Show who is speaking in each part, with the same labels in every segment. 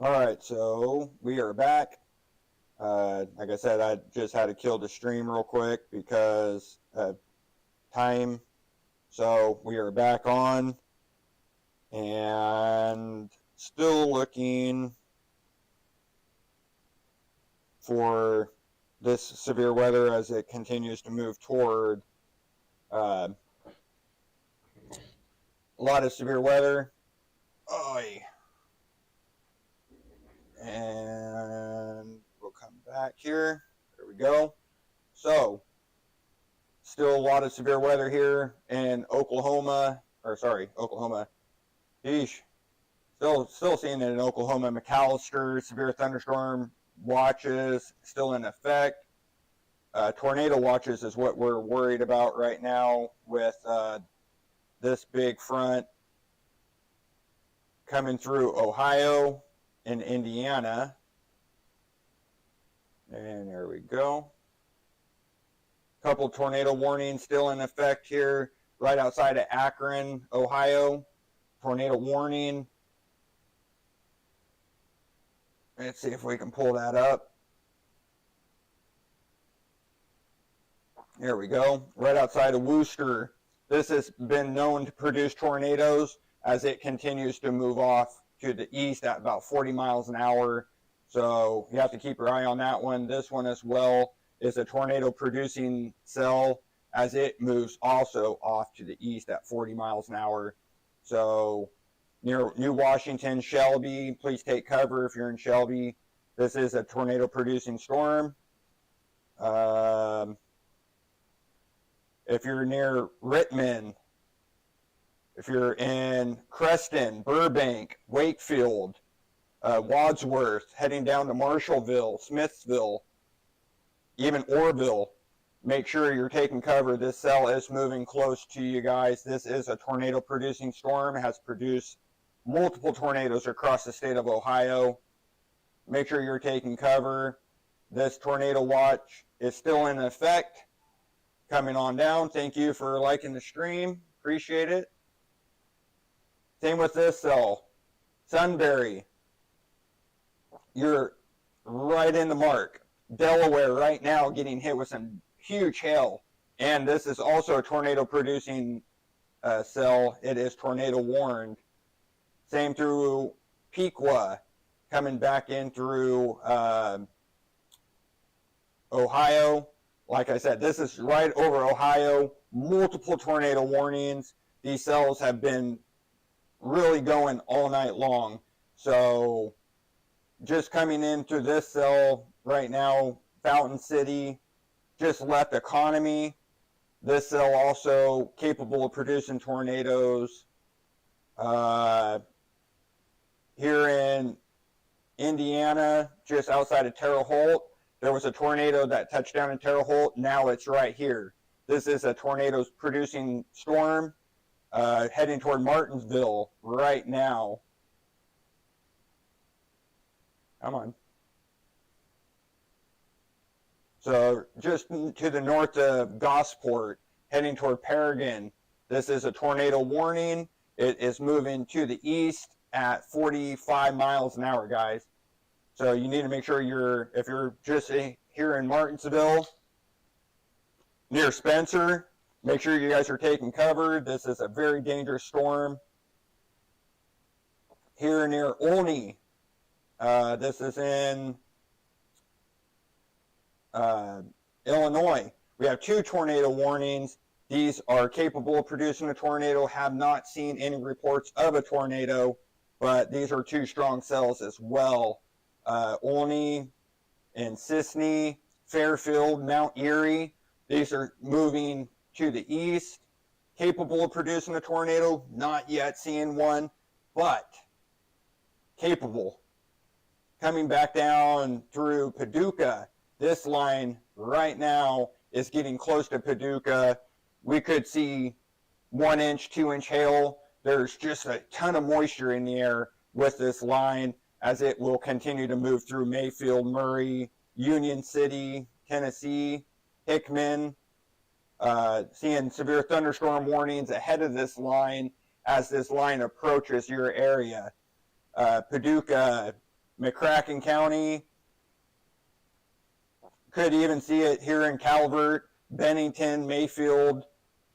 Speaker 1: All right, so we are back. Like I said, I just had to kill the stream real quick because time. So we are back on and still looking for this severe weather as it continues to move toward a lot of severe weather. Oy. And we'll come back here. There we go. So, still a lot of severe weather here in Oklahoma. Eesh. Still seeing it in Oklahoma. McAllister, severe thunderstorm watches still in effect. Tornado watches is what we're worried about right now with this big front coming through Ohio and Indiana. And there we go. Couple tornado warnings still in effect here right outside of Akron, Ohio. Tornado warning. Let's see if we can pull that up. There we go. Right outside of Worcester. This has been known to produce tornadoes as it continues to move off to the east at about 40 miles an hour. So you have to keep your eye on that one. This one as well is a tornado producing cell as it moves also off to the east at 40 miles an hour. So near New Washington, Shelby, please take cover if you're in Shelby. This is a tornado producing storm. If you're near Rittman, if you're in Creston, Burbank, Wakefield, Wadsworth, heading down to Marshallville, Smithsville, even Orville, make sure you're taking cover. This cell is moving close to you guys. This is a tornado producing storm. It has produced multiple tornadoes across the state of Ohio. Make sure you're taking cover. This tornado watch is still in effect. Coming on down. Thank you for liking the stream. Appreciate it. Same with this cell. Sunbury. You're right in the mark. Delaware right now getting hit with some huge hail. And this is also a tornado producing cell. It is tornado warned. Same through Pequa. Coming back in through Ohio. Like I said, this is right over Ohio. Multiple tornado warnings. These cells have been really going all night long. So just coming in through this cell right now, Fountain City, just left Economy. This cell also capable of producing tornadoes. Here in Indiana, just outside of Terre Haute, there was a tornado that touched down in Terre Haute. Now it's right here. This is a tornado producing storm heading toward Martinsville right now. Come on. So just to the north of Gosport, heading toward Paragon. This is a tornado warning. It is moving to the east at 45 miles an hour, guys. So you need to make sure if you're just here in Martinsville, near Spencer, make sure you guys are taking cover. This is a very dangerous storm. Here near Olney, this is in Illinois. We have 2 tornado warnings. These are capable of producing a tornado. Have not seen any reports of a tornado, but these are 2 strong cells as well. Olney and Sisney, Fairfield, Mount Erie. These are moving to the east, capable of producing a tornado. Not yet seeing one, but capable. Coming back down through Paducah. This line right now is getting close to Paducah. We could see 1 inch, 2 inch hail. There's just a ton of moisture in the air with this line as it will continue to move through Mayfield, Murray, Union City, Tennessee, Hickman. Seeing severe thunderstorm warnings ahead of this line as this line approaches your area. Paducah, McCracken County. Could even see it here in Calvert, Bennington, Mayfield,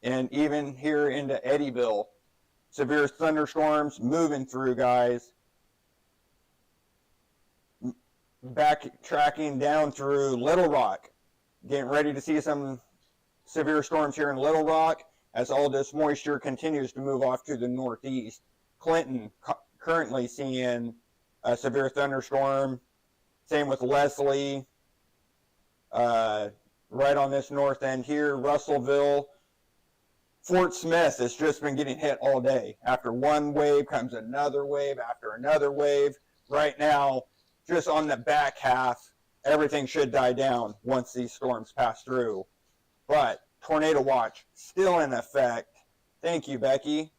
Speaker 1: and even here into Eddyville. Severe thunderstorms moving through, guys. Backtracking down through Little Rock. Getting ready to see some severe storms here in Little Rock as all this moisture continues to move off to the northeast. Clinton currently seeing a severe thunderstorm. Same with Leslie. Right on this north end here, Russellville. Fort Smith has just been getting hit all day. After one wave comes another wave after another wave. Right now, just on the back half, everything should die down once these storms pass through. But tornado watch still in effect. Thank you, Becky.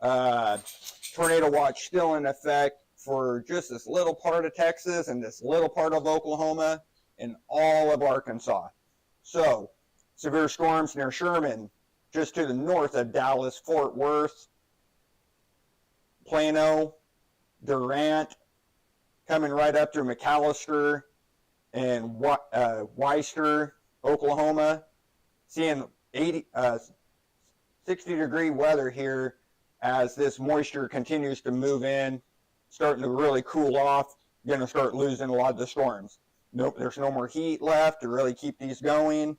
Speaker 1: Tornado watch still in effect for just this little part of Texas and this little part of Oklahoma and all of Arkansas. So, severe storms near Sherman, just to the north of Dallas, Fort Worth, Plano, Durant, coming right up through McAllister and Weister, Oklahoma. Seeing 60-degree weather here as this moisture continues to move in, starting to really cool off. Going to start losing a lot of the storms. Nope, there's no more heat left to really keep these going.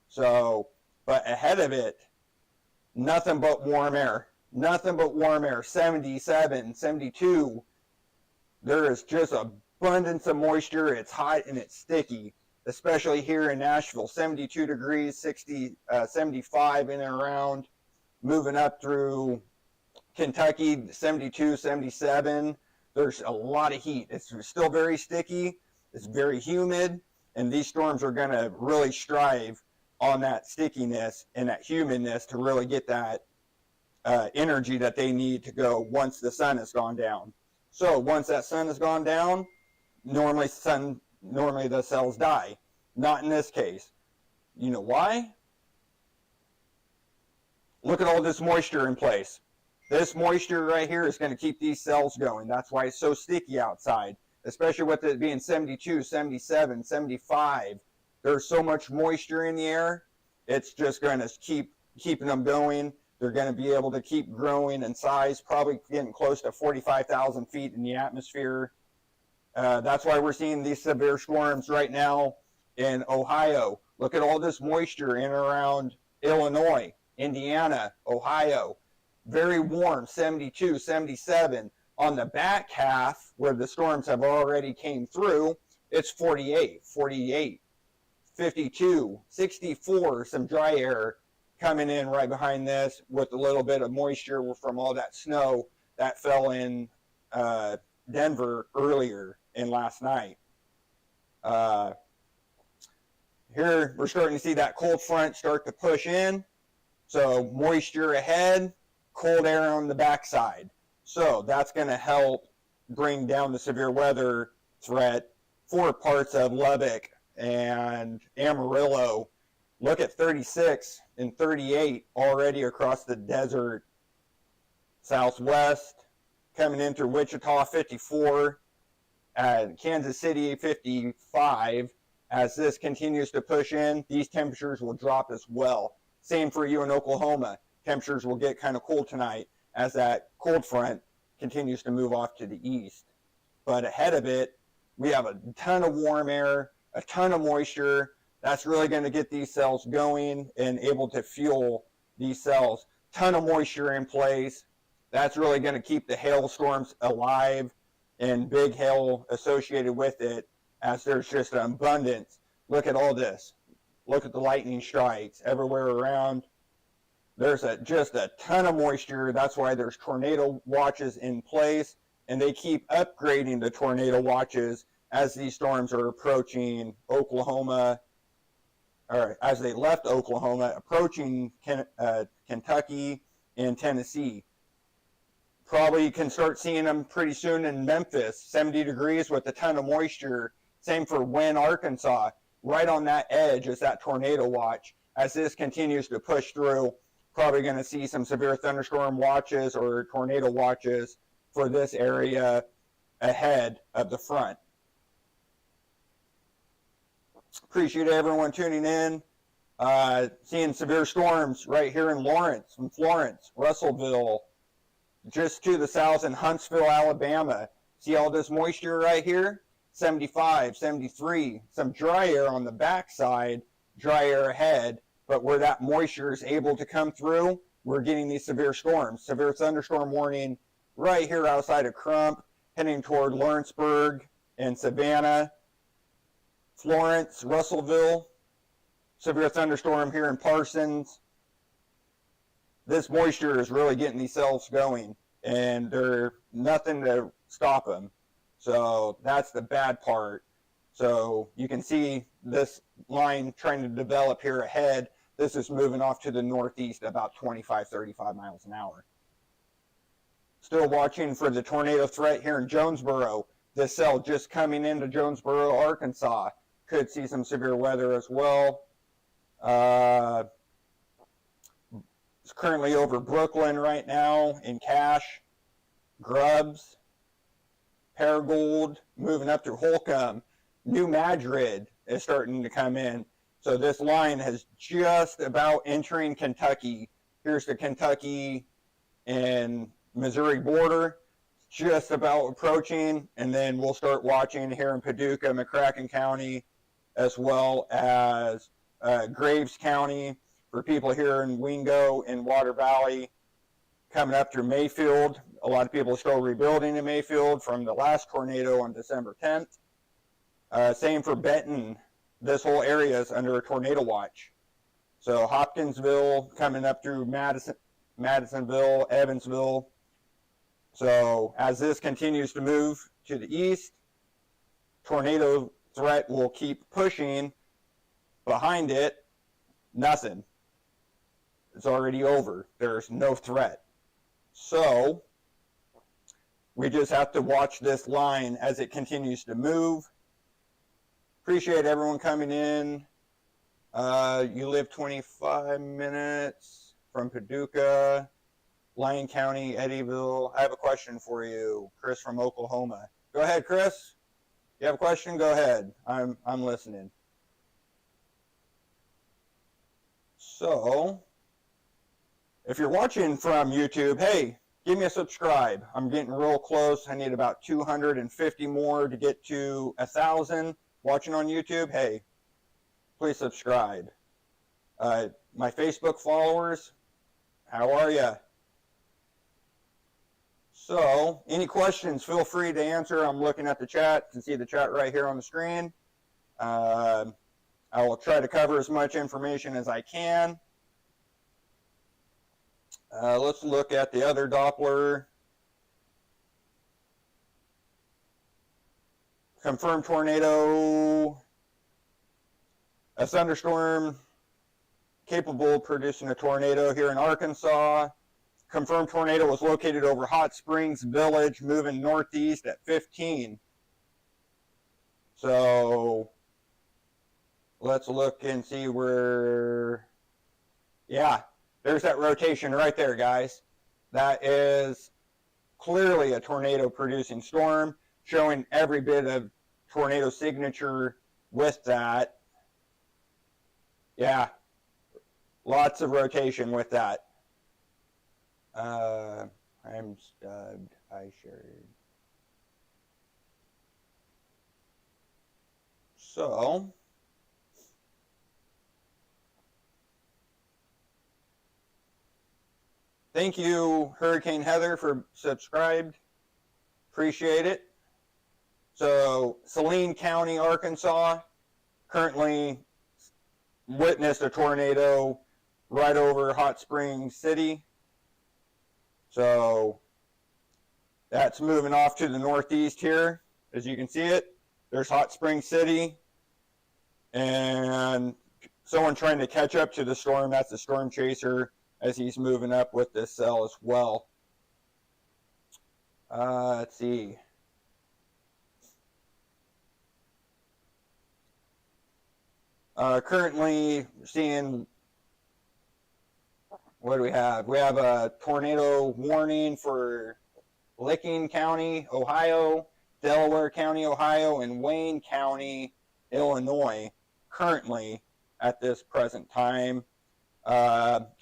Speaker 1: So, but ahead of it, nothing but warm air. Nothing but warm air. 77, 72. There is just abundance of moisture. It's hot and it's sticky, especially here in Nashville. 72 degrees, 75 in and around. Moving up through Kentucky, 72, 77. There's a lot of heat. It's still very sticky. It's very humid. And these storms are going to really strive on that stickiness and that humidness to really get that energy that they need to go once the sun has gone down. So once that sun has gone down, normally the cells die. Not in this case. You know why? Look at all this moisture in place. This moisture right here is going to keep these cells going. That's why it's so sticky outside, especially with it being 72, 77, 75. There's so much moisture in the air, it's just going to keep keeping them going. They're going to be able to keep growing in size, probably getting close to 45,000 feet in the atmosphere. That's why we're seeing these severe storms right now in Ohio. Look at all this moisture in and around Illinois, Indiana, Ohio. Very warm, 72, 77. On the back half, where the storms have already came through, it's 48, 52, 64, some dry air coming in right behind this with a little bit of moisture from all that snow that fell in Denver earlier and last night. Here we're starting to see that cold front start to push in. So moisture ahead, cold air on the backside. So that's going to help bring down the severe weather threat for parts of Lubbock and Amarillo. Look at 36 and 38 already across the desert. Southwest, coming in through Wichita, 54. Kansas City, 55. As this continues to push in, these temperatures will drop as well. Same for you in Oklahoma. Temperatures will get kind of cool tonight as that cold front continues to move off to the east. But ahead of it, we have a ton of warm air, a ton of moisture. That's really going to get these cells going and able to fuel these cells. Ton of moisture in place. That's really going to keep the hailstorms alive and big hail associated with it, as there's just an abundance. Look at all this. Look at the lightning strikes everywhere around. There's just a ton of moisture. That's why there's tornado watches in place, and they keep upgrading the tornado watches as these storms are approaching Oklahoma, or as they left Oklahoma, approaching Kentucky and Tennessee. Probably can start seeing them pretty soon in Memphis, 70 degrees with a ton of moisture. Same for Wynne, Arkansas. Right on that edge is that tornado watch. As this continues to push through, probably going to see some severe thunderstorm watches or tornado watches for this area ahead of the front. Appreciate everyone tuning in. Seeing severe storms right here in Lawrence, from Florence, Russellville, just to the south in Huntsville, Alabama. See all this moisture right here? 75, 73, some dry air on the backside, dry air ahead, but where that moisture is able to come through, we're getting these severe storms. Severe thunderstorm warning right here outside of Crump, heading toward Lawrenceburg and Savannah, Florence, Russellville. Severe thunderstorm here in Parsons. This moisture is really getting these cells going, and there's nothing to stop them. So that's the bad part. So you can see this line trying to develop here ahead. This is moving off to the northeast about 25, 35 miles an hour. Still watching for the tornado threat here in Jonesboro. This cell just coming into Jonesboro, Arkansas. Could see some severe weather as well. It's currently over Brooklyn right now in Cache, Grubbs, Paragould, moving up through Holcomb. New Madrid is starting to come in. So this line has just about entering Kentucky. Here's the Kentucky and Missouri border, just about approaching, and then we'll start watching here in Paducah, McCracken County, as well as Graves County, for people here in Wingo and Water Valley, coming up through Mayfield. A lot of people are still rebuilding in Mayfield from the last tornado on December 10th. Same for Benton. This whole area is under a tornado watch. So Hopkinsville coming up through Madisonville, Evansville. So as this continues to move to the east, tornado threat will keep pushing. Behind it, nothing. It's already over. There's no threat. So we just have to watch this line as it continues to move. Appreciate everyone coming in. You live 25 minutes from Paducah, Lyon County, Eddyville. I have a question for you, Chris from Oklahoma. Go ahead, Chris. You have a question? Go ahead. I'm listening. So, if you're watching from YouTube, hey, give me a subscribe. I'm getting real close. I need about 250 more to get to 1,000. Watching on YouTube, hey, please subscribe. My Facebook followers, how are you? So, any questions, feel free to answer. I'm looking at the chat. You can see the chat right here on the screen. I will try to cover as much information as I can. Let's look at the other Doppler. Confirmed tornado. A thunderstorm capable of producing a tornado here in Arkansas. Confirmed tornado was located over Hot Springs Village, moving northeast at 15. So let's look and see where, yeah, there's that rotation right there, guys. That is clearly a tornado producing storm, showing every bit of tornado signature with that. Yeah, lots of rotation with that. I'm stubbed. I shared. So, thank you, Hurricane Heather, for subscribed. Appreciate it. So, Saline County, Arkansas, currently witnessed a tornado right over Hot Springs City. So, that's moving off to the northeast here. As you can see it, there's Hot Springs City. And someone trying to catch up to the storm, that's the storm chaser, as he's moving up with this cell as well. Let's see. Currently seeing, what do we have? We have a tornado warning for Licking County, Ohio, Delaware County, Ohio, and Wayne County, Illinois. currently at this present time.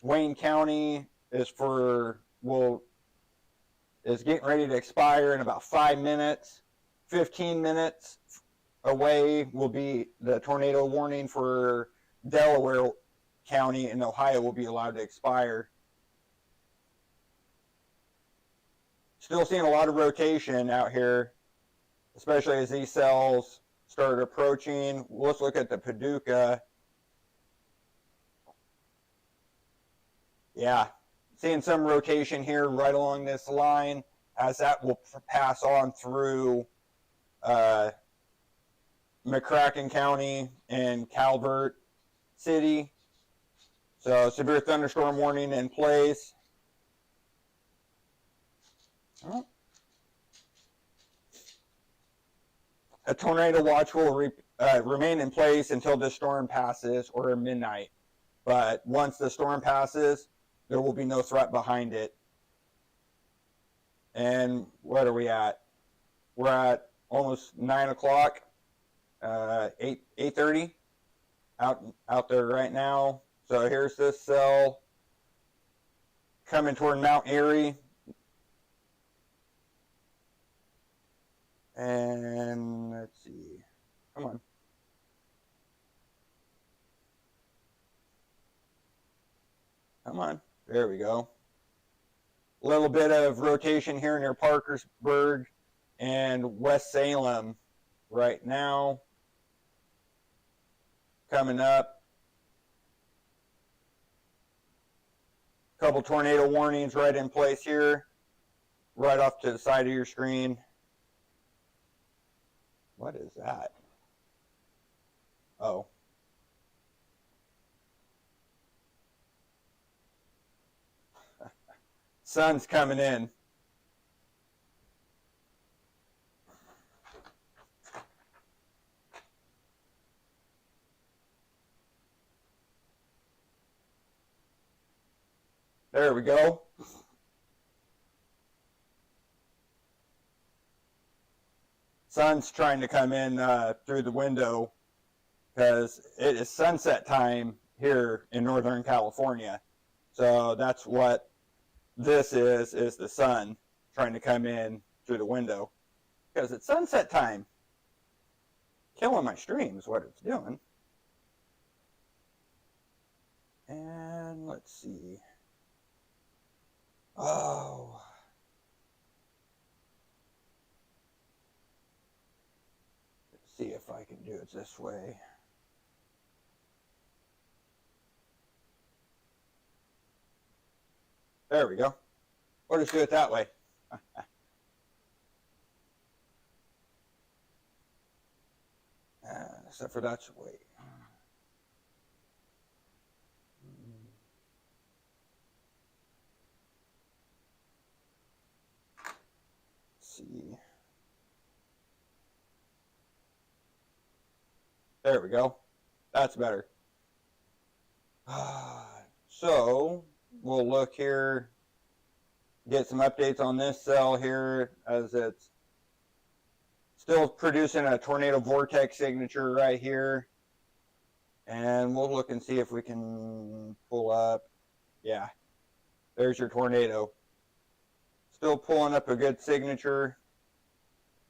Speaker 1: Wayne County is getting ready to expire in about 5 minutes. 15 minutes away will be the tornado warning for Delaware County, and Ohio will be allowed to expire. Still seeing a lot of rotation out here, especially as these cells start approaching. Let's look at the Paducah. Yeah, seeing some rotation here right along this line, as that will pass on through McCracken County and Calvert City. So severe thunderstorm warning in place. A tornado watch will remain in place until the storm passes or midnight. But once the storm passes, there will be no threat behind it. And what are we at? We're at almost 9 o'clock, 8:30 out there right now. So here's this cell coming toward Mount Airy. And let's see. Come on. Come on. There we go. A little bit of rotation here near Parkersburg and West Salem right now. Coming up. Couple tornado warnings right in place here. Right off to the side of your screen. What is that? Oh. Sun's coming in. There we go. Sun's trying to come in through the window because it is sunset time here in Northern California. So that's what this is the sun trying to come in through the window because it's sunset time. Killing my stream is what it's doing. And let's see. Oh. Let's see if I can do it this way. There we go. We'll just do it that way. Except for that's wait. Let's see. There we go. That's better. So we'll look here, get some updates on this cell here as it's still producing a tornado vortex signature right here. And we'll look and see if we can pull up. Yeah, there's your tornado. Still pulling up a good signature.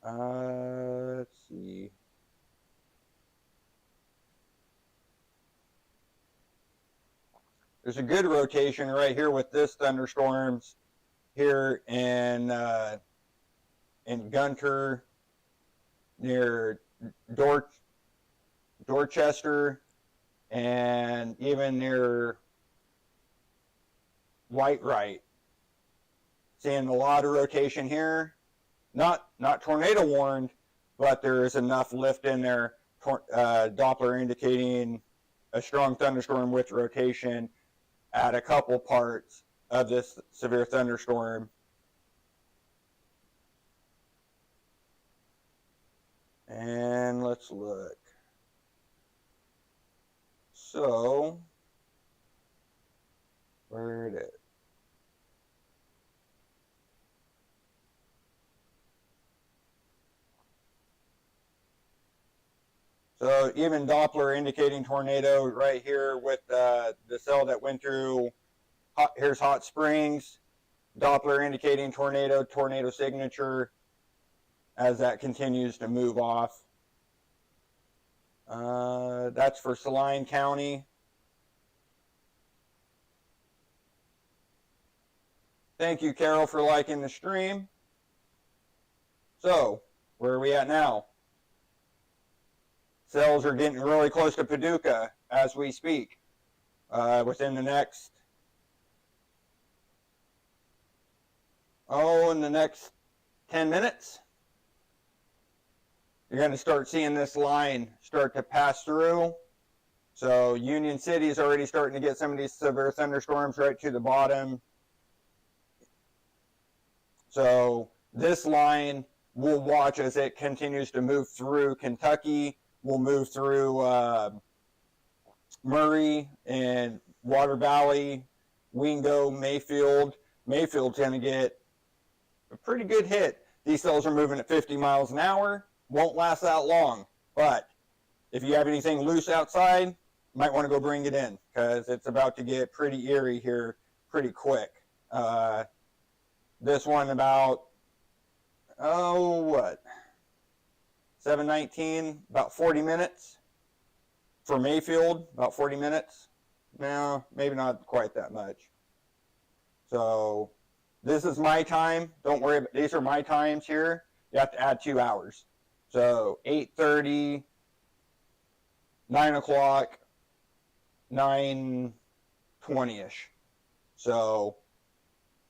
Speaker 1: Let's see. There's a good rotation right here with this thunderstorms here in Gunter near Dorchester and even near Whitewright. Seeing a lot of rotation here. Not tornado warned, but there is enough lift in there. Doppler indicating a strong thunderstorm with rotation at a couple parts of this severe thunderstorm. And let's look. So, where it is? So even Doppler indicating tornado right here with the cell that went through, here's Hot Springs, Doppler indicating tornado, tornado signature as that continues to move off. That's for Saline County. Thank you, Carol, for liking the stream. So, where are we at now? Cells are getting really close to Paducah as we speak. Within the next, in the next 10 minutes, you're going to start seeing this line start to pass through. So Union City is already starting to get some of these severe thunderstorms right to the bottom. So this line we'll watch as it continues to move through Kentucky. We'll move through Murray and Water Valley, Wingo, Mayfield. Mayfield's going to get a pretty good hit. These cells are moving at 50 miles an hour. Won't last that long. But if you have anything loose outside, you might want to go bring it in because it's about to get pretty eerie here pretty quick. This one about, 7:19, about 40 minutes. For Mayfield, about 40 minutes. No, maybe not quite that much. So this is my time. Don't worry, these are my times here. You have to add 2 hours. So 8:30, 9 o'clock, 9:20-ish. So,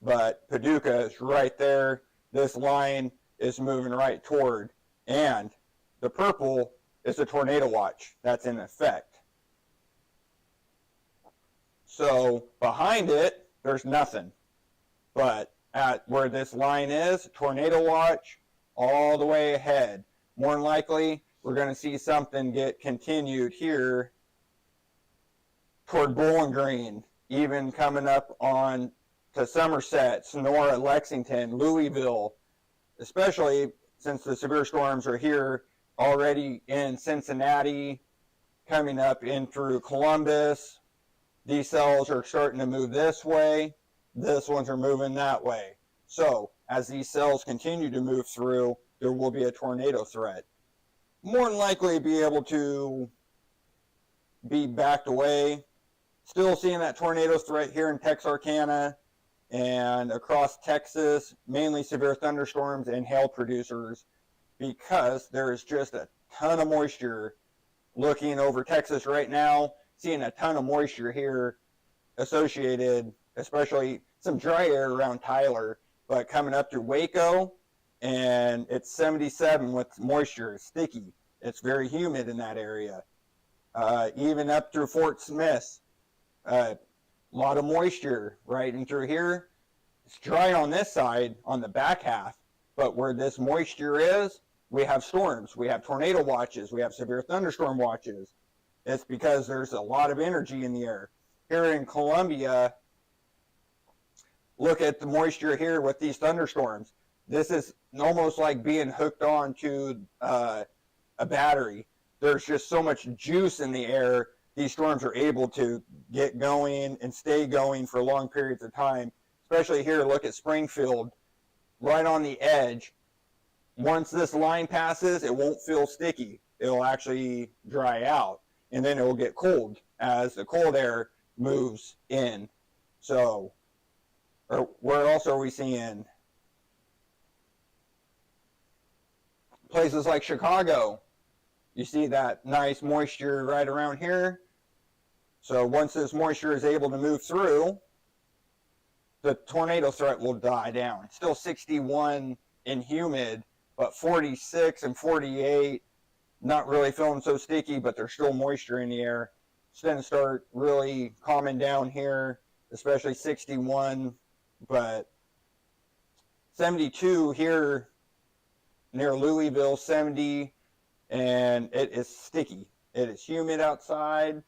Speaker 1: but Paducah is right there. This line is moving right toward. And the purple is a tornado watch that's in effect. So behind it, there's nothing. But at where this line is, tornado watch all the way ahead. More than likely, we're going to see something get continued here toward Bowling Green, even coming up on to Somerset, Sonora, Lexington, Louisville, especially since the severe storms are here already in Cincinnati, coming up in through Columbus. These cells are starting to move this way. This ones are moving that way. So as these cells continue to move through, there will be a tornado threat. More than likely be able to be backed away. Still seeing that tornado threat here in Texarkana and across Texas, mainly severe thunderstorms and hail producers, because there is just a ton of moisture. Looking over Texas right now, seeing a ton of moisture here associated, especially some dry air around Tyler, but coming up through Waco, and it's 77 with moisture. It's sticky. It's very humid in that area. Even up through Fort Smith, a lot of moisture right in through here. It's dry on this side, on the back half, but where this moisture is, we have storms. We have tornado watches. We have severe thunderstorm watches. It's because there's a lot of energy in the air. Here in Columbia, look at the moisture here with these thunderstorms. This is almost like being hooked on to a battery. There's just so much juice in the air. These storms are able to get going and stay going for long periods of time. Especially here, look at Springfield, right on the edge. Once this line passes, it won't feel sticky. It'll actually dry out, and then it will get cold as the cold air moves in. So, where else are we seeing? Places like Chicago, you see that nice moisture right around here. So once this moisture is able to move through, the tornado threat will die down. It's still 61 and humid, but 46 and 48, not really feeling so sticky, but there's still moisture in the air. It's going to start really calming down here, especially 61, but 72 here near Louisville, 70, and it is sticky. It is humid outside.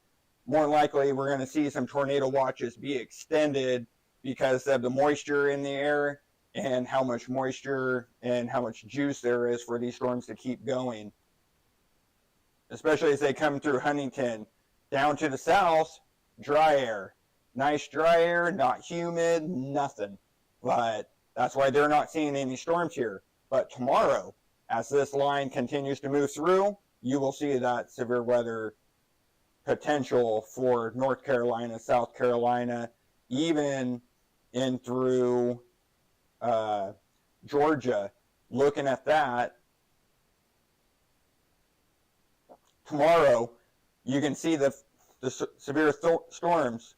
Speaker 1: More than likely, we're going to see some tornado watches be extended because of the moisture in the air and how much moisture and how much juice there is for these storms to keep going. especially as they come through Huntington. Down to the south, dry air. Nice dry air, not humid, nothing. But that's why they're not seeing any storms here. But tomorrow, as this line continues to move through, you will see that severe weather potential for North Carolina, South Carolina, even in through Georgia. Looking at that, tomorrow you can see the severe storms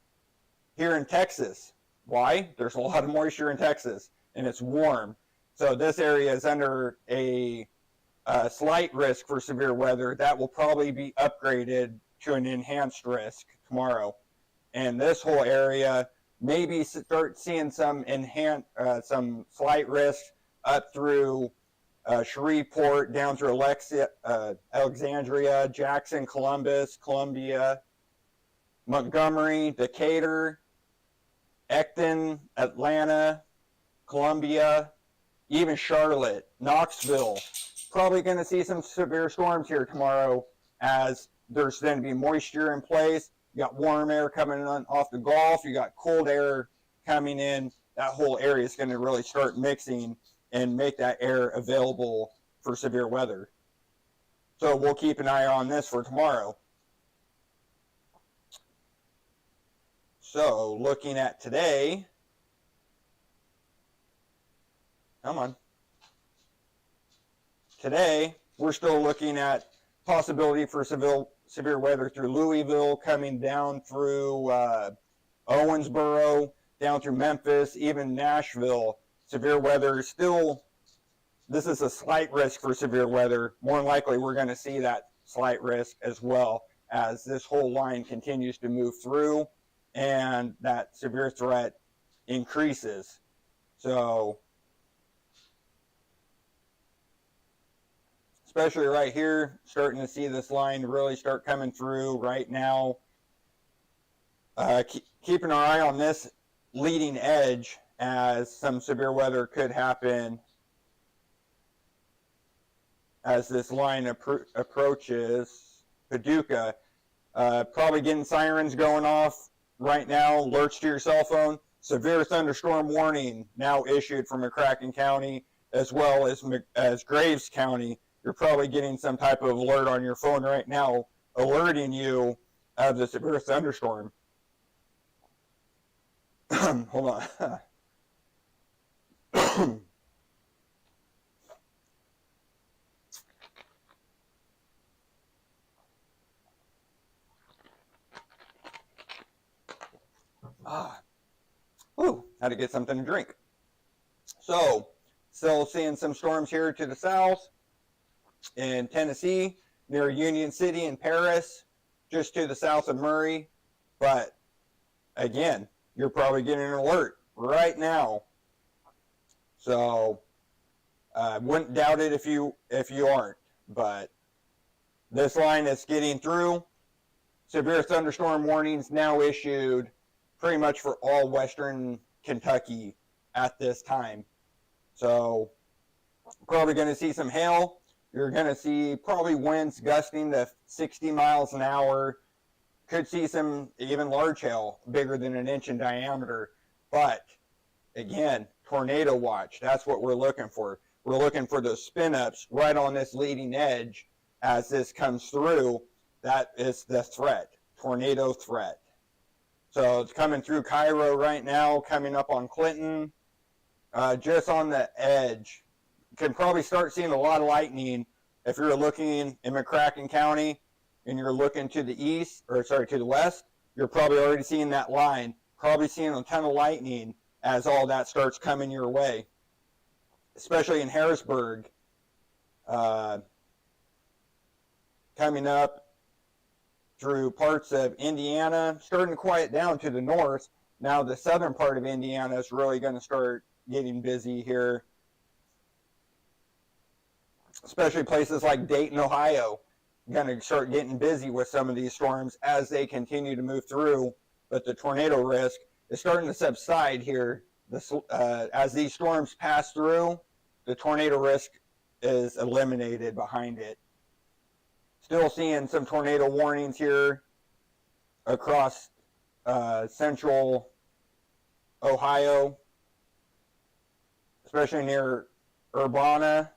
Speaker 1: here in Texas. Why? There's a lot of moisture in Texas, and it's warm. So this area is under a slight risk for severe weather. That will probably be upgraded to an enhanced risk tomorrow. And this whole area maybe start seeing some slight risk up through Shreveport, down through Alexandria, Jackson, Columbus, Columbia, Montgomery, Decatur, Ecton, Atlanta, Columbia, even Charlotte, Knoxville. Probably going to see some severe storms here tomorrow, as there's going to be moisture in place. You got warm air coming on off the Gulf. You got cold air coming in. That whole area is going to really start mixing and make that air available for severe weather. So we'll keep an eye on this for tomorrow. So looking at today, come on. Today, we're still looking at possibility for severe weather through Louisville, coming down through Owensboro, down through Memphis, even Nashville. Severe weather is still, this is a slight risk for severe weather. More than likely, we're going to see that slight risk as well as this whole line continues to move through and that severe threat increases. So, especially right here, starting to see this line really start coming through right now. Keeping our eye on this leading edge, as some severe weather could happen as this line approaches Paducah. Probably getting sirens going off right now. Alerts to your cell phone. Severe thunderstorm warning now issued for McCracken County as well as Graves County. You're probably getting some type of alert on your phone right now alerting you of the severe thunderstorm. Hold on. Had to get something to drink. So, still seeing some storms here to the south in Tennessee, near Union City and Paris, just to the south of Murray. But again, you're probably getting an alert right now. So, wouldn't doubt it if you aren't. But this line is getting through. Severe thunderstorm warnings now issued pretty much for all western Kentucky at this time. So probably going to see some hail. You're going to see probably winds gusting to 60 miles an hour. Could see some even large hail, bigger than an inch in diameter. But again, tornado watch. That's what we're looking for. We're looking for those spin-ups right on this leading edge as this comes through. That is the threat, tornado threat. So it's coming through Cairo right now, coming up on Clinton, just on the edge. You can probably start seeing a lot of lightning if you're looking in McCracken County and you're looking to the east, or sorry, to the west. You're probably already seeing that line, probably seeing a ton of lightning as all that starts coming your way, especially in Harrisburg, coming up through parts of Indiana, starting to quiet down to the north. Now the southern part of Indiana is really going to start getting busy here, especially places like Dayton, Ohio, going to start getting busy with some of these storms as they continue to move through. But the tornado risk is starting to subside here. As these storms pass through, the tornado risk is eliminated behind it. Still seeing some tornado warnings here across central Ohio, especially near Urbana.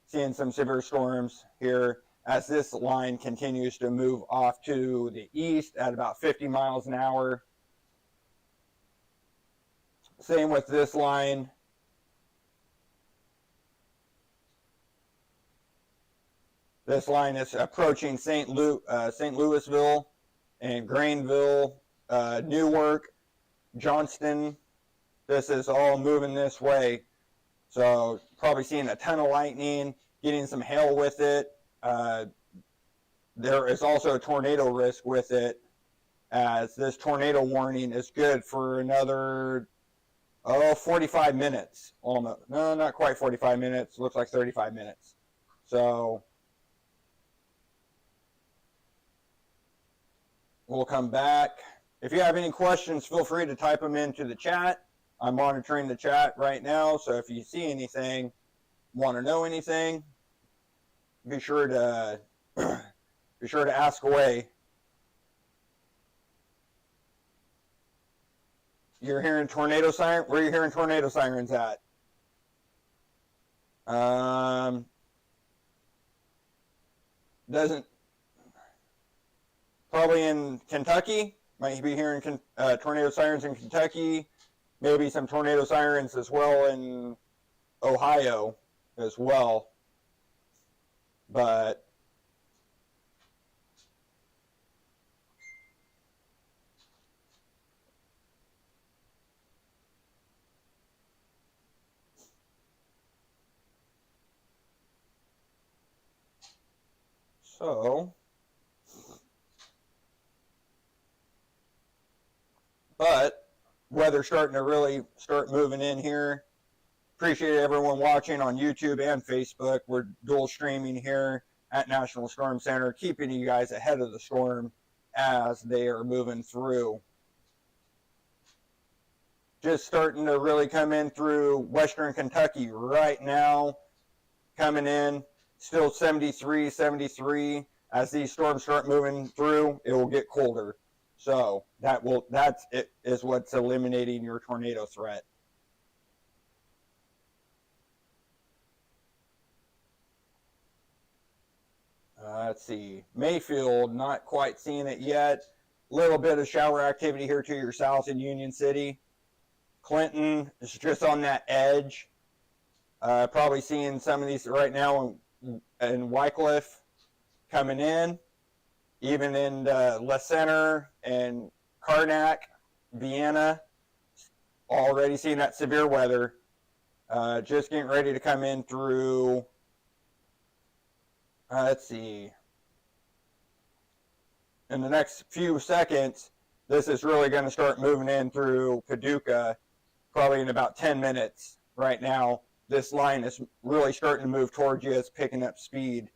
Speaker 1: Seeing some severe storms here as this line continues to move off to the east at about 50 miles an hour. Same with this line. This line is approaching St. Louisville and Granville, Newark, Johnston. This is all moving this way. So probably seeing a ton of lightning, getting some hail with it. There is also a tornado risk with it, as this tornado warning is good for another 45 minutes almost. No, not quite 45 minutes. Looks like 35 minutes. So we'll come back. If you have any questions, feel free to type them into the chat. I'm monitoring the chat right now, so if you see anything, want to know anything, be sure to ask away. You're hearing tornado siren? Where are you hearing tornado sirens at? Doesn't, probably in Kentucky. Might be hearing tornado sirens in Kentucky. Maybe some tornado sirens as well in Ohio as well. But weather's starting to really start moving in here. Appreciate everyone watching on YouTube and Facebook. We're dual streaming here at National Storm Center, keeping you guys ahead of the storm as they are moving through. Just starting to really come in through western Kentucky right now. Coming in, still 73, 73. As these storms start moving through, it will get colder. So that's it, is what's eliminating your tornado threat. Let's see, Mayfield, not quite seeing it yet. Little bit of shower activity here to your south in Union City. Clinton is just on that edge. Probably seeing some of these right now in Wycliffe coming in. Even in La Center and Karnak, Vienna, already seeing that severe weather. Just getting ready to come in through, let's see, in the next few seconds, this is really going to start moving in through Paducah, probably in about 10 minutes right now. This line is really starting to move towards you. It's picking up speed.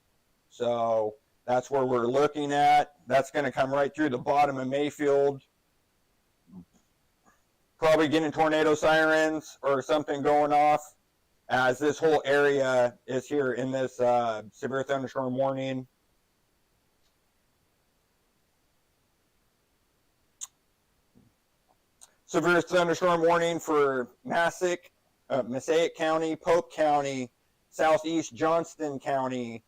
Speaker 1: So that's where we're looking at. That's going to come right through the bottom of Mayfield. Probably getting tornado sirens or something going off, as this whole area is here in this severe thunderstorm warning. Severe thunderstorm warning for Passaic County, Pope County, Southeast Johnston County,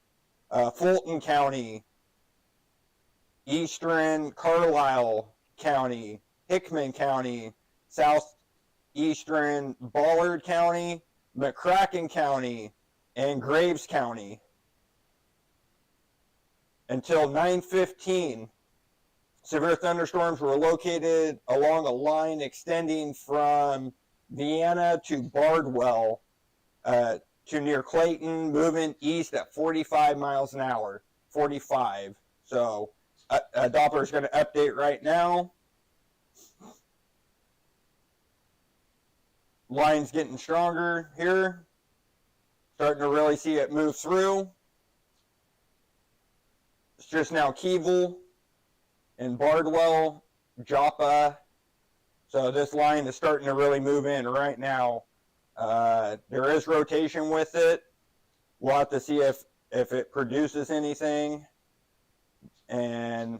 Speaker 1: Fulton County, Eastern Carlisle County, Hickman County, Southeastern Ballard County, McCracken County, and Graves County. Until 9:15, severe thunderstorms were located along a line extending from Vienna to Bardwell to near Clayton, moving east at 45 miles an hour. 45. So Doppler is going to update right now. Line's getting stronger here. Starting to really see it move through. It's just now Keyville and Bardwell, Joppa. So this line is starting to really move in right now. There is rotation with it. We'll have to see if it produces anything. and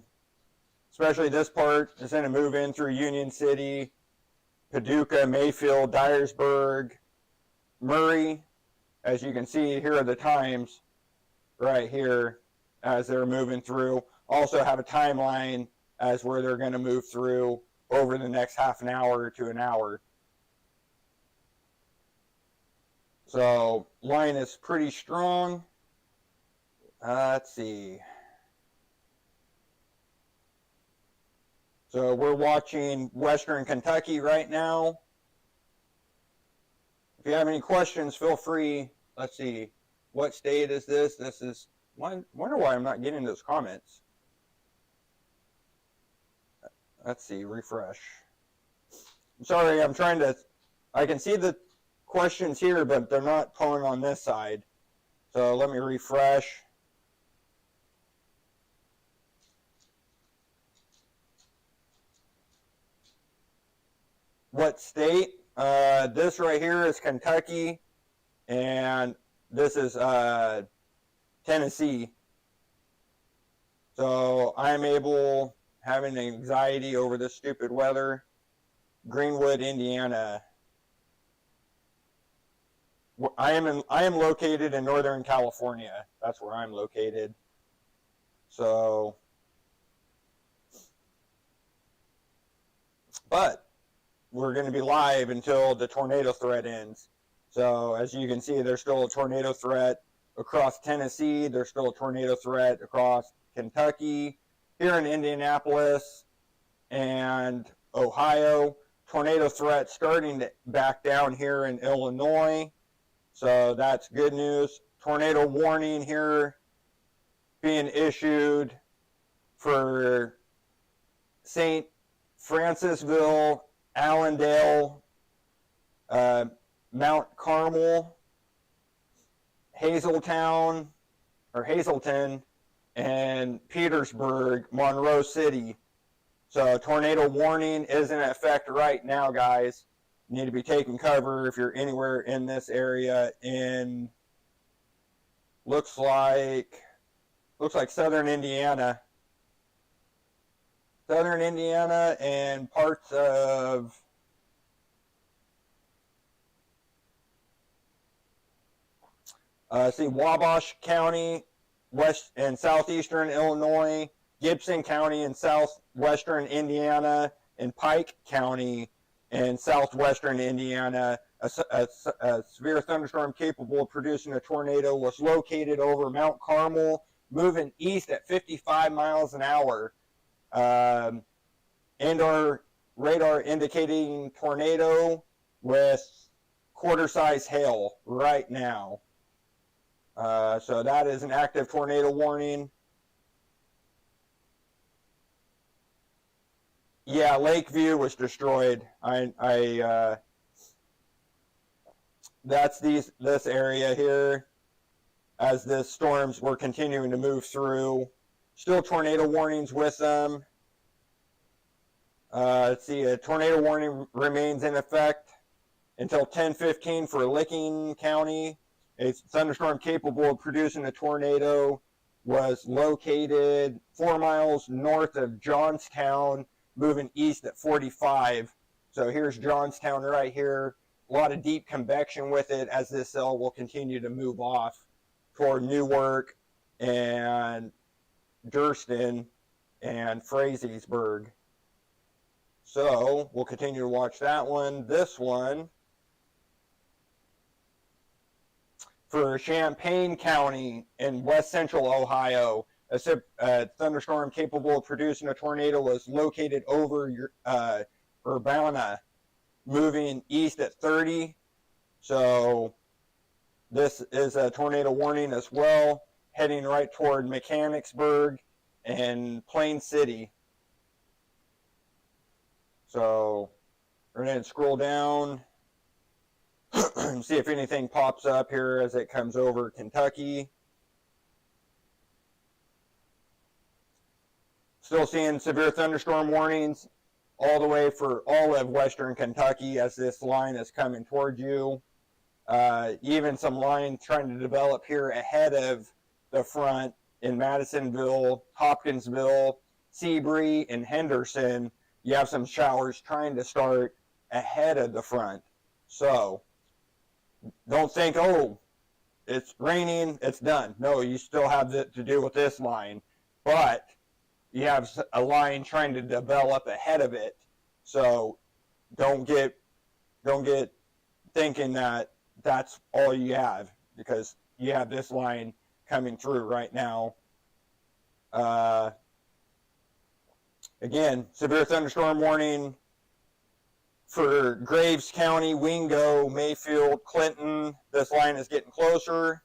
Speaker 1: especially this part is going to move in through Union City, Paducah, Mayfield, Dyersburg, Murray. As you can see, here are the times right here as they're moving through. Also have a timeline as where they're going to move through over the next half an hour to an hour. So line is pretty strong. Let's see. So we're watching Western Kentucky right now. If you have any questions, feel free. Let's see. What state is this? This is, wonder why I'm not getting those comments. Let's see, refresh. I'm sorry, I'm trying to, I can see the questions here, but they're not pulling on this side. So let me refresh. What state? This right here is Kentucky, and this is Tennessee. So I'm having anxiety over this stupid weather. Greenwood, Indiana. I am located in Northern California. That's where I'm located. So, but we're going to be live until the tornado threat ends. So as you can see, there's still a tornado threat across Tennessee. There's still a tornado threat across Kentucky. Here in Indianapolis and Ohio, tornado threat starting to back down here in Illinois. So that's good news. Tornado warning here being issued for St. Francisville, Allendale, Mount Carmel, Hazleton, and Petersburg, Monroe City. So tornado warning is in effect right now, guys. You need to be taking cover if you're anywhere in this area in, looks like southern Indiana. Southern Indiana and parts of Wabash County, west and southeastern Illinois, Gibson County in southwestern Indiana, and Pike County in southwestern Indiana. A severe thunderstorm capable of producing a tornado was located over Mount Carmel, moving east at 55 miles an hour. And our radar indicating tornado with quarter-size hail right now. So that is an active tornado warning. Yeah, Lakeview was destroyed. That's this area here as the storms were continuing to move through. Still tornado warnings with them. Let's see, a tornado warning remains in effect until 10:15 for Licking County. A thunderstorm capable of producing a tornado was located 4 miles north of Johnstown, moving east at 45. So here's Johnstown right here. A lot of deep convection with it as this cell will continue to move off toward Newark and Durston and Frazeysburg. So we'll continue to watch that one. This one for Champaign County in west central Ohio. A thunderstorm capable of producing a tornado was located over Urbana, moving east at 30. So this is a tornado warning as well, heading right toward Mechanicsburg and Plain City. So we're going to scroll down and see if anything pops up here as it comes over Kentucky. Still seeing severe thunderstorm warnings all the way for all of western Kentucky as this line is coming toward you. Even some line trying to develop here ahead of the front in Madisonville, Hopkinsville, Seabury, and Henderson, you have some showers trying to start ahead of the front. So don't think, oh, it's raining, it's done. No, you still have to deal with this line, but you have a line trying to develop ahead of it. So don't get thinking that that's all you have, because you have this line coming through right now. Again, severe thunderstorm warning for Graves County, Wingo, Mayfield, Clinton. This line is getting closer.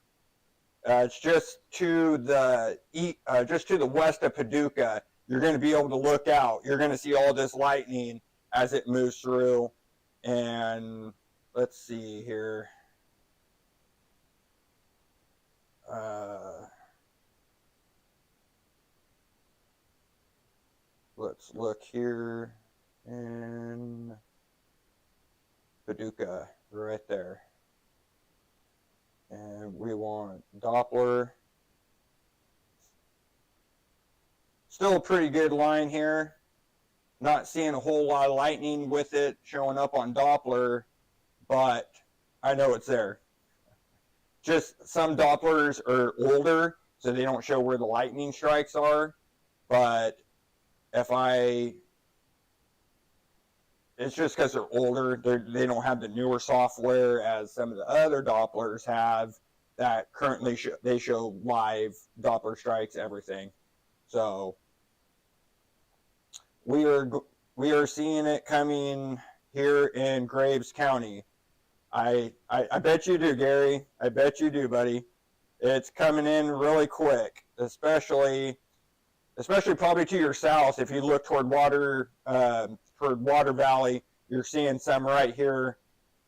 Speaker 1: It's just to the west of Paducah. You're going to be able to look out. You're going to see all this lightning as it moves through. And let's see here. Let's look here in Paducah, right there. And we want Doppler. Still a pretty good line here. Not seeing a whole lot of lightning with it showing up on Doppler, but I know it's there. Just some Dopplers are older, so they don't show where the lightning strikes are. But it's just because they're older. They don't have the newer software as some of the other Dopplers have that currently they show live Doppler strikes, everything. So we are seeing it coming here in Graves County. I bet you do, Gary. I bet you do, buddy. It's coming in really quick, especially probably to your south. If you look toward Water Valley, you're seeing some right here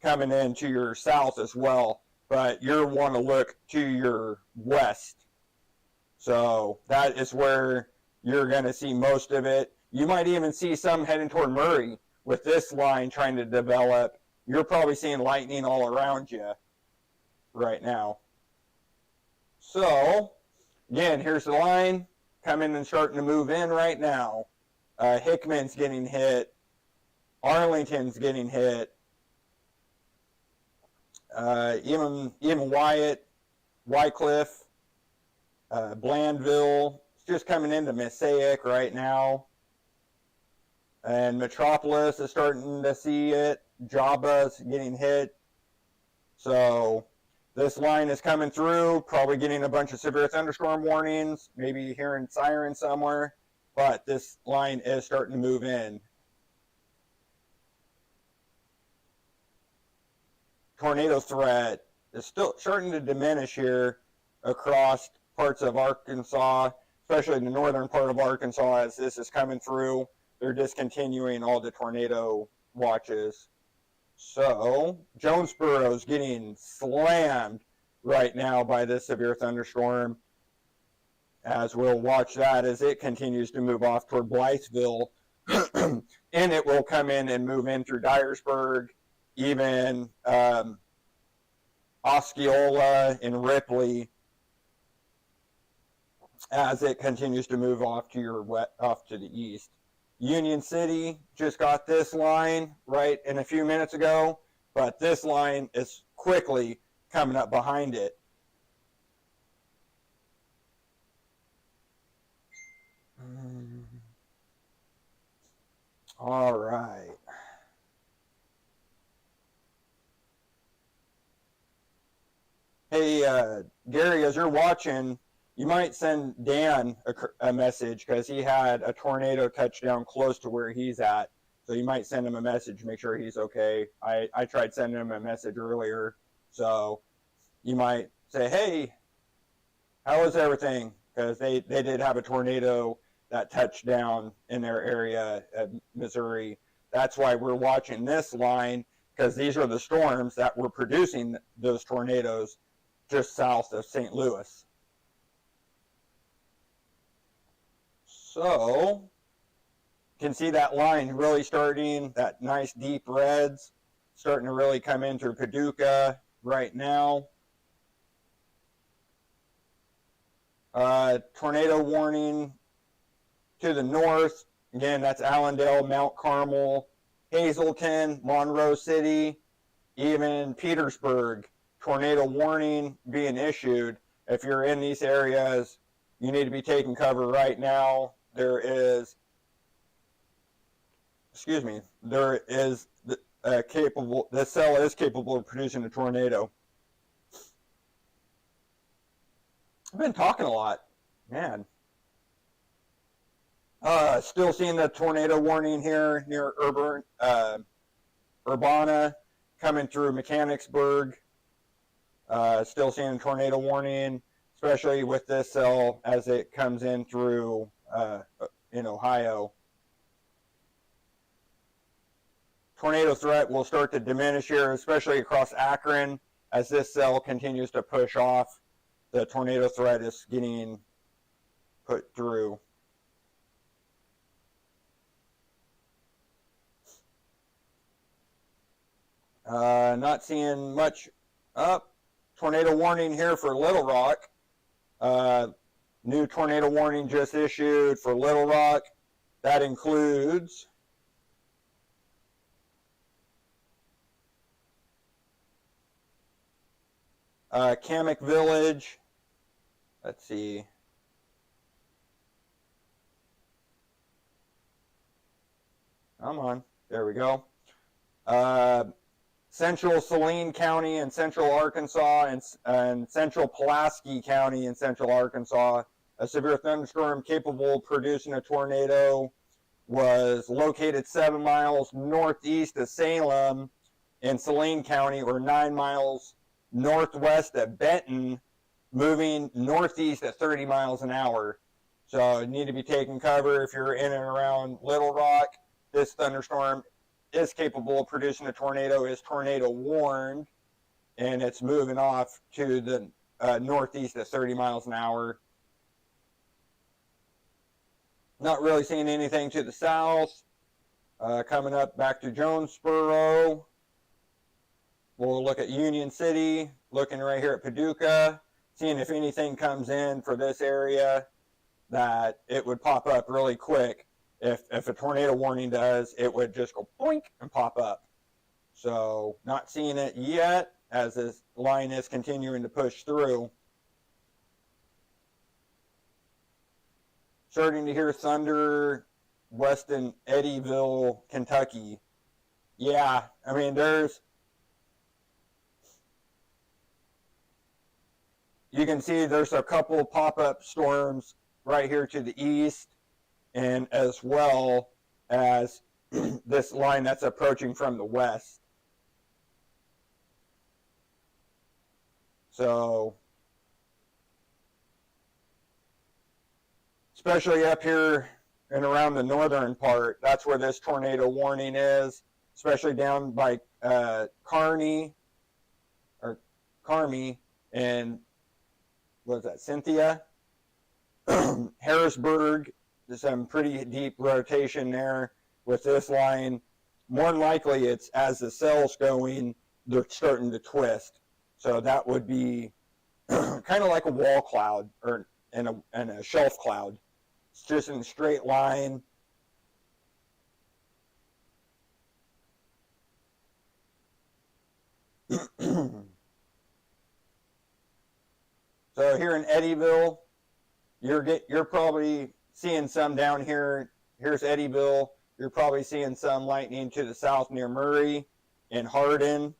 Speaker 1: coming in to your south as well. But you'll want to look to your west. So that is where you're going to see most of it. You might even see some heading toward Murray with this line trying to develop. You're probably seeing lightning all around you right now. So, again, here's the line coming and starting to move in right now. Hickman's getting hit. Arlington's getting hit. Even Wyatt, Wycliffe, Blandville. It's just coming into Mosaic right now. And Metropolis is starting to see it. Jaba's getting hit. So this line is coming through, probably getting a bunch of severe thunderstorm warnings, maybe hearing sirens somewhere, but this line is starting to move in. Tornado threat is still starting to diminish here across parts of Arkansas, especially the northern part of Arkansas. As this is coming through, they're discontinuing all the tornado watches. So Jonesboro's getting slammed right now by this severe thunderstorm, as we'll watch that as it continues to move off toward Blytheville. And it will come in and move in through Dyersburg, even Osceola and Ripley, as it continues to move off to the east. Union City just got this line right in a few minutes ago, but this line is quickly coming up behind it. All right. Hey, Gary, as you're watching, you might send Dan a message, because he had a tornado touchdown close to where he's at. So you might send him a message, make sure he's okay. I tried sending him a message earlier. So you might say, hey, how is everything? Because they did have a tornado that touched down in their area of Missouri. That's why we're watching this line, because these are the storms that were producing those tornadoes just south of St. Louis. So, you can see that line really starting, that nice deep reds, starting to really come in through Paducah right now. Tornado warning to the north. Again, that's Allendale, Mount Carmel, Hazleton, Monroe City, even Petersburg. Tornado warning being issued. If you're in these areas, you need to be taking cover right now. The cell is capable of producing a tornado. I've been talking a lot, man. Still seeing the tornado warning here near Urbana, coming through Mechanicsburg. Still seeing a tornado warning, especially with this cell as it comes in through in Ohio. Tornado threat will start to diminish here, especially across Akron, as this cell continues to push off. The tornado threat is getting put through. Not seeing much up. Tornado warning here for Little Rock. New tornado warning just issued for Little Rock. That includes Kamek Village. Let's see. Come on. There we go. Central Saline County in central Arkansas and central Pulaski County in central Arkansas. A severe thunderstorm capable of producing a tornado was located 7 miles northeast of Salem in Saline County, or 9 miles northwest of Benton, moving northeast at 30 miles an hour. So you need to be taking cover if you're in and around Little Rock. This thunderstorm is capable of producing a tornado, is tornado warned, and it's moving off to the northeast at 30 miles an hour. Not really seeing anything to the south. Coming up back to Jonesboro. We'll look at Union City, looking right here at Paducah, seeing if anything comes in for this area that it would pop up really quick. If a tornado warning does, it would just go boink and pop up. So not seeing it yet as this line is continuing to push through. Starting to hear thunder west in Eddyville, Kentucky. Yeah, I mean, you can see there's a couple pop-up storms right here to the east, and as well as this line that's approaching from the west. So, especially up here and around the northern part, that's where this tornado warning is, especially down by Carmi, and what is that, Cynthia? Harrisburg. There's some pretty deep rotation there with this line. More than likely, it's as the cell's going, they're starting to twist. So that would be kind of like a wall cloud and a shelf cloud. It's just in a straight line. So here in Eddyville, you're probably seeing some down here. Here's Eddyville. You're probably seeing some lightning to the south near Murray and Hardin.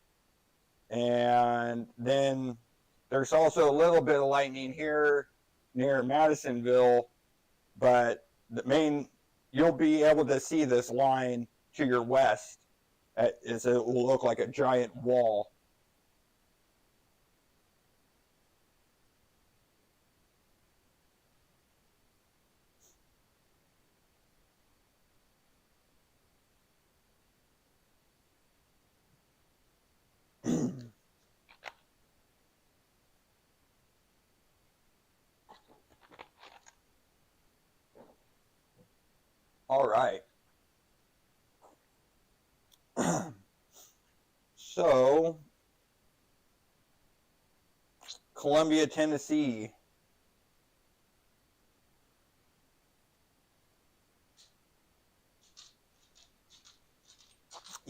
Speaker 1: And then there's also a little bit of lightning here near Madisonville. But you'll be able to see this line to your west. It will look like a giant wall. All right. So, Columbia, Tennessee.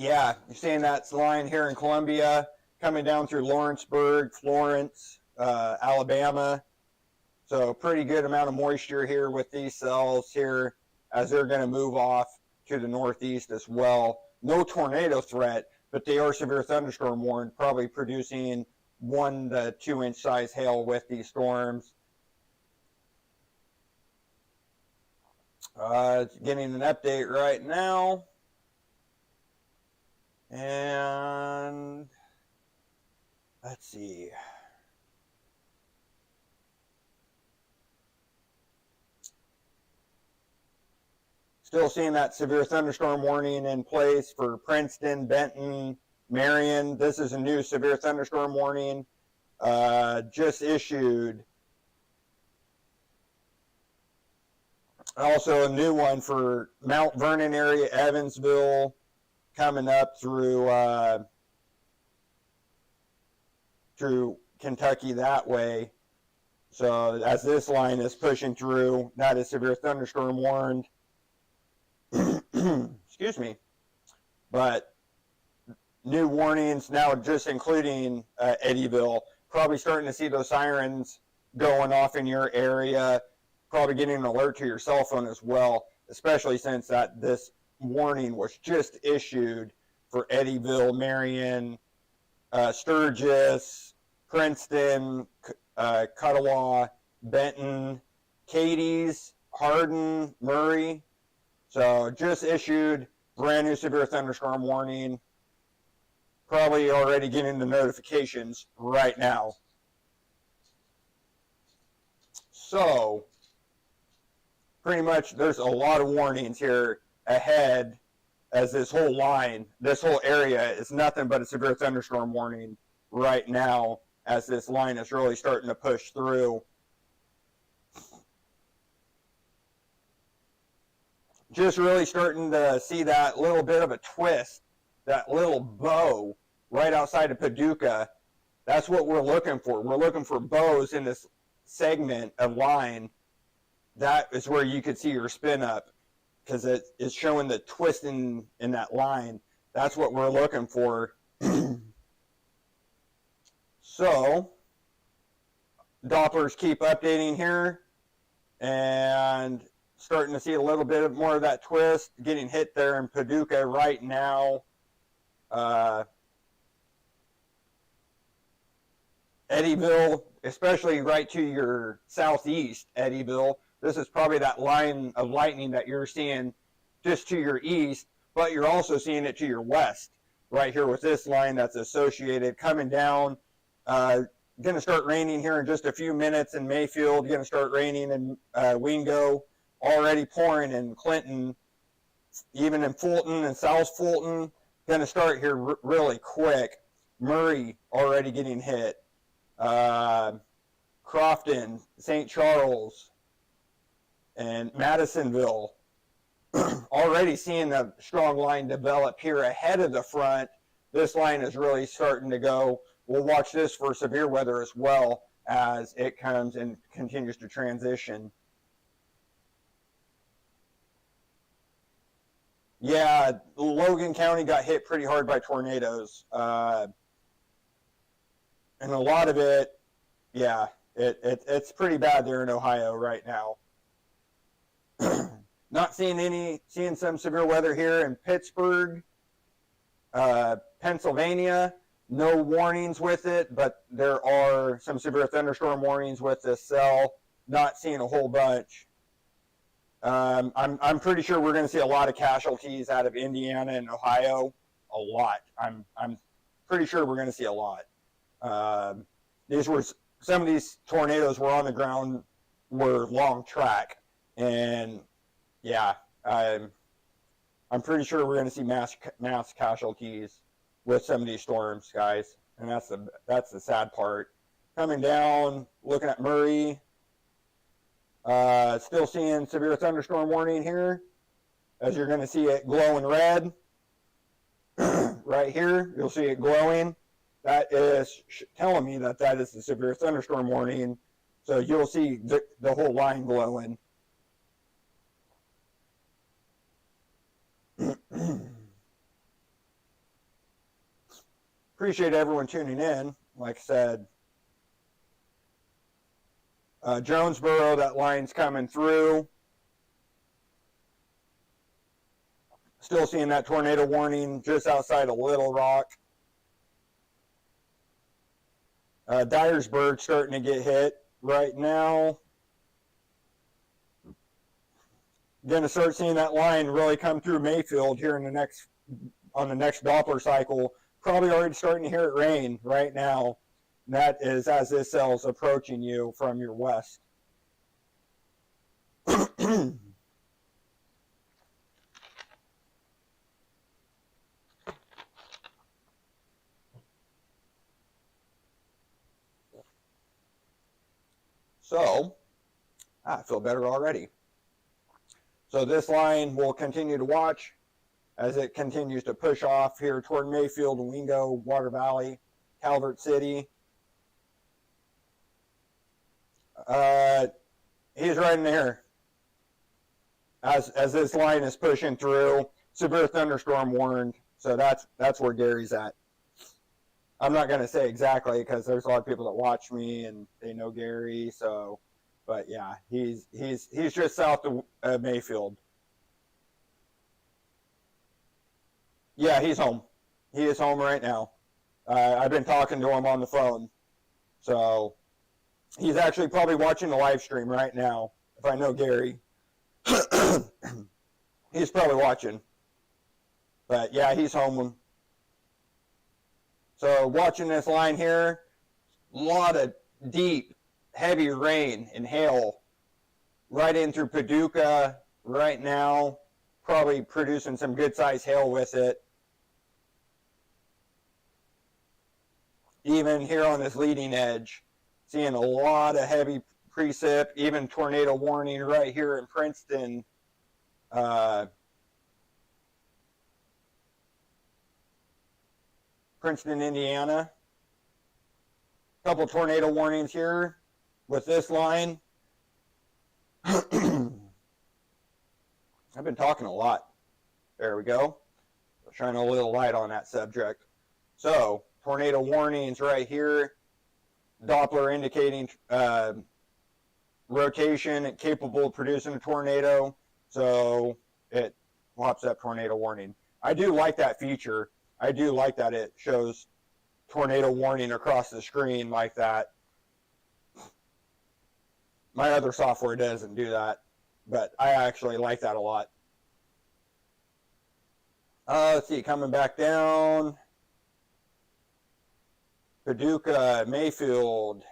Speaker 1: Yeah, you're seeing that line here in Columbia coming down through Lawrenceburg, Florence, Alabama. So pretty good amount of moisture here with these cells here as they're going to move off to the northeast as well. No tornado threat, but they are severe thunderstorm warned, probably producing 1 to 2 inch size hail with these storms. Getting an update right now. And let's see. Still seeing that severe thunderstorm warning in place for Princeton, Benton, Marion. This is a new severe thunderstorm warning just issued. Also a new one for Mount Vernon area, Evansville, coming up through Kentucky that way. So as this line is pushing through, that is severe thunderstorm warned. Excuse me. But new warnings now, just including Eddyville. Probably starting to see those sirens going off in your area. Probably getting an alert to your cell phone as well, especially since this warning was just issued for Eddyville, Marion, Sturgis, Princeton, Cuttawaw, Benton, Cadiz, Hardin, Murray. So just issued brand new severe thunderstorm warning. Probably already getting the notifications right now. So pretty much there's a lot of warnings here ahead, as this whole line, this whole area is nothing but a severe thunderstorm warning right now, as this line is really starting to push through. Just really starting to see that little bit of a twist, that little bow right outside of Paducah. That's what we're looking for. We're looking for bows in this segment of line. That is where you could see your spin up, because it is showing the twist in that line. That's what we're looking for. So Dopplers keep updating here, and starting to see a little bit more of that twist getting hit there in Paducah right now. Eddyville, especially right to your southeast, Eddyville. This is probably that line of lightning that you're seeing just to your east, but you're also seeing it to your west, right here with this line that's associated coming down. Going to start raining here in just a few minutes in Mayfield. Going to start raining in Wingo. Already pouring in Clinton, even in Fulton and South Fulton. Going to start here really quick. Murray already getting hit. Crofton, St. Charles, and Madisonville. Already seeing a strong line develop here ahead of the front. This line is really starting to go. We'll watch this for severe weather as well as it comes and continues to transition. Yeah, Logan County got hit pretty hard by tornadoes. And a lot of it, yeah, it's pretty bad there in Ohio right now. Not seeing some severe weather here in Pittsburgh, Pennsylvania. No warnings with it, but there are some severe thunderstorm warnings with this cell. Not seeing a whole bunch. I'm pretty sure we're going to see a lot of casualties out of Indiana and Ohio. A lot. I'm pretty sure we're going to see a lot. Some of these tornadoes were on the ground, were long track, and yeah, I'm pretty sure we're going to see mass casualties with some of these storms, guys, and that's the sad part. Coming down, looking at Murray. Still seeing severe thunderstorm warning here, as you're going to see it glowing red. Right here, you'll see it glowing. That is telling me that is the severe thunderstorm warning. So you'll see the whole line glowing. appreciate everyone tuning in. Like I said, Jonesboro, that line's coming through. Still seeing that tornado warning just outside of Little Rock. Dyersburg starting to get hit right now. Going to start seeing that line really come through Mayfield here on the next Doppler cycle. Probably already starting to hear it rain right now. And that is as this cell is approaching you from your west. So, I feel better already. So this line we'll continue to watch as it continues to push off here toward Mayfield, Wingo, Water Valley, Calvert City. He's right in there. As this line is pushing through, severe thunderstorm warned. So that's where Gary's at. I'm not going to say exactly because there's a lot of people that watch me and they know Gary. So, but yeah, he's just south of Mayfield. Yeah, he's home. He is home right now. I've been talking to him on the phone. So he's actually probably watching the live stream right now. If I know Gary, he's probably watching. But yeah, he's home. So watching this line here, a lot of deep, heavy rain and hail right in through Paducah right now, probably producing some good-sized hail with it. Even here on this leading edge, seeing a lot of heavy precip, even tornado warning right here in Princeton. Princeton, Indiana. A couple tornado warnings here with this line. I've been talking a lot. There we go. Shining a little light on that subject. So, tornado warnings right here. Doppler indicating rotation capable of producing a tornado. So, it pops up tornado warning. I do like that feature. I do like that it shows tornado warning across the screen like that. My other software doesn't do that, but I actually like that a lot. Let's see, coming back down. Paducah, Mayfield.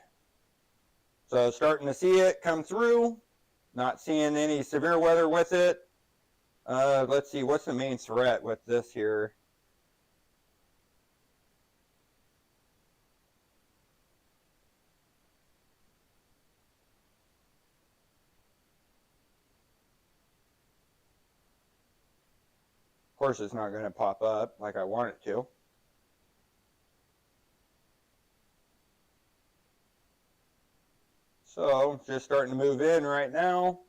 Speaker 1: So starting to see it come through. Not seeing any severe weather with it. Let's see, what's the main threat with this here? Of course, it's not going to pop up like I want it to. So, just starting to move in right now.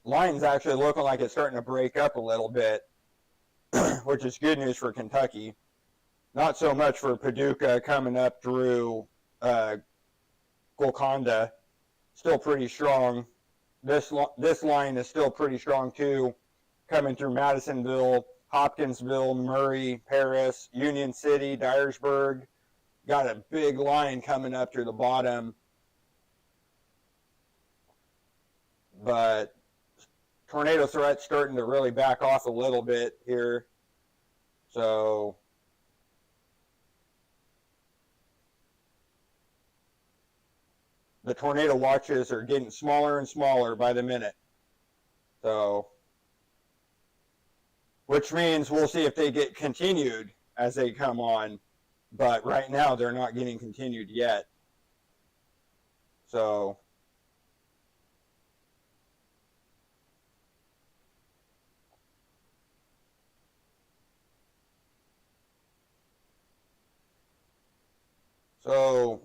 Speaker 1: Line's actually looking like it's starting to break up a little bit, which is good news for Kentucky. Not so much for Paducah coming up through Golconda. Still pretty strong. This line is still pretty strong too. Coming through Madisonville, Hopkinsville, Murray, Paris, Union City, Dyersburg. Got a big line coming up through the bottom. But tornado threat's starting to really back off a little bit here. So the tornado watches are getting smaller and smaller by the minute. So, which means we'll see if they get continued as they come on. But right now, they're not getting continued yet. So,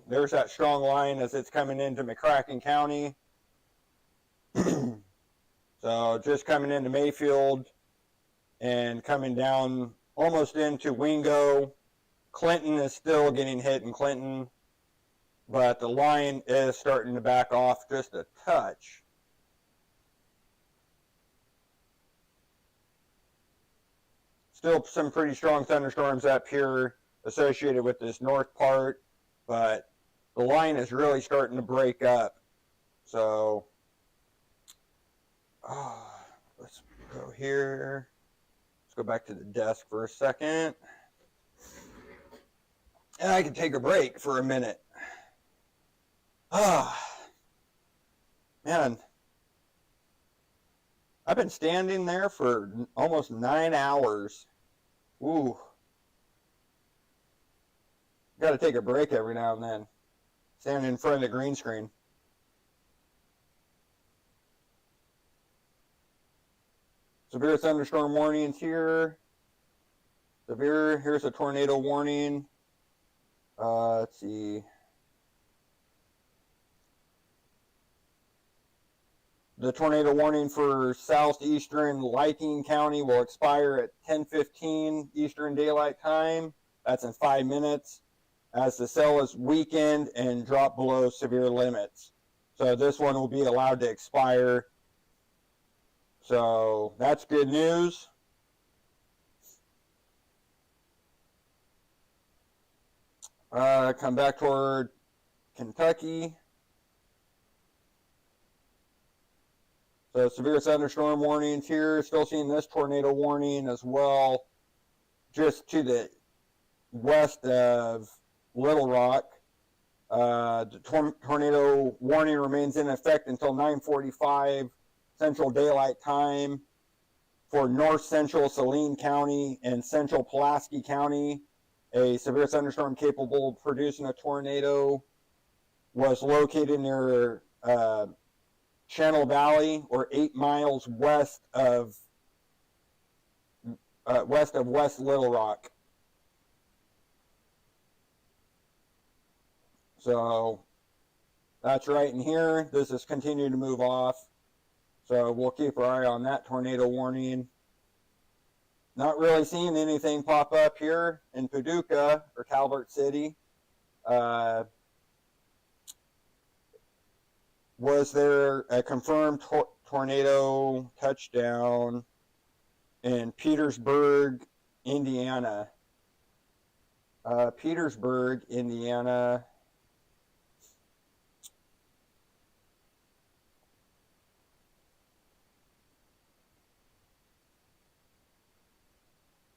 Speaker 1: there's that strong line as it's coming into McCracken County. So just coming into Mayfield and coming down almost into Wingo, Clinton is still getting hit in Clinton, but the line is starting to back off just a touch. Still some pretty strong thunderstorms up here associated with this north part, but the line is really starting to break up. So, let's go here. Let's go back to the desk for a second. And I can take a break for a minute. Man. I've been standing there for almost 9 hours. Ooh. Got to take a break every now and then. Standing in front of the green screen. Severe thunderstorm warnings here. Here's a tornado warning. Let's see. The tornado warning for southeastern Licking County will expire at 10:15 Eastern Daylight Time. That's in 5 minutes, as the cell is weakened and dropped below severe limits. So this one will be allowed to expire. So that's good news. Come back toward Kentucky. So severe thunderstorm warnings here. Still seeing this tornado warning as well, just to the west of Little Rock. The tornado warning remains in effect until 9:45 Central Daylight Time for north central Saline County and central Pulaski County. A severe thunderstorm capable of producing a tornado was located near Channel Valley, or 8 miles west of West Little Rock. So that's right in here. This is continuing to move off. So we'll keep our eye on that tornado warning. Not really seeing anything pop up here in Paducah or Calvert City. Was there a confirmed tornado touchdown in Petersburg, Indiana? Petersburg, Indiana.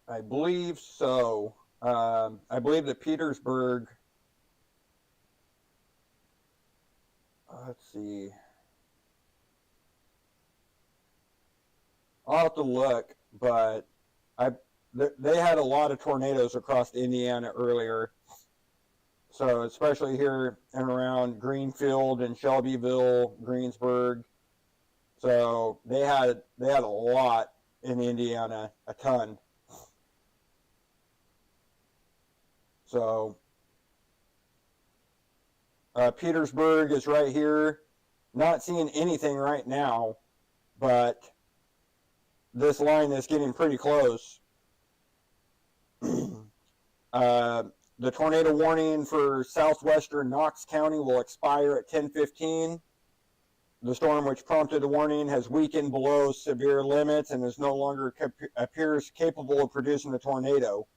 Speaker 1: I believe so. I believe that Petersburg. Let's see. I'll have to look, but they had a lot of tornadoes across Indiana earlier. So especially here and around Greenfield and Shelbyville, Greensburg. So they had a lot in Indiana, a ton. So Petersburg is right here. Not seeing anything right now, but this line is getting pretty close. The tornado warning for southwestern Knox County will expire at 10:15. The storm which prompted the warning has weakened below severe limits and is no longer appears capable of producing a tornado.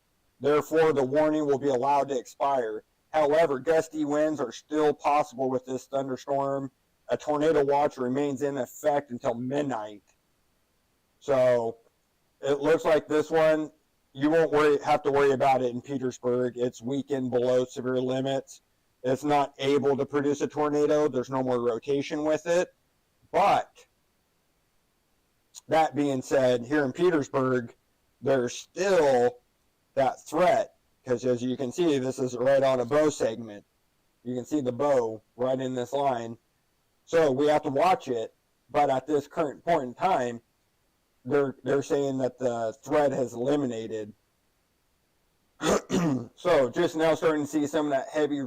Speaker 1: Therefore, the warning will be allowed to expire. However, gusty winds are still possible with this thunderstorm. A tornado watch remains in effect until midnight. So it looks like this one, you won't have to worry about it in Petersburg. It's weakened below severe limits. It's not able to produce a tornado. There's no more rotation with it. But that being said, here in Petersburg, there's still that threat. Because as you can see, this is right on a bow segment. You can see the bow right in this line. So we have to watch it. But at this current point in time, they're saying that the threat has eliminated. So just now starting to see some of that heavy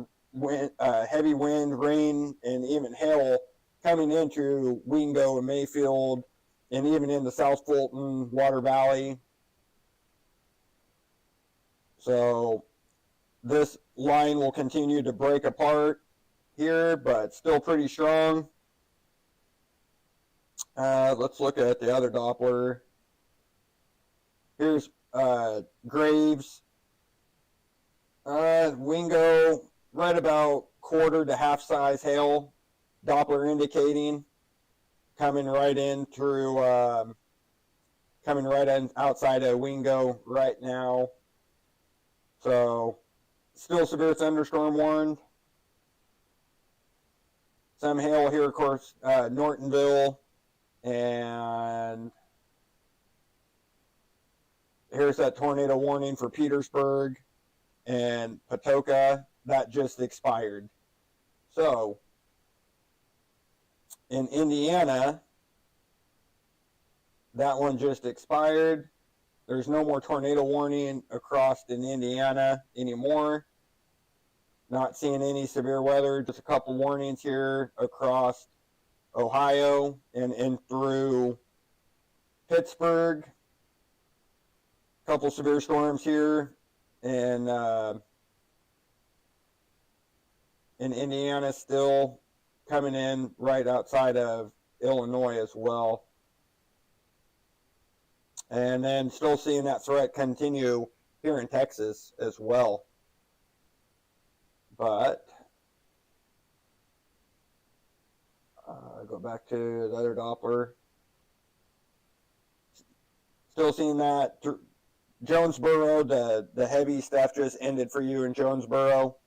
Speaker 1: wind, rain, and even hail coming into Wingo and Mayfield, and even into South Fulton, Water Valley. So this line will continue to break apart here, but still pretty strong. Let's look at the other Doppler. Here's Graves. Wingo, right about quarter to half size hail. Doppler indicating coming right in through, coming right in outside of Wingo right now. So still severe thunderstorm warned. Some hail here, of course, Nortonville, and here's that tornado warning for Petersburg and Patoka. That just expired. So in Indiana, that one just expired. There's no more tornado warning across in Indiana anymore. Not seeing any severe weather, just a couple warnings here across Ohio and in through Pittsburgh. A couple severe storms here in Indiana, still coming in right outside of Illinois as well. And then still seeing that threat continue here in Texas as well. But go back to the other Doppler. Still seeing that. Jonesboro, the heavy stuff just ended for you in Jonesboro.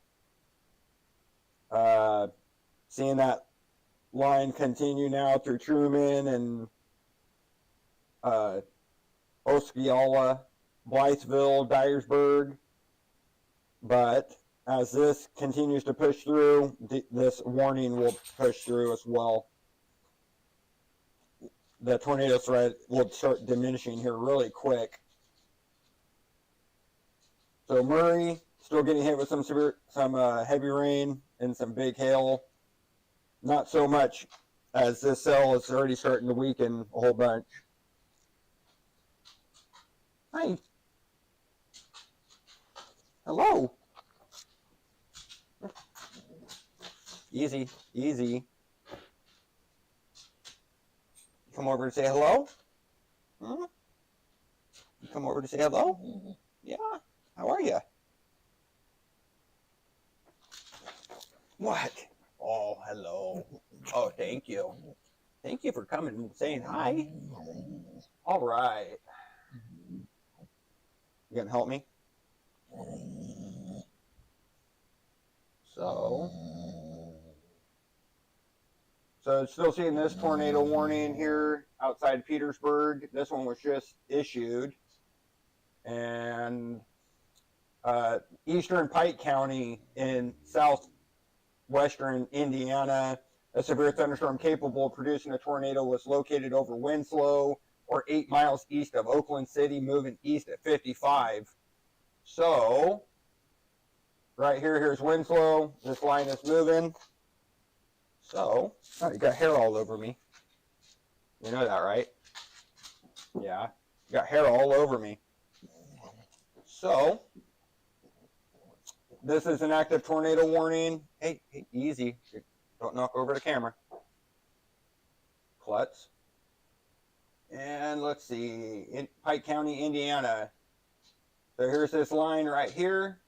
Speaker 1: Seeing that line continue now through Truman and Osceola, Blytheville, Dyersburg. But as this continues to push through, this warning will push through as well. The tornado threat will start diminishing here really quick. So Murray still getting hit with some heavy rain and some big hail. Not so much, as this cell is already starting to weaken a whole bunch. Hi. Hello. Easy, easy. Come over to say hello? Hmm? You come over to say hello? Yeah. How are you? What? Oh, hello. Oh, thank you. Thank you for coming and saying hi. All right. You gonna help me? So still seeing this tornado warning here outside Petersburg. This one was just issued. And eastern Pike County in southwestern Indiana, a severe thunderstorm capable of producing a tornado was located over Winslow or 8 miles east of Oakland City, moving east at 55. So right here's Winslow. This line is moving. So, oh, you got hair all over me. You know that, right? Yeah, you got hair all over me. So, this is an active tornado warning. Hey, easy. Don't knock over the camera. Klutz. And let's see, in Pike County, Indiana. So here's this line right here.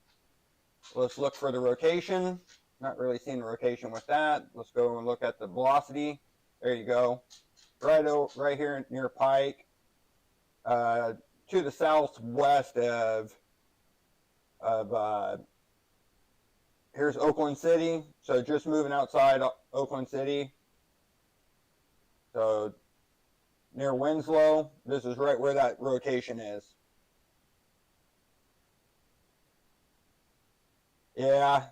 Speaker 1: Let's look for the rotation. Not really seeing the rotation with that. Let's go and look at the velocity. There you go. Right here near Pike. To the southwest of here's Oakland City. So just moving outside Oakland City. So near Winslow. This is right where that rotation is. Yeah,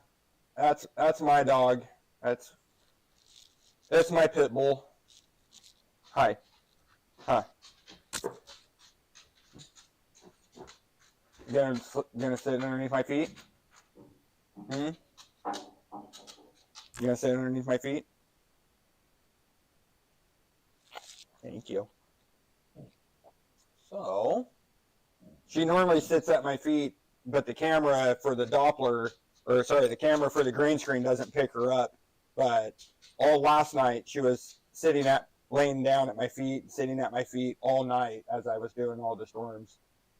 Speaker 1: that's my dog. That's my pit bull. Hi. Huh. You gonna sit underneath my feet? Hmm? You gonna sit underneath my feet? Thank you. So, she normally sits at my feet but the camera for the Doppler, or sorry, the camera for the green screen doesn't pick her up. But all last night she was laying down at my feet, sitting at my feet all night as I was doing all the storms.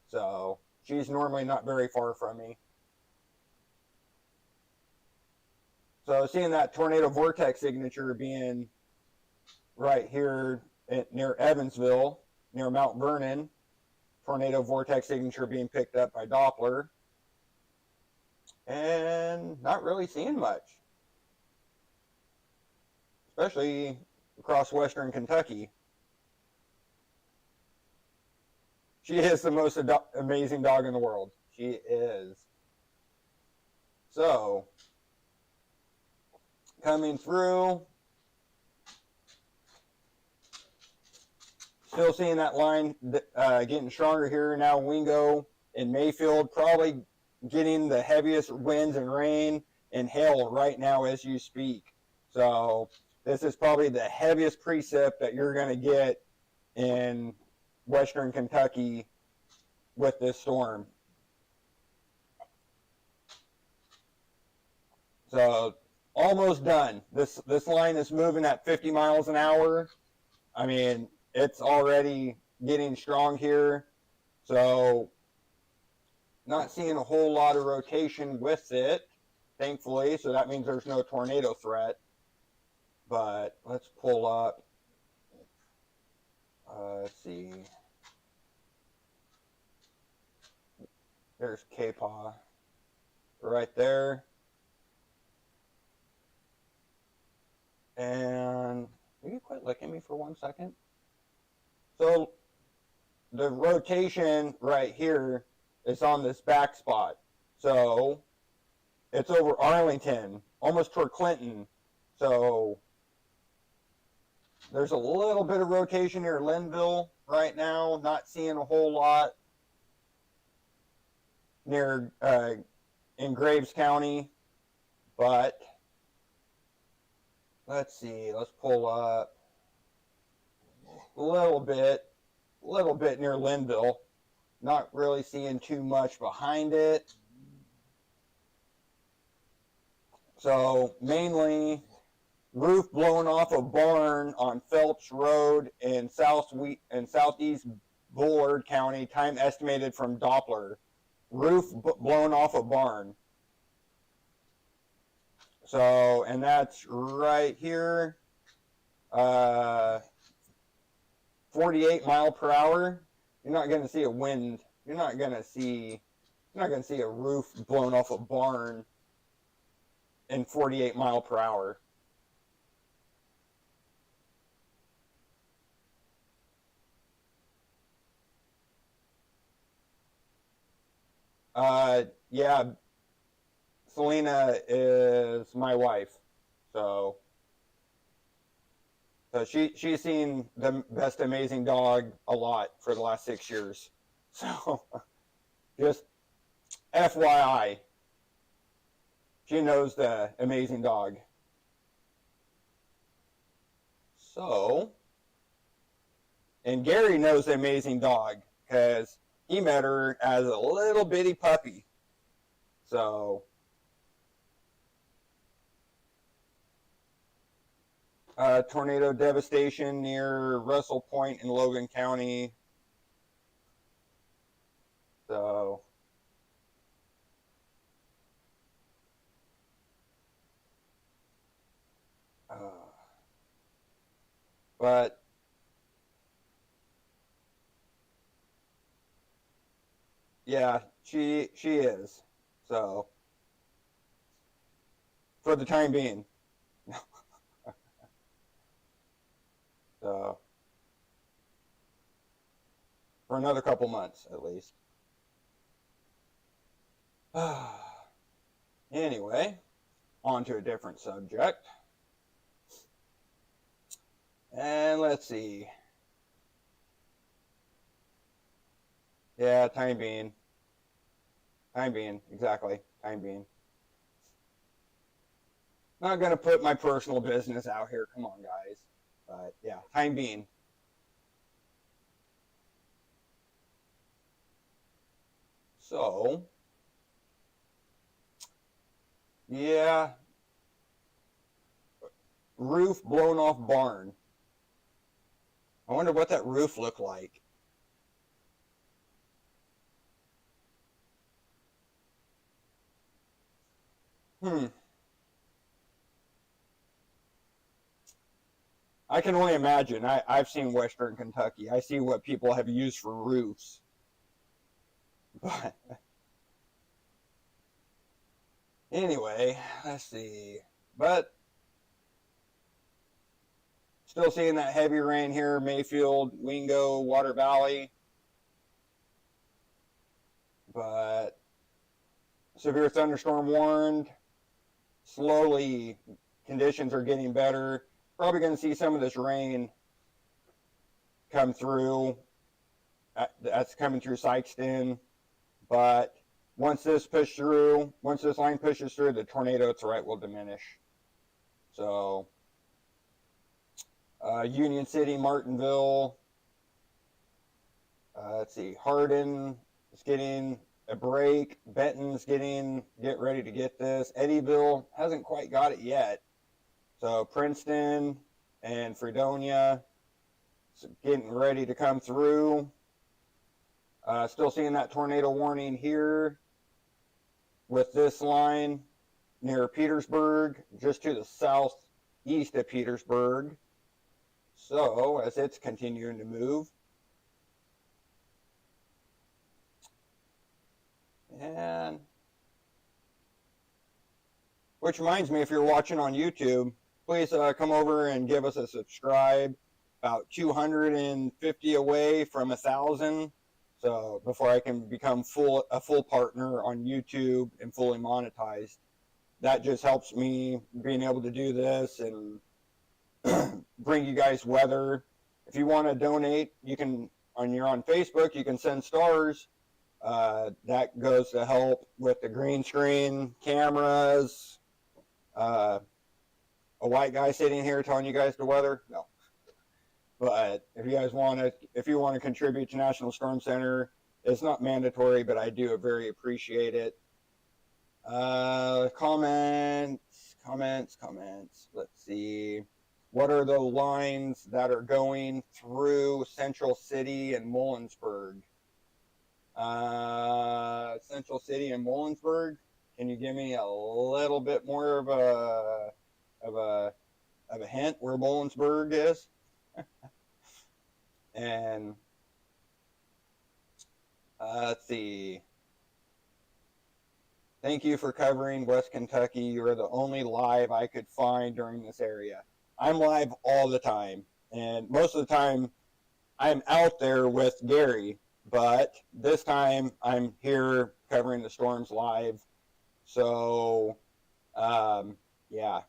Speaker 1: So she's normally not very far from me. So seeing that tornado vortex signature being right here near Evansville, near Mount Vernon, tornado vortex signature being picked up by Doppler, and not really seeing much, especially across western Kentucky. She is the most amazing dog in the world. She is. So, coming through, still seeing that line getting stronger here. Now Wingo and Mayfield probably getting the heaviest winds and rain and hail right now as you speak. So this is probably the heaviest precip that you're going to get in western Kentucky with this storm. So almost done. This line is moving at 50 miles an hour. I mean, it's already getting strong here. So not seeing a whole lot of rotation with it, thankfully. So that means there's no tornado threat. But let's pull up. Let's see. There's K-Paw right there. And will you quit licking me for 1 second? So the rotation right here is on this back spot. So it's over Arlington, almost toward Clinton. So there's a little bit of rotation near Linville right now. Not seeing a whole lot near in Graves County, but let's see. Let's pull up a little bit near Linville. Not really seeing too much behind it. So mainly roof blowing off a barn on Phelps Road in southeast Bullard County. Time estimated from Doppler. Roof blown off a barn. So, and that's right here. 48 mile per hour. You're not going to see a wind. You're not going to see a roof blown off a barn in 48 mile per hour. Yeah, Selena is my wife, so she's seen the best amazing dog a lot for the last 6 years. So just FYI, she knows the amazing dog. So, and Gary knows the amazing dog because he met her as a little bitty puppy. So, tornado devastation near Russell Point in Logan County. So, but yeah, she is. So, for the time being. So, for another couple months at least. Anyway, on to a different subject. And let's see. Yeah, time being. Time being, exactly. Time being. Not going to put my personal business out here. Come on, guys. But yeah, time being. So, Yeah, roof blown off barn. I wonder what that roof looked like. Hmm. I can only imagine. I've seen Western Kentucky. I see what people have used for roofs. But anyway, let's see. But still seeing that heavy rain here, Mayfield, Wingo, Water Valley. But severe thunderstorm warned. Slowly, conditions are getting better. Probably going to see some of this rain come through. That's coming through Sykeston. But once this line pushes through, the tornado threat will diminish. So, Union City, Martinville. Let's see, Hardin is getting a break. Benton's get ready to get this. Eddyville hasn't quite got it yet. So Princeton and Fredonia getting ready to come through. Still seeing that tornado warning here with this line near Petersburg, just to the southeast of Petersburg. So as it's continuing to move. And which reminds me, if you're watching on YouTube, please come over and give us a subscribe. About 250 away from 1,000. So before I can become a full partner on YouTube and fully monetized, that just helps me being able to do this and bring you guys weather. If you want to donate, you can. You're on Facebook, you can send stars. That goes to help with the green screen, cameras. A white guy sitting here telling you guys the weather? No. But if you want to contribute to National Storm Center, it's not mandatory, but I do very appreciate it. Comments. Let's see. What are the lines that are going through Central City and Mullensburg? Central City and Mullensburg. Can you give me a little bit more of a hint where Mullensburg is? And let's see. Thank you for covering West Kentucky. You are the only live I could find during this area. I'm live all the time, and most of the time I'm out there with Gary, but this time I'm here covering the storms live. So, yeah.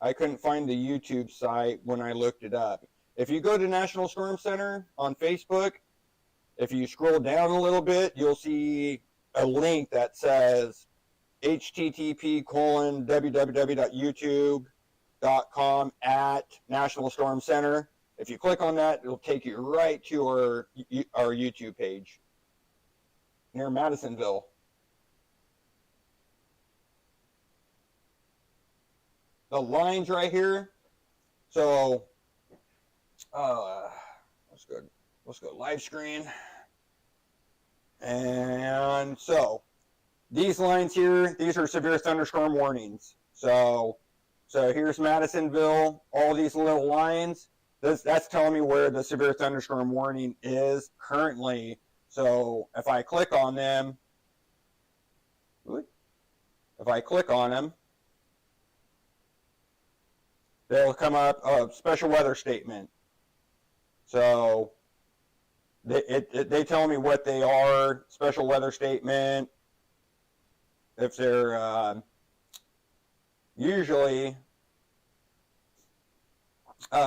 Speaker 1: I couldn't find the YouTube site when I looked it up. If you go to National Storm Center on Facebook, if you scroll down a little bit, you'll see a link that says http://www.youtube.com /National Storm Center. If you click on that, it'll take you right to our YouTube page near Madisonville. The lines right here. So, let's go live screen. And so, these lines here, these are severe thunderstorm warnings. So here's Madisonville, all these little lines. That's telling me where the severe thunderstorm warning is currently. So if I click on them, they'll come up, special weather statement. So they tell me what they are, special weather statement. If they're usually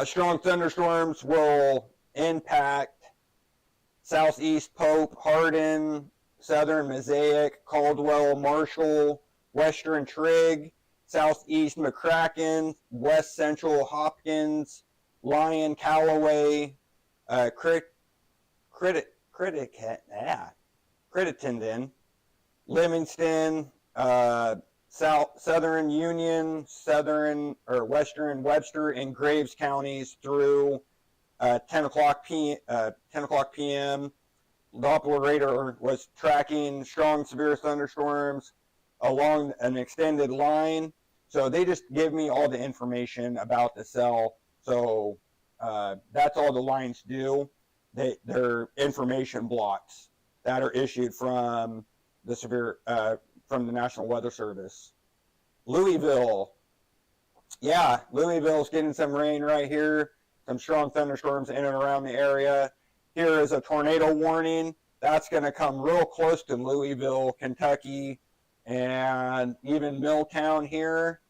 Speaker 1: strong thunderstorms will impact southeast Pope, Hardin, southern Mosaic, Caldwell, Marshall, western Trigg, southeast McCracken, west central Hopkins, Lyon, Callaway, Crittenden, Livingston, Southern Union, Southern or Western Webster, and Graves counties through 10 o'clock p.m. Doppler radar was tracking strong severe thunderstorms along an extended line. So they just give me all the information about the cell. So that's all the lines do. They're information blocks that are issued from the National Weather Service. Louisville. Yeah, Louisville's getting some rain right here. Some strong thunderstorms in and around the area. Here is a tornado warning. That's going to come real close to Louisville, Kentucky, and even Milltown here.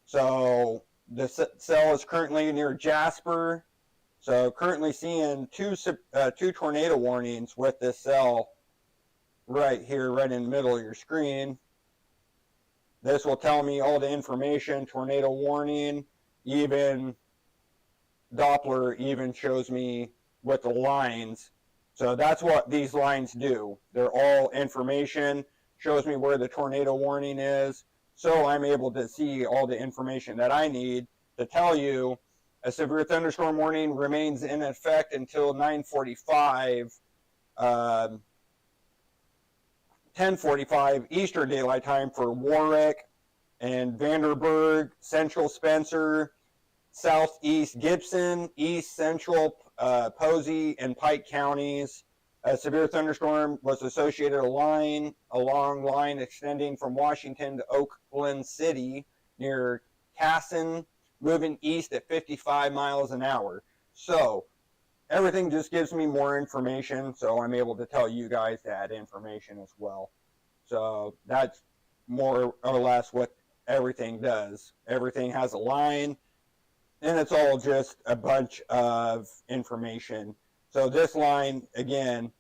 Speaker 1: So the cell is currently near Jasper. So currently seeing two tornado warnings with this cell right here, right in the middle of your screen. This will tell me all the information, tornado warning, even Doppler even shows me with the lines. So that's what these lines do. They're all information, shows me where the tornado warning is. So I'm able to see all the information that I need to tell you a severe thunderstorm warning remains in effect until 9:45, 10:45 Eastern Daylight Time for Warwick and Vanderburgh, Central Spencer, Southeast Gibson, East Central Posey, and Pike counties. A severe thunderstorm was associated a long line extending from Washington to Oakland City near Casson, moving east at 55 miles an hour. So everything just gives me more information, so I'm able to tell you guys that information as well. So that's more or less what everything does. Everything has a line, and it's all just a bunch of information. So this line, again,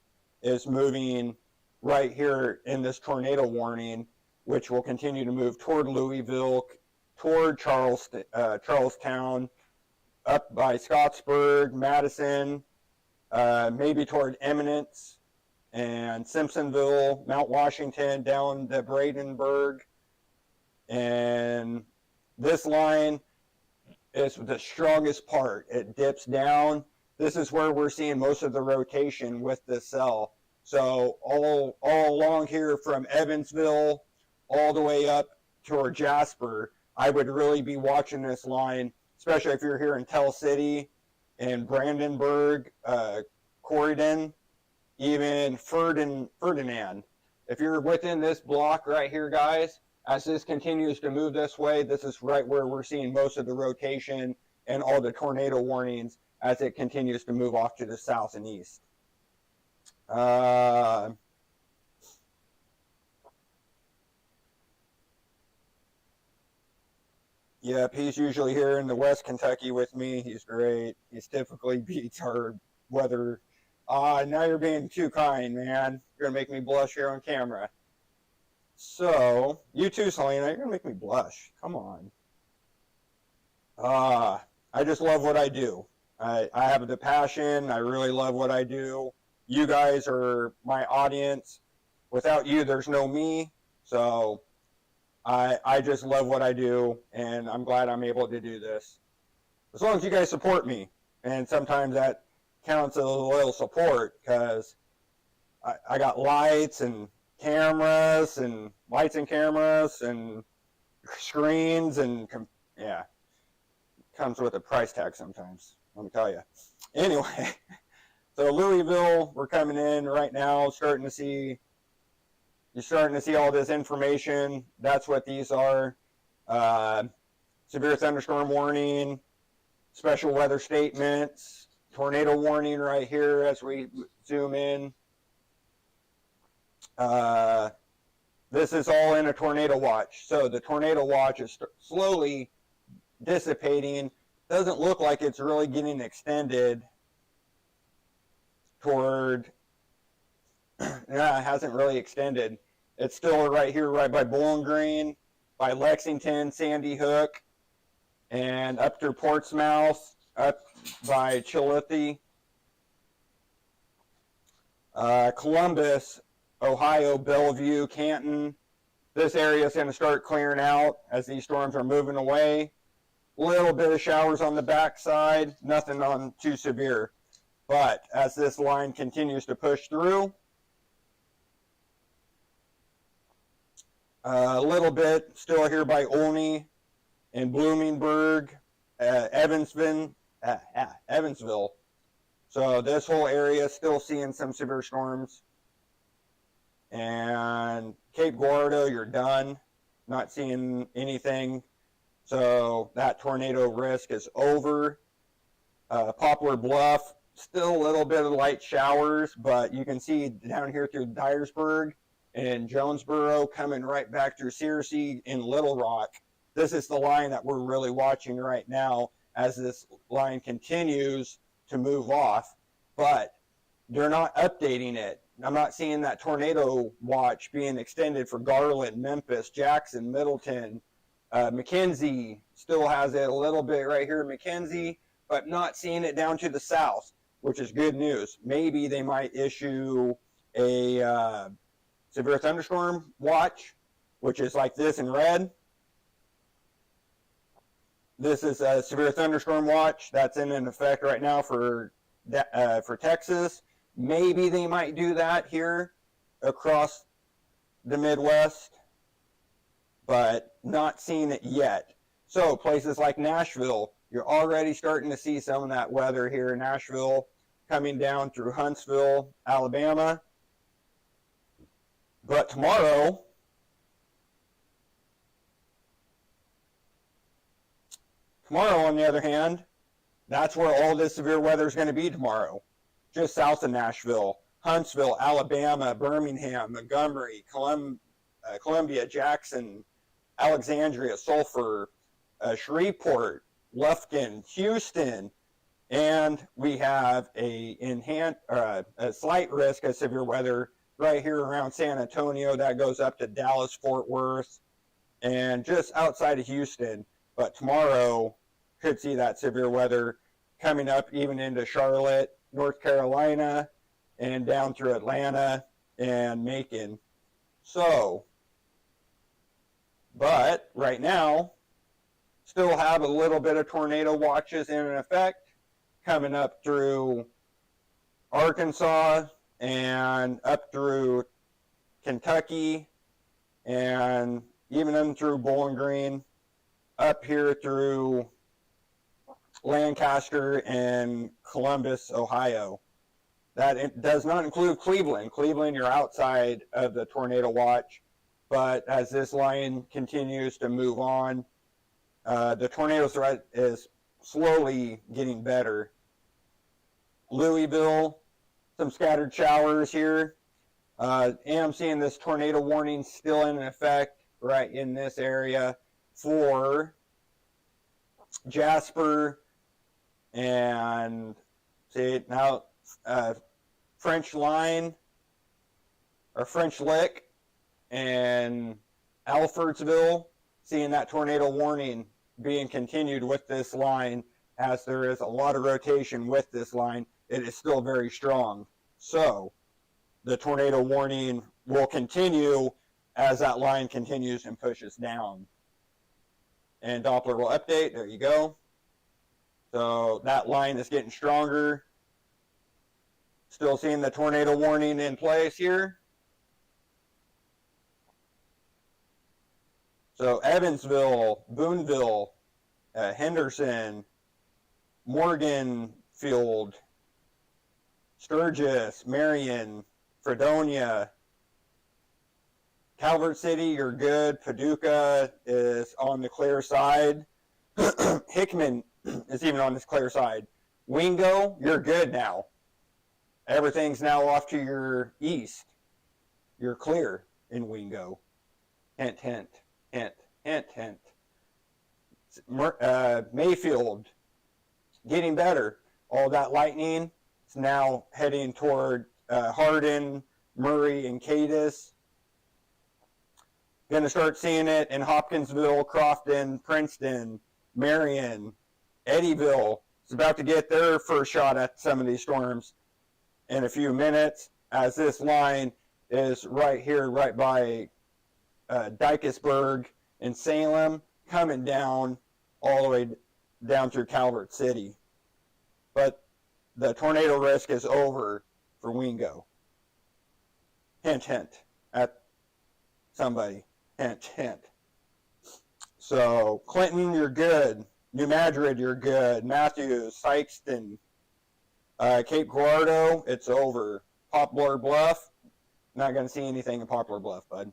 Speaker 1: is moving right here in this tornado warning, which will continue to move toward Louisville, toward Charlestown, up by Scottsburg, Madison, maybe toward Eminence and Simpsonville, Mount Washington, down to Bradenburg. And this line is the strongest part. It dips down. This is where we're seeing most of the rotation with this cell. So all along here from Evansville all the way up toward Jasper, I would really be watching this line, especially if you're here in Tell City and Brandenburg, Corydon, even Ferdinand. If you're within this block right here, guys, as this continues to move this way, this is right where we're seeing most of the rotation and all the tornado warnings as it continues to move off to the south and east. Yep, he's usually here in the West Kentucky with me. He's great. He's typically beats our weather. Now you're being too kind, man. You're going to make me blush here on camera. So, you too, Selena. You're going to make me blush. Come on. I just love what I do. I have the passion. I really love what I do. You guys are my audience. Without you, there's no me. So, I just love what I do, and I'm glad I'm able to do this. As long as you guys support me, and sometimes that counts as a loyal support, because I got lights and cameras and screens, and yeah, it comes with a price tag sometimes, let me tell you. Anyway, so Louisville, we're coming in right now, you're starting to see all this information. That's what these are. Severe thunderstorm warning, special weather statements, tornado warning right here as we zoom in. This is all in a tornado watch. So the tornado watch is slowly dissipating. Doesn't look like it's really getting extended toward, yeah, it hasn't really extended. It's still right here, right by Bowling Green, by Lexington, Sandy Hook, and up through Portsmouth, up by Chillicothe, Columbus, Ohio, Bellevue, Canton. This area is going to start clearing out as these storms are moving away. Little bit of showers on the backside, nothing on too severe. But as this line continues to push through, a little bit still here by Olney and Bloomingburg, Evansville. So this whole area is still seeing some severe storms. And Cape Gordo, you're done. Not seeing anything. So that tornado risk is over. Poplar Bluff, still a little bit of light showers, but you can see down here through Dyersburg and Jonesboro coming right back through Searcy in Little Rock. This is the line that we're really watching right now as this line continues to move off, but they're not updating it. I'm not seeing that tornado watch being extended for Garland, Memphis, Jackson, Middleton. McKenzie still has it a little bit right here, McKenzie, but not seeing it down to the south, which is good news. Maybe they might issue a severe thunderstorm watch, which is like this in red. This is a severe thunderstorm watch that's in effect right now for Texas. Maybe they might do that here across the Midwest, but not seeing it yet. So places like Nashville, you're already starting to see some of that weather here in Nashville coming down through Huntsville, Alabama. But tomorrow, on the other hand, that's where all this severe weather is going to be tomorrow. Just south of Nashville, Huntsville, Alabama, Birmingham, Montgomery, Columbia, Jackson, Alexandria, Sulphur, Shreveport, Lufkin, Houston, and we have a slight risk of severe weather right here around San Antonio. That goes up to Dallas, Fort Worth, and just outside of Houston. But tomorrow could see that severe weather coming up even into Charlotte, North Carolina, and down through Atlanta and Macon. So, but right now, still have a little bit of tornado watches in effect coming up through Arkansas and up through Kentucky and even in through Bowling Green, up here through Lancaster and Columbus, Ohio. That does not include Cleveland. Cleveland, you're outside of the tornado watch. But as this line continues to move on, the tornado threat is slowly getting better. Louisville, some scattered showers here. I'm seeing this tornado warning still in effect right in this area for Jasper and see now French Line or French Lick and Alfordsville, seeing that tornado warning being continued with this line as there is a lot of rotation with this line. It is still very strong. So the tornado warning will continue as that line continues and pushes down. And Doppler will update. There you go. So that line is getting stronger. Still seeing the tornado warning in place here. So Evansville, Boonville, Henderson, Morganfield, Sturgis, Marion, Fredonia, Calvert City, you're good. Paducah is on the clear side. Hickman is even on this clear side. Wingo, you're good now. Everything's now off to your east. You're clear in Wingo. Hint, hint, hint, hint, hint. Mayfield, getting better. All that lightning is now heading toward Hardin, Murray, and Cadiz. Going to start seeing it in Hopkinsville, Crofton, Princeton, Marion, Eddyville. It's about to get their first shot at some of these storms in a few minutes, as this line is right here, right by Dykesburg and Salem, coming down all the way down through Calvert City. But the tornado risk is over for Wingo. Hint, hint at somebody. Hint, hint. So Clinton, you're good. New Madrid, you're good. Matthews, Sykeston, Cape Girardeau, it's over. Poplar Bluff, not going to see anything in Poplar Bluff, bud.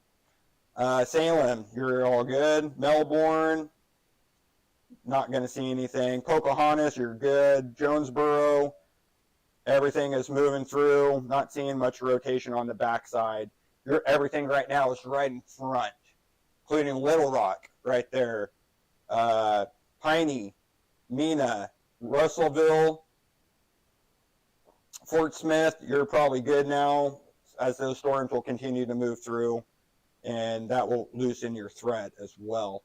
Speaker 1: Salem, you're all good. Melbourne, not going to see anything. Pocahontas, you're good. Jonesboro, everything is moving through. Not seeing much rotation on the backside. Everything right now is right in front, including Little Rock right there. Piney, Mena, Russellville, Fort Smith, you're probably good now as those storms will continue to move through, and that will loosen your threat as well.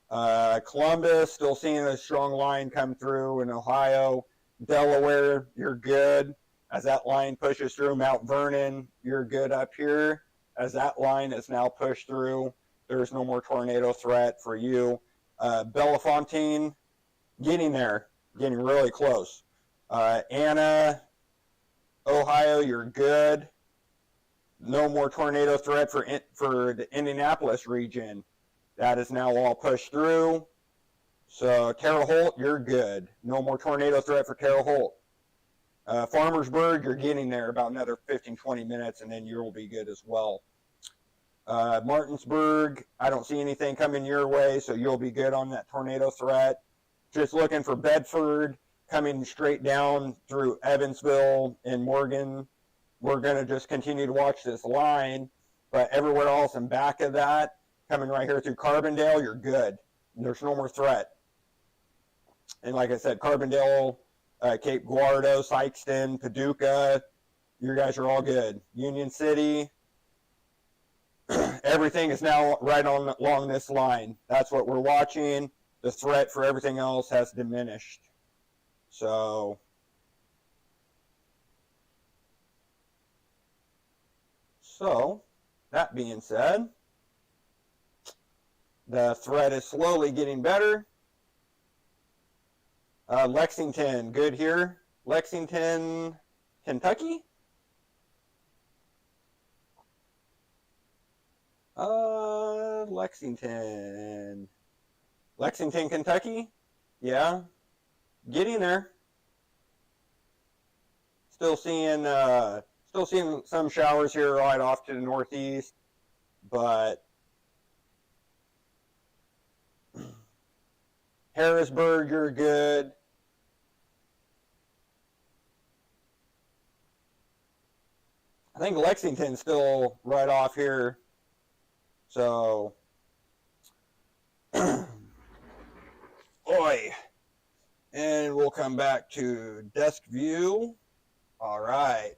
Speaker 1: Columbus, still seeing a strong line come through in Ohio. Delaware, you're good as that line pushes through. Mount Vernon, you're good up here as that line is now pushed through. There's no more tornado threat for you. Bellefontaine, getting there, getting really close. Anna, Ohio, you're good. No more tornado threat for the Indianapolis region. That is now all pushed through. So Terre Haute, you're good. No more tornado threat for Terre Haute. Farmersburg, you're getting there about another 15, 20 minutes, and then you'll be good as well. Martinsburg, I don't see anything coming your way, so you'll be good on that tornado threat. Just looking for Bedford, coming straight down through Evansville and Morgan. We're going to just continue to watch this line, but everywhere else in back of that, coming right here through Carbondale, you're good. There's no more threat. And like I said, Carbondale, Cape Girardeau, Sykeston, Paducah, you guys are all good. Union City, everything is now right on along this line. That's what we're watching. The threat for everything else has diminished. So that being said, the threat is slowly getting better. Lexington, good here. Lexington, Kentucky? Lexington, Kentucky? Yeah. Getting there. Still seeing some showers here right off to the northeast, but Harrisburg, you're good. I think Lexington's still right off here. So, boy. And we'll come back to desk view. All right.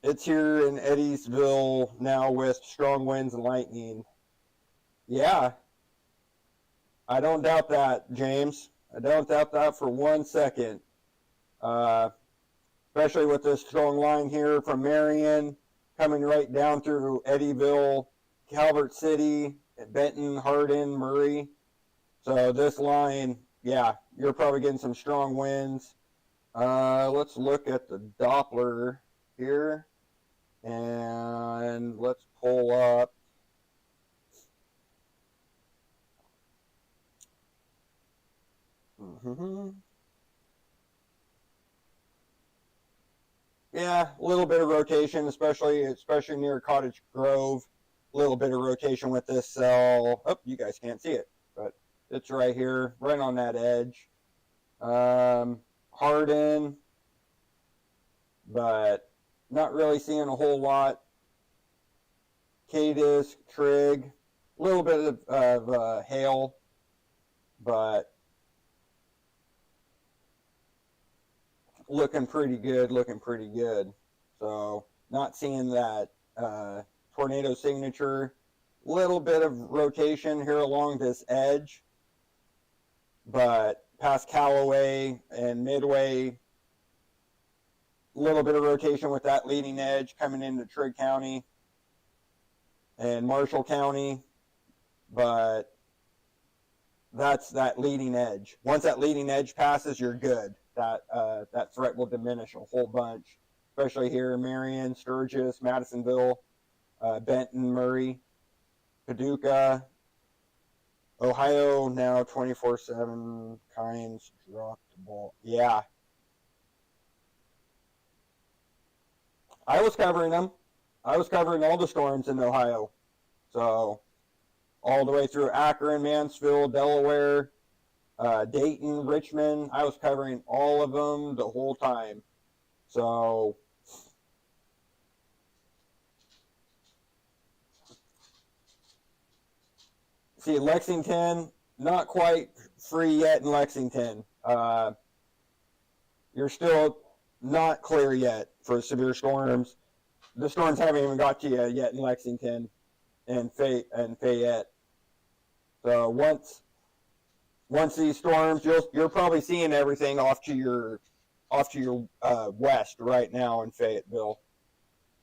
Speaker 1: It's here in Eddiesville now with strong winds and lightning. Yeah. I don't doubt that, James. I don't doubt that for 1 second. Especially with this strong line here from Marion coming right down through Eddyville, Calvert City, Benton, Hardin, Murray. So this line, yeah, you're probably getting some strong winds. Let's look at the Doppler here. And let's pull up. Yeah, a little bit of rotation, especially near Cottage Grove. A little bit of rotation with this cell. Oh, you guys can't see it, but it's right here, right on that edge. Hardin, but not really seeing a whole lot. Cadiz, Trigg, a little bit of hail, but looking pretty good. So not seeing that tornado signature. Little bit of rotation here along this edge, but past Callaway and Midway, little bit of rotation with that leading edge coming into Trigg County and Marshall County, but that's that leading edge. Once that leading edge passes, you're good. That threat will diminish a whole bunch, especially here in Marion, Sturgis, Madisonville, Benton, Murray, Paducah, Ohio. Now 24/7 kinds dropped the ball. Yeah, I was covering them. I was covering all the storms in Ohio, so all the way through Akron, Mansfield, Delaware, Dayton, Richmond. I was covering all of them the whole time. So see, Lexington, not quite free yet in Lexington. You're still not clear yet for severe storms. The storms haven't even got to you yet in Lexington and Fayette. So once these storms, you're probably seeing everything off to your west right now in Fayetteville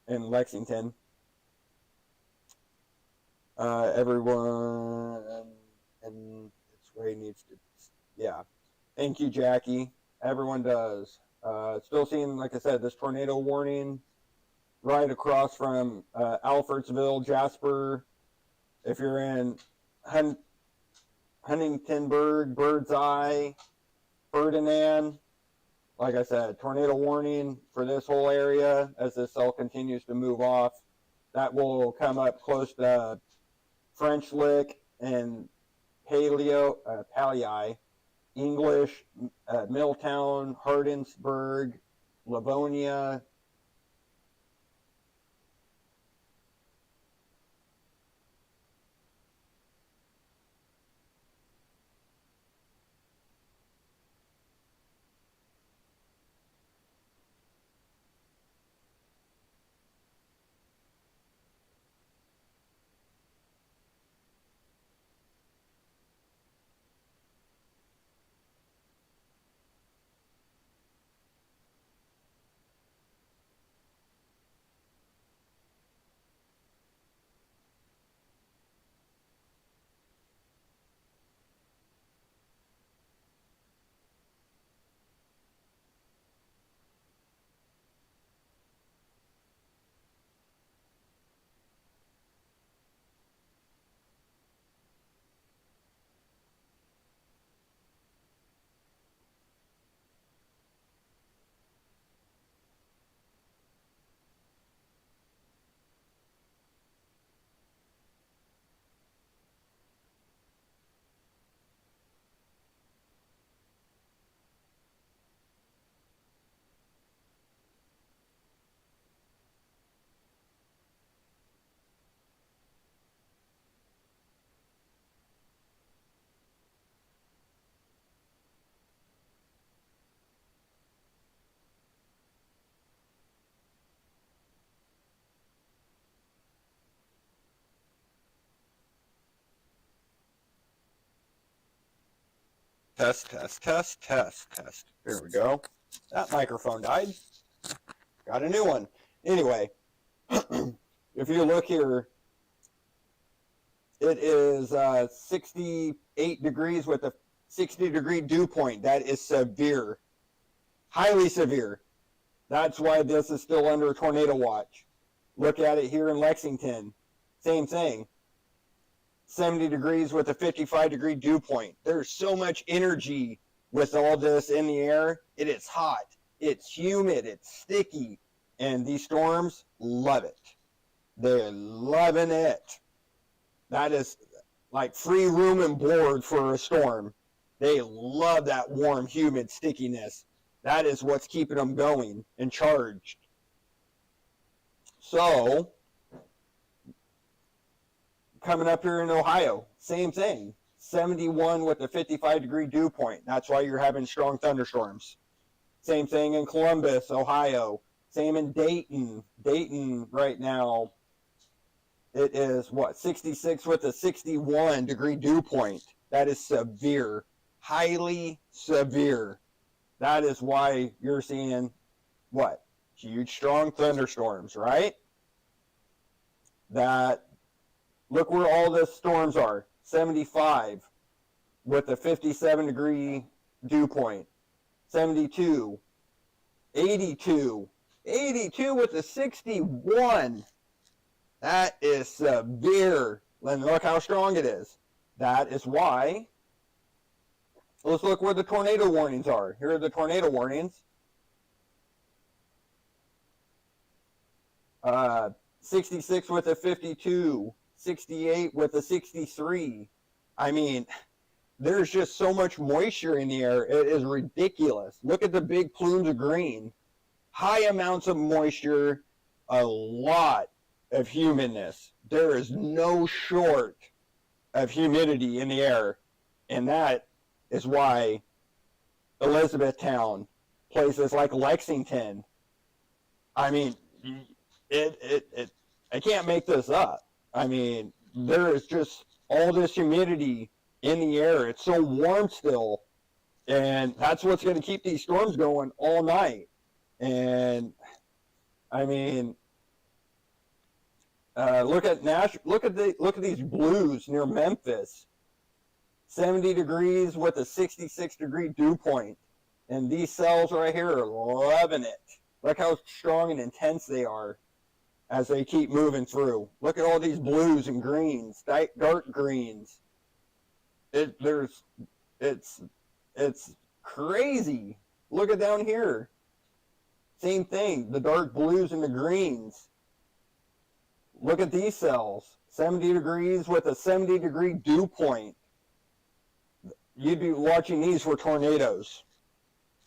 Speaker 1: and Lexington. Everyone and its way needs to, yeah. Thank you, Jackie. Everyone does. Still seeing, like I said, this tornado warning right across from Alfredsville, Jasper. If you're in Huntingtonburg, Birdseye, Ferdinand, like I said, tornado warning for this whole area as this cell continues to move off. That will come up close to French Lick and Palei, English, Milltown, Hardinsburg, Livonia. Test, test, test, test, test. There we go. That microphone died. Got a new one. Anyway, if you look here, it is 68 degrees with a 60-degree dew point. That is severe. Highly severe. That's why this is still under a tornado watch. Look at it here in Lexington. Same thing. 70 degrees with a 55-degree dew point. There's so much energy with all this in the air. It is hot. It's humid. It's sticky. And these storms love it. They're loving it. That is like free room and board for a storm. They love that warm, humid stickiness. That is what's keeping them going and charged. So, coming up here in Ohio, same thing. 71 with a 55-degree dew point. That's why you're having strong thunderstorms. Same thing in Columbus, Ohio. Same in Dayton. Dayton right now, it is 66 with a 61-degree dew point. That is severe. Highly severe. That is why you're seeing what? huge, strong thunderstorms, right? Look where all the storms are. 75 with a 57-degree dew point. 72, 82, 82 with a 61. That is severe. And look how strong it is. That is why. Let's look where the tornado warnings are. Here are the tornado warnings. 66 with a 52, 68 with a 63. I mean, there's just so much moisture in the air. It is ridiculous. Look at the big plumes of green. High amounts of moisture, a lot of humidness. There is no short of humidity in the air. And that is why Elizabethtown, places like Lexington, I mean, I can't make this up. I mean, there is just all this humidity in the air. It's so warm still, and that's what's going to keep these storms going all night. And I mean, look at these blues near Memphis. 70 degrees with a 66-degree dew point, and these cells right here are loving it. Look how strong and intense they are as they keep moving through. Look at all these blues and greens, dark greens. It's crazy. Look at down here. Same thing, the dark blues and the greens. Look at these cells, 70 degrees with a 70-degree dew point. You'd be watching these for tornadoes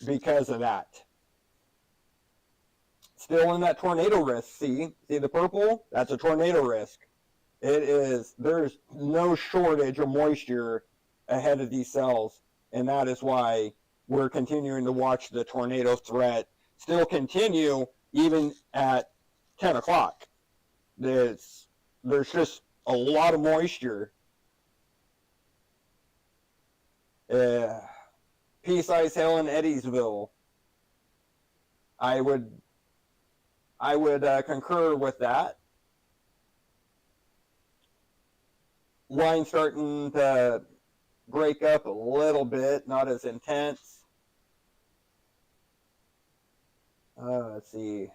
Speaker 1: because of that. Still in that tornado risk, see the purple? That's a tornado risk. There's no shortage of moisture ahead of these cells, and that is why we're continuing to watch the tornado threat still continue even at 10 o'clock. There's just a lot of moisture. Pea-sized hail in Eddiesville. I would concur with that. Line starting to break up a little bit, not as intense. Let's see.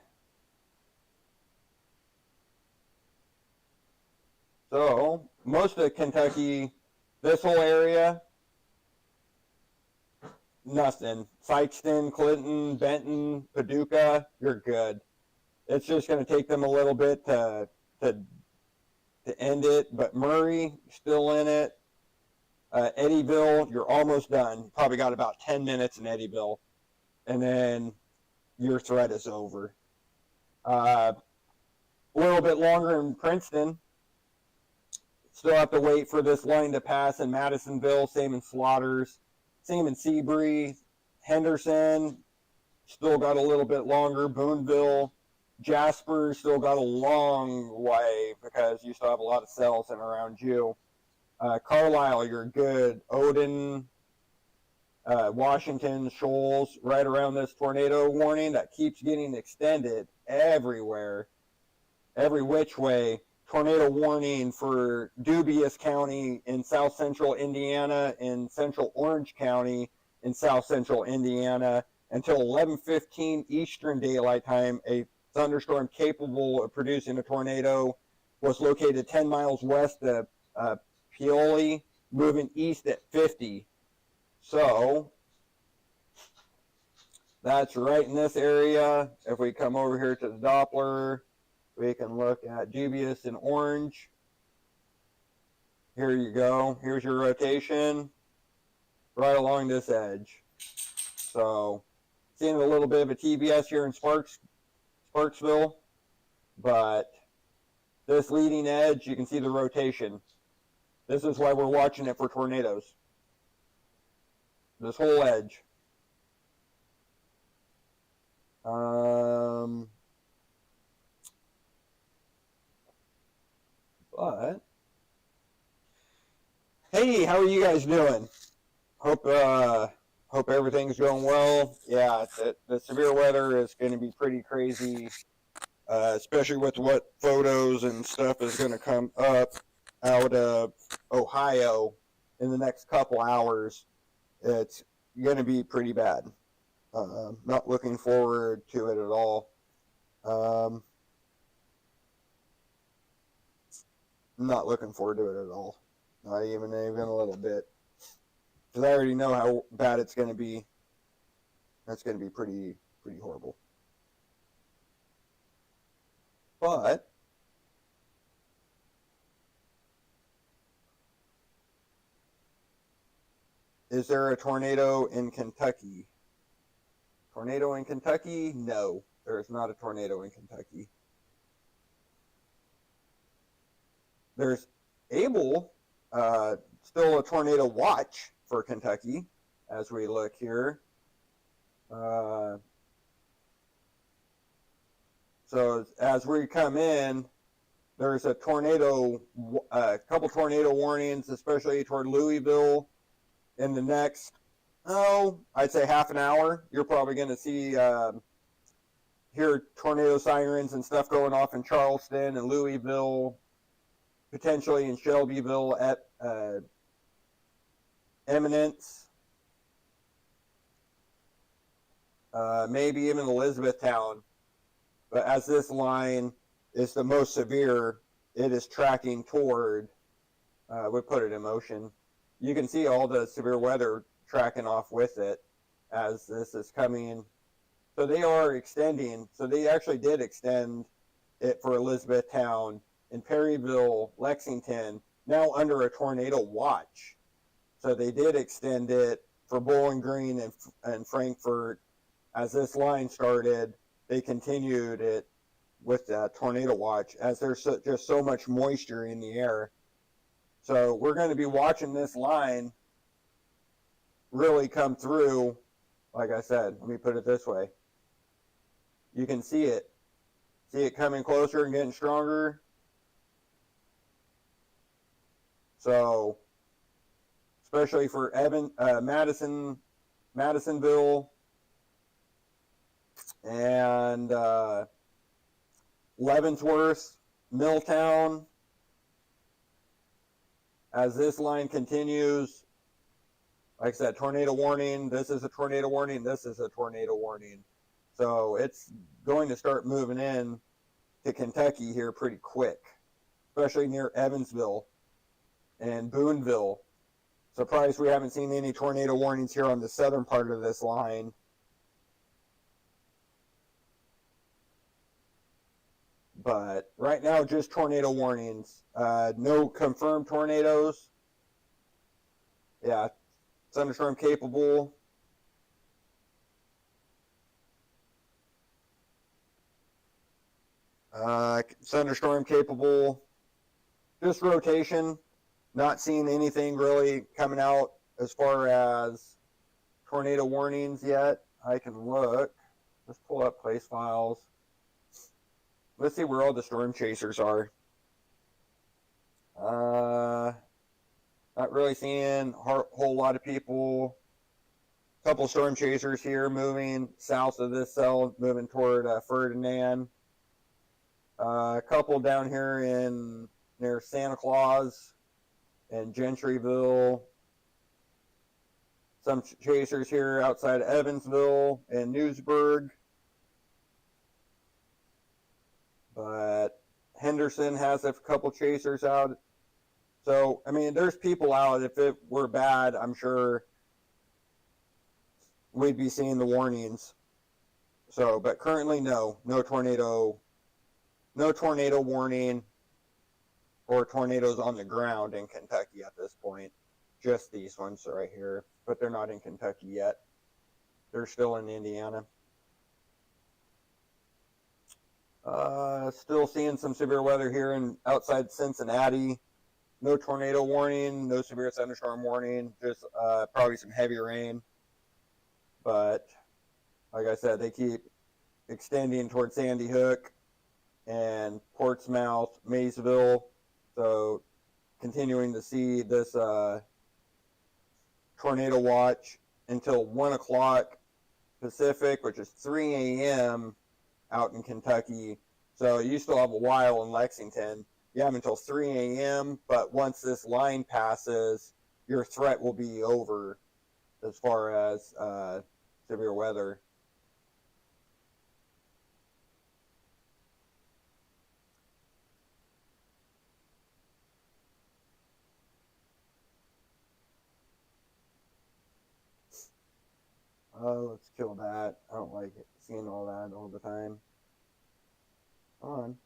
Speaker 1: So, most of Kentucky, this whole area, nothing. Sykeston, Clinton, Benton, Paducah, you're good. It's just going to take them a little bit to end it, but Murray, still in it. Eddyville, you're almost done. Probably got about 10 minutes in Eddyville, and then your threat is over. A little bit longer in Princeton. Still have to wait for this line to pass in Madisonville, same in Slaughters, same in Seabury. Henderson, still got a little bit longer. Boonville, Jasper, still got a long way because you still have a lot of cells in around you. Carlisle, you're good. Odin, Washington, Shoals, right around this tornado warning that keeps getting extended everywhere, every which way. Tornado warning for Dubious County in south central Indiana and central Orange County in south central Indiana until 11:15 Eastern Daylight Time. A thunderstorm capable of producing a tornado was located 10 miles west of Peoria, moving east at 50. So that's right in this area. If we come over here to the Doppler, we can look at dubious in orange. Here you go. Here's your rotation right along this edge. So seeing a little bit of a TBS here in Sparksville, but this leading edge, you can see the rotation. This is why we're watching it for tornadoes. This whole edge. But hey, how are you guys doing? Hope Hope everything's going well. Yeah, the severe weather is going to be pretty crazy, especially with what photos and stuff is going to come up out of Ohio in the next couple hours. It's going to be pretty bad. Not looking forward to it at all. Not looking forward to it at all. Not even a little bit. Because I already know how bad it's going to be. That's going to be pretty horrible. But is there a tornado in Kentucky? Tornado in Kentucky? No, there is not a tornado in Kentucky. There's still a tornado watch for Kentucky as we look here. So as we come in, there's a couple tornado warnings, especially toward Louisville. In the next, I'd say half an hour, you're probably going to see hear tornado sirens and stuff going off in Charleston and Louisville, potentially in Shelbyville at Eminence, maybe even Elizabethtown. But as this line is the most severe, it is tracking toward, we put it in motion. You can see all the severe weather tracking off with it as this is coming. So they are extending. So they actually did extend it for Elizabethtown and Perryville, Lexington, now under a tornado watch. So they did extend it for Bowling Green and Frankfort. As this line started, they continued it with that tornado watch as there's just so much moisture in the air. So we're going to be watching this line really come through. Like I said, let me put it this way. You can see it coming closer and getting stronger. So, especially for Madisonville and Leavenworth, Milltown. As this line continues, like I said, tornado warning, this is a tornado warning, this is a tornado warning. So it's going to start moving in to Kentucky here pretty quick, especially near Evansville and Boonville. Surprised we haven't seen any tornado warnings here on the southern part of this line. But right now, just tornado warnings. No confirmed tornadoes. Yeah, thunderstorm capable. Thunderstorm capable. Just rotation. Not seeing anything really coming out as far as tornado warnings yet. I can look. Let's pull up place files. Let's see where all the storm chasers are. Not really seeing a whole lot of people. A couple storm chasers here moving south of this cell, moving toward Ferdinand. A couple down here near Santa Claus and Gentryville. Some chasers here outside of Evansville and Newsburg. But Henderson has a couple chasers out. So, I mean, there's people out. If it were bad, I'm sure we'd be seeing the warnings. So, but currently, no tornado warning or tornadoes on the ground in Kentucky at this point. Just these ones right here, but they're not in Kentucky yet. They're still in Indiana. Still seeing some severe weather here outside Cincinnati. No tornado warning, no severe thunderstorm warning, just probably some heavy rain. But like I said, they keep extending towards Sandy Hook and Portsmouth, Maysville. So continuing to see this tornado watch until 1 o'clock Pacific, which is 3 a.m. out in Kentucky. So you still have a while in Lexington. You have until 3 a.m., but once this line passes, your threat will be over as far as severe weather. Let's kill that. I don't like it, seeing all that all the time. Come on.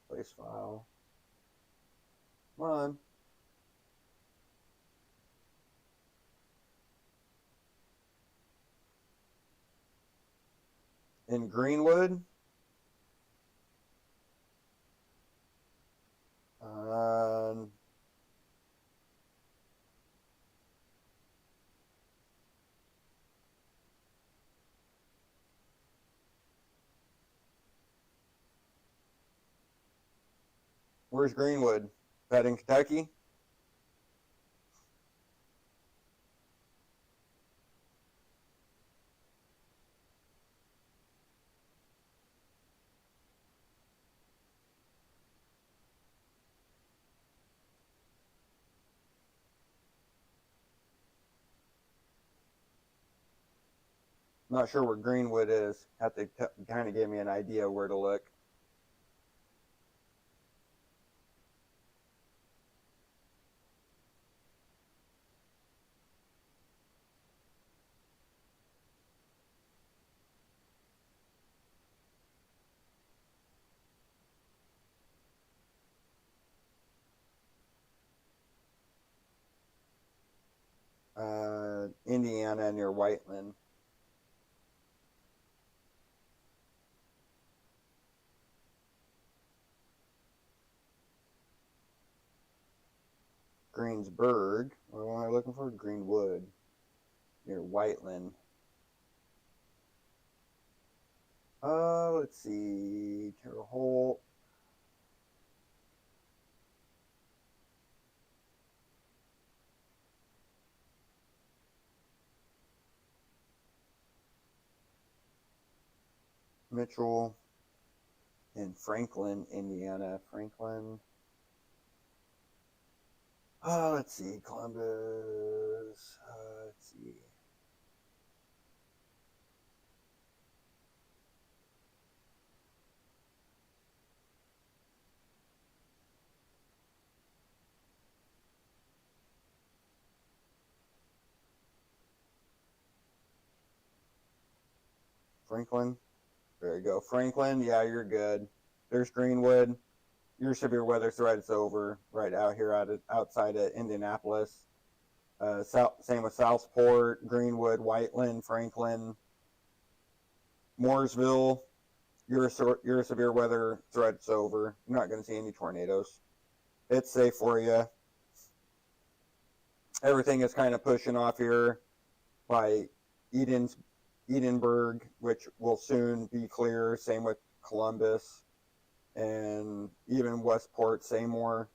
Speaker 1: Place file. Come on. In Greenwood. Where's Greenwood? Is that in Kentucky? Not sure where Greenwood is. Have to kind of give me an idea where to look. Indiana near Whiteland. Greensburg. What am I looking for? Greenwood near Whiteland. Let's see. Terre Haute. Mitchell in Franklin, Indiana. Franklin. Let's see. Columbus. Let's see. Franklin. There you go. Franklin, yeah, you're good. There's Greenwood. Your severe weather threat is over right out here outside of Indianapolis. Same with Southport, Greenwood, Whiteland, Franklin, Mooresville. Your severe weather threat's over. You're not going to see any tornadoes. It's safe for you. Everything is kind of pushing off here by Edinburgh, which will soon be clear. Same with Columbus and even Westport, Seymour.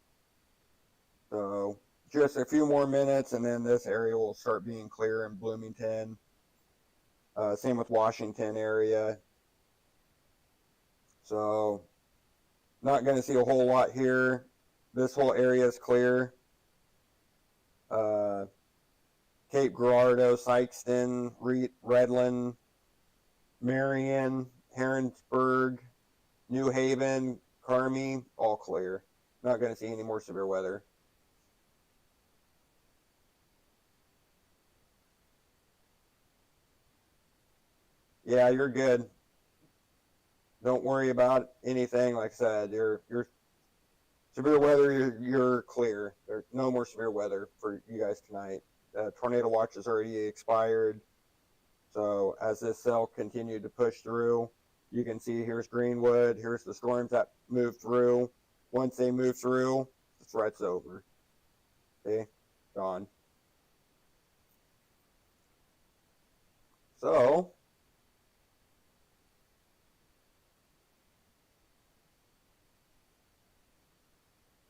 Speaker 1: So just a few more minutes and then this area will start being clear in Bloomington. Same with Washington area. So not going to see a whole lot here. This whole area is clear. Cape Girardeau, Sykeston, Redland, Marion, Harrisburg, New Haven, Carmi, all clear. Not going to see any more severe weather. Yeah, you're good. Don't worry about anything. Like I said, you're severe weather. You're clear. There's no more severe weather for you guys tonight. Tornado watch has already expired. So as this cell continued to push through, you can see here's Greenwood. Here's the storms that move through. Once they move through, the threat's over. Okay, gone. So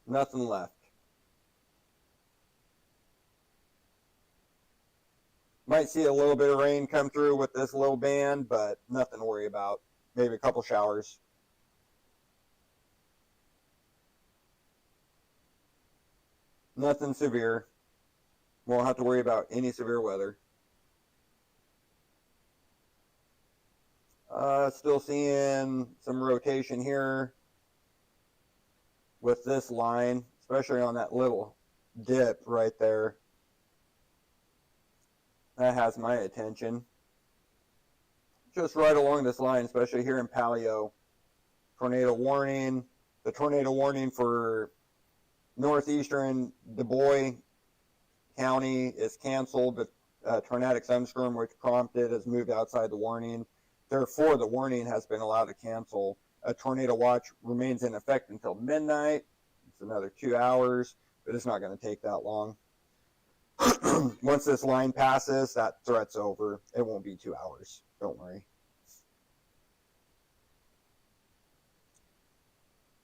Speaker 1: nothing left. Might see a little bit of rain come through with this low band, but nothing to worry about. Maybe a couple showers. Nothing severe. Won't have to worry about any severe weather. Still seeing some rotation here with this line, especially on that little dip right there. That has my attention. Just right along this line, especially here in Palio. Tornado warning. The tornado warning for northeastern Du Bois County is canceled. The tornadic thunderstorm which prompted has moved outside the warning. Therefore, the warning has been allowed to cancel. A tornado watch remains in effect until midnight. It's another 2 hours, but it's not going to take that long. Once this line passes, that threat's over. It won't be 2 hours. Don't worry.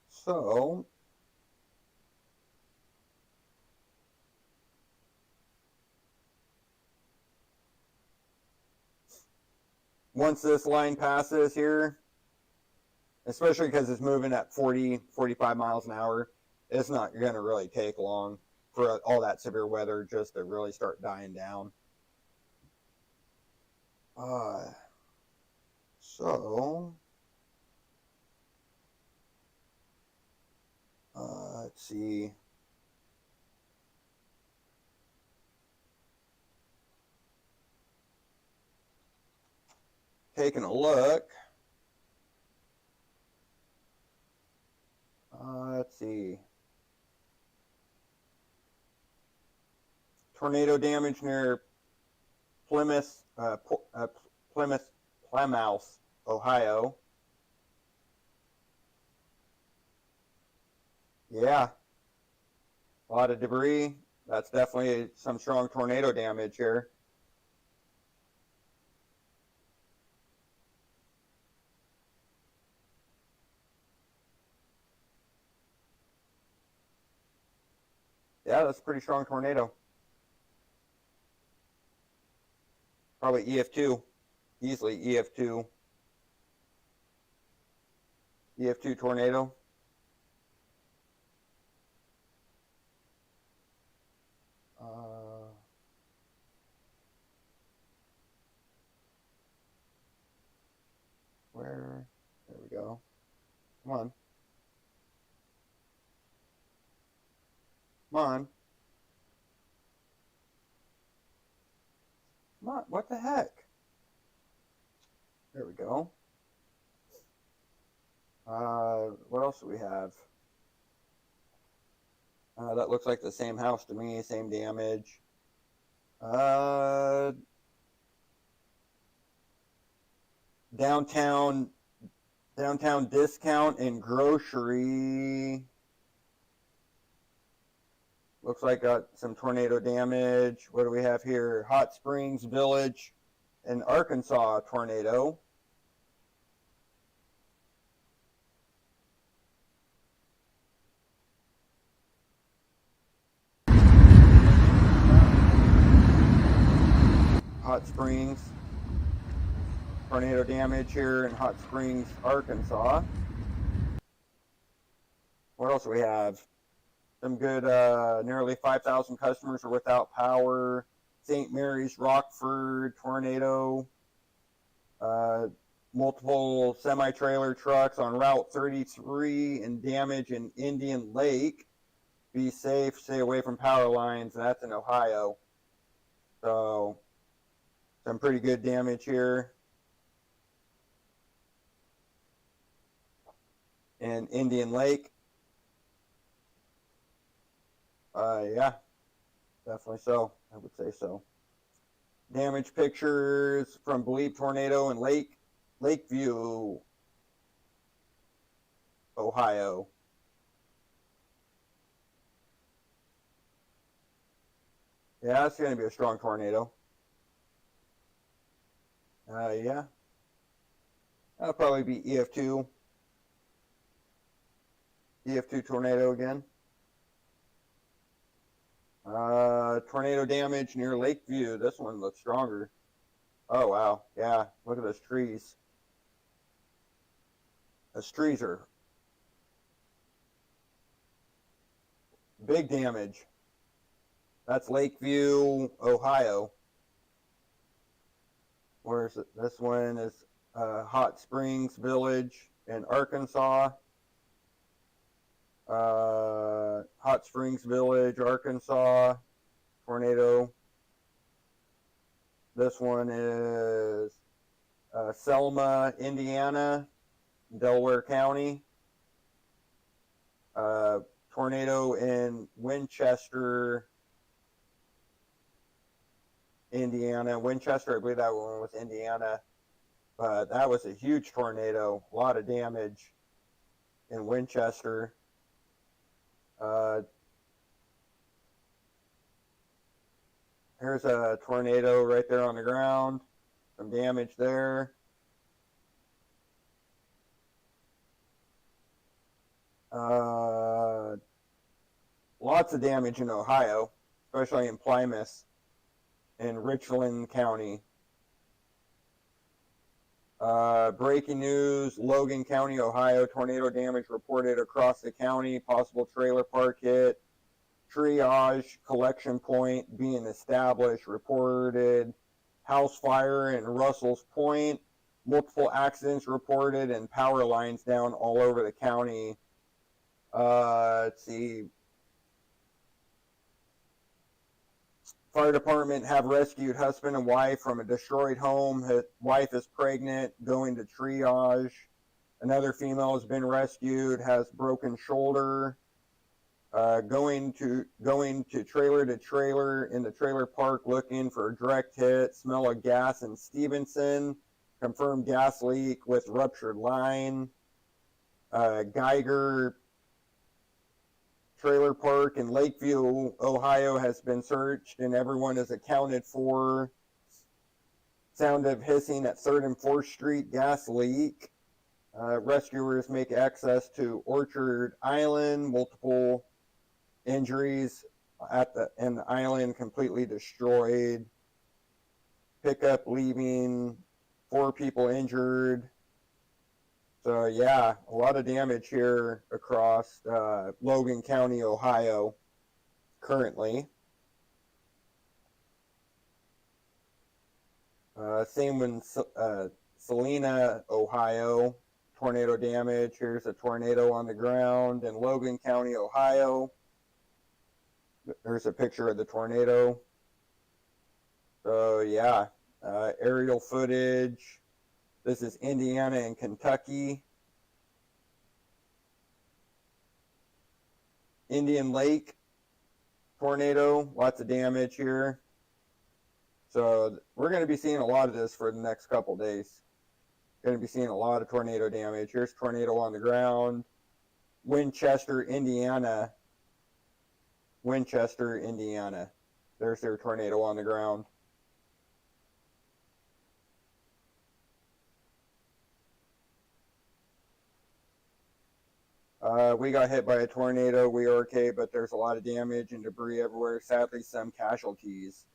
Speaker 1: So, once this line passes here, especially because it's moving at 40, 45 miles an hour, it's not going to really take long for all that severe weather just to really start dying down. Let's see. Taking a look. Let's see. Tornado damage near Plymouth, Plymouth, Ohio. Yeah, a lot of debris. That's definitely some strong tornado damage here. Yeah, that's a pretty strong tornado. Probably EF2. Easily EF2. EF2 tornado. Where? There we go. Come on. Come on. Come on. What the heck? There we go. What else do we have? That looks like the same house to me, same damage. Downtown discount and grocery. Looks like got some tornado damage. What do we have here? Hot Springs Village in Arkansas tornado. Hot Springs. Tornado damage here in Hot Springs, Arkansas. What else do we have? Some good, nearly 5,000 customers are without power. St. Mary's, Rockford, tornado. Multiple semi-trailer trucks on Route 33 and damage in Indian Lake. Be safe, stay away from power lines. That's in Ohio. So, some pretty good damage here. In Indian Lake. Yeah, definitely so. I would say so. Damage pictures from believed tornado in Lakeview, Ohio. Yeah, it's going to be a strong tornado. Yeah. That'll probably be EF2. EF2 tornado again. Tornado damage near Lakeview. This one looks stronger. Oh, wow. Yeah, look at those trees. Those trees are big damage. That's Lakeview, Ohio. Where's it? This one is Hot Springs Village in Arkansas. Hot Springs Village, Arkansas, tornado. This one is Selma, Indiana, Delaware County. Tornado in Winchester, Indiana. Winchester, I believe that one was Indiana. But that was a huge tornado. A lot of damage in Winchester. Here's a tornado right there on the ground. Some damage there. Lots of damage in Ohio, especially in Plymouth and Richland County. Breaking news, Logan County, Ohio, tornado damage reported across the county, possible trailer park hit, triage collection point being established, reported house fire in Russell's Point, multiple accidents reported, and power lines down all over the county. Let's see. Fire department have rescued husband and wife from a destroyed home. His wife is pregnant, going to triage. Another female has been rescued, has broken shoulder. Going to trailer in the trailer park looking for a direct hit. Smell of gas in Stevenson. Confirmed gas leak with ruptured line. Geiger trailer park in Lakeview, Ohio has been searched and everyone is accounted for. Sound of hissing at 3rd and 4th Street, gas leak. Rescuers make access to Orchard Island, multiple injuries and the island completely destroyed. Pickup leaving, 4 people injured. So yeah, a lot of damage here across Logan County, Ohio, currently. Same in Salina, Ohio, tornado damage. Here's a tornado on the ground in Logan County, Ohio. There's a picture of the tornado. So yeah, aerial footage. This is Indiana and Kentucky. Indian Lake tornado, lots of damage here. So we're going to be seeing a lot of this for the next couple days. Going to be seeing a lot of tornado damage. Here's tornado on the ground. Winchester, Indiana. Winchester, Indiana. There's their tornado on the ground. We got hit by a tornado. We are okay, but there's a lot of damage and debris everywhere. Sadly, some casualties.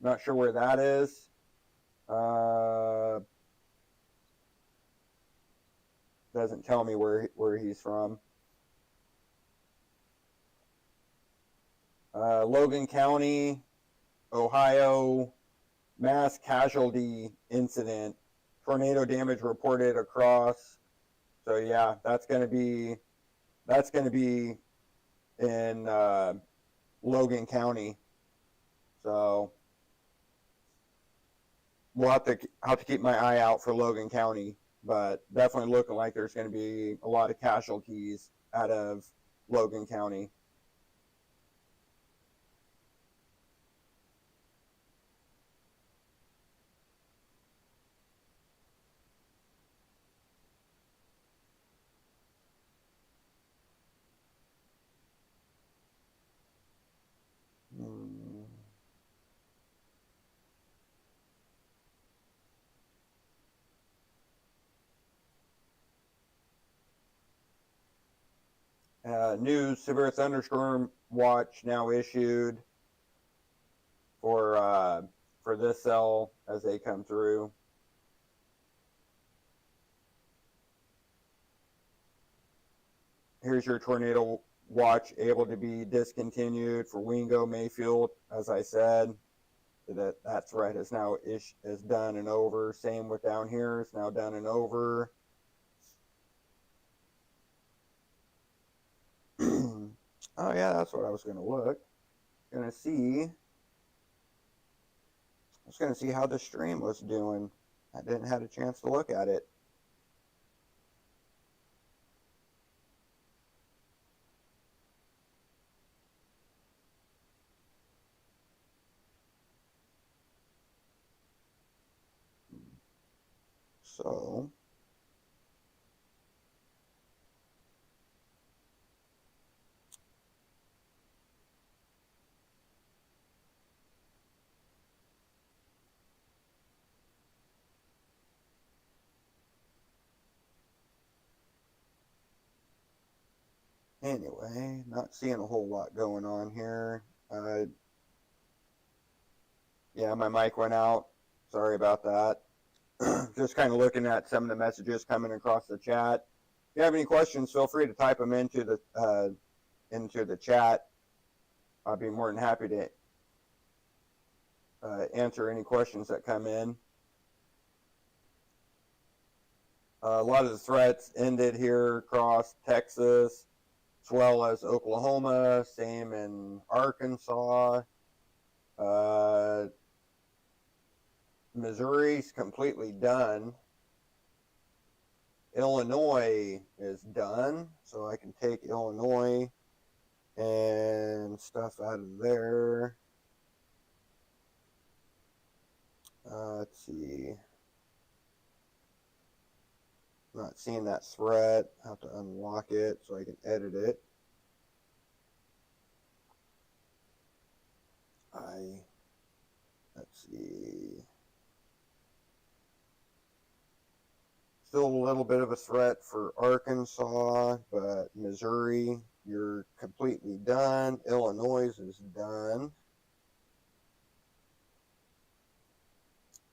Speaker 1: Not sure where that is. Doesn't tell me where he's from. Logan County, Ohio, mass casualty incident. Tornado damage reported across. So yeah, that's going to be in Logan County. So we'll have to keep my eye out for Logan County, but definitely looking like there's going to be a lot of casualties out of Logan County. New severe thunderstorm watch now issued. for this cell as they come through. Here's your tornado watch able to be discontinued for Wingo, Mayfield, as I said. That threat is now is done and over. Same with down here, it's now done and over. Oh yeah, that's what I was going to look. I was going to see how the stream was doing. I didn't have a chance to look at it. So anyway, not seeing a whole lot going on here. Yeah, my mic went out. Sorry about that. Just kind of looking at some of the messages coming across the chat. If you have any questions, feel free to type them into the chat. I'll be more than happy to answer any questions that come in. A lot of the threats ended here across Texas, as well as Oklahoma, same in Arkansas. Missouri's completely done. Illinois is done, so I can take Illinois and stuff out of there. Let's see. Not seeing that threat. I have to unlock it so I can edit it. Let's see. Still a little bit of a threat for Arkansas, but Missouri, you're completely done. Illinois is done.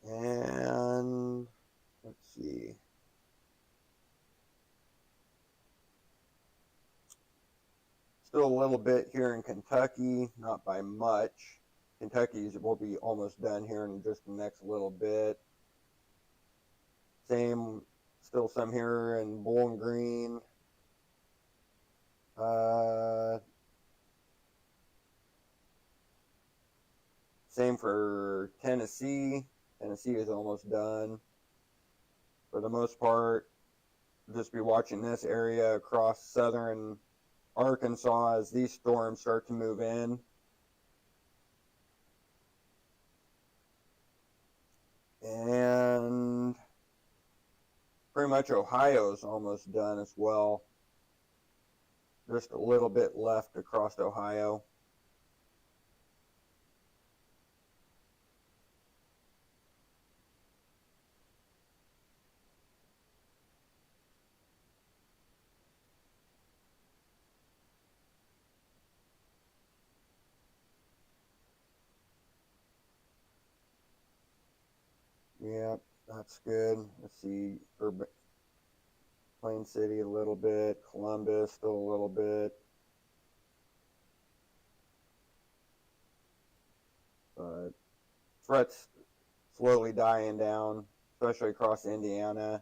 Speaker 1: And let's see. Still a little bit here in Kentucky, not by much. Kentucky's will be almost done here in just the next little bit. Same, still some here in Bowling Green. Same for Tennessee. Tennessee is almost done. For the most part, just be watching this area across southern Arkansas as these storms start to move in. And pretty much Ohio's almost done as well. Just a little bit left across Ohio. Yep, that's good. Let's see, Plain City a little bit, Columbus still a little bit. But threats slowly dying down, especially across Indiana.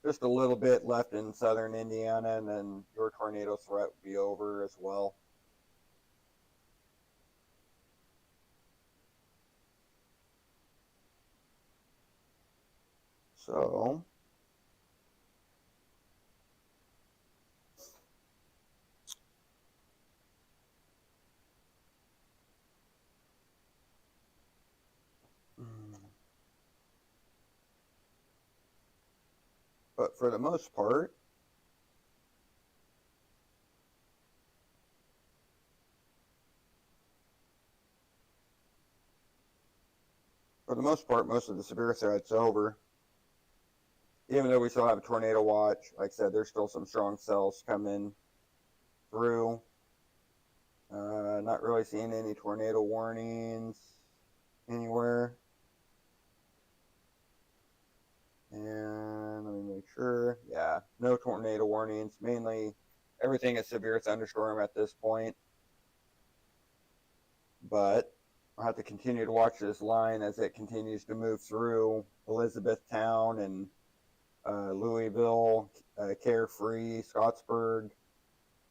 Speaker 1: Just a little bit left in southern Indiana, and then your tornado threat will be over as well. So but for the most part, most of the severe threat's over. Even though we still have a tornado watch, like I said, there's still some strong cells coming through. Not really seeing any tornado warnings. anywhere. And let me make sure. Yeah, no tornado warnings. Mainly everything is severe thunderstorm at this point. But I'll have to continue to watch this line as it continues to move through Elizabethtown and Louisville, Carefree, Scottsburg.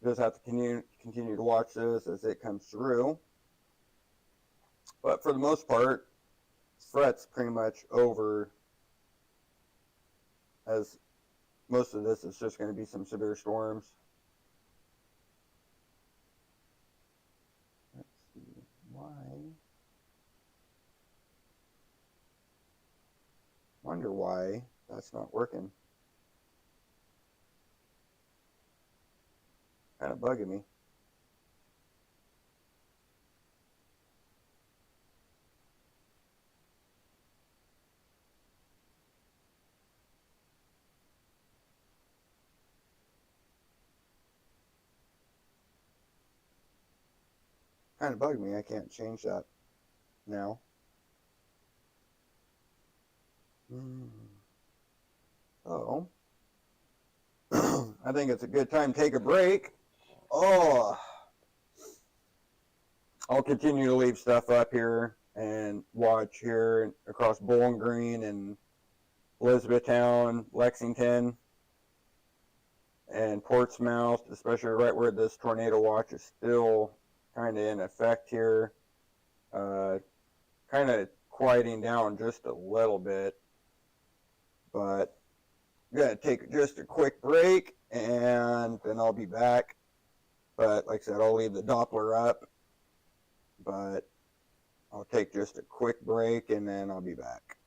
Speaker 1: Just have to continue to watch this as it comes through. But for the most part, threat's pretty much over, as most of this is just going to be some severe storms. Let's see why. Wonder why that's not working. Kind of bugging me. Kind of bugged me. I can't change that now. Oh. I think it's a good time to take a break. Oh. I'll continue to leave stuff up here and watch here across Bowling Green and Elizabethtown, Lexington, and Portsmouth, especially right where this tornado watch is still kind of in effect here. Kind of quieting down just a little bit, but I'm going to take just a quick break and then I'll be back. But like I said, I'll leave the Doppler up, but I'll take just a quick break and then I'll be back.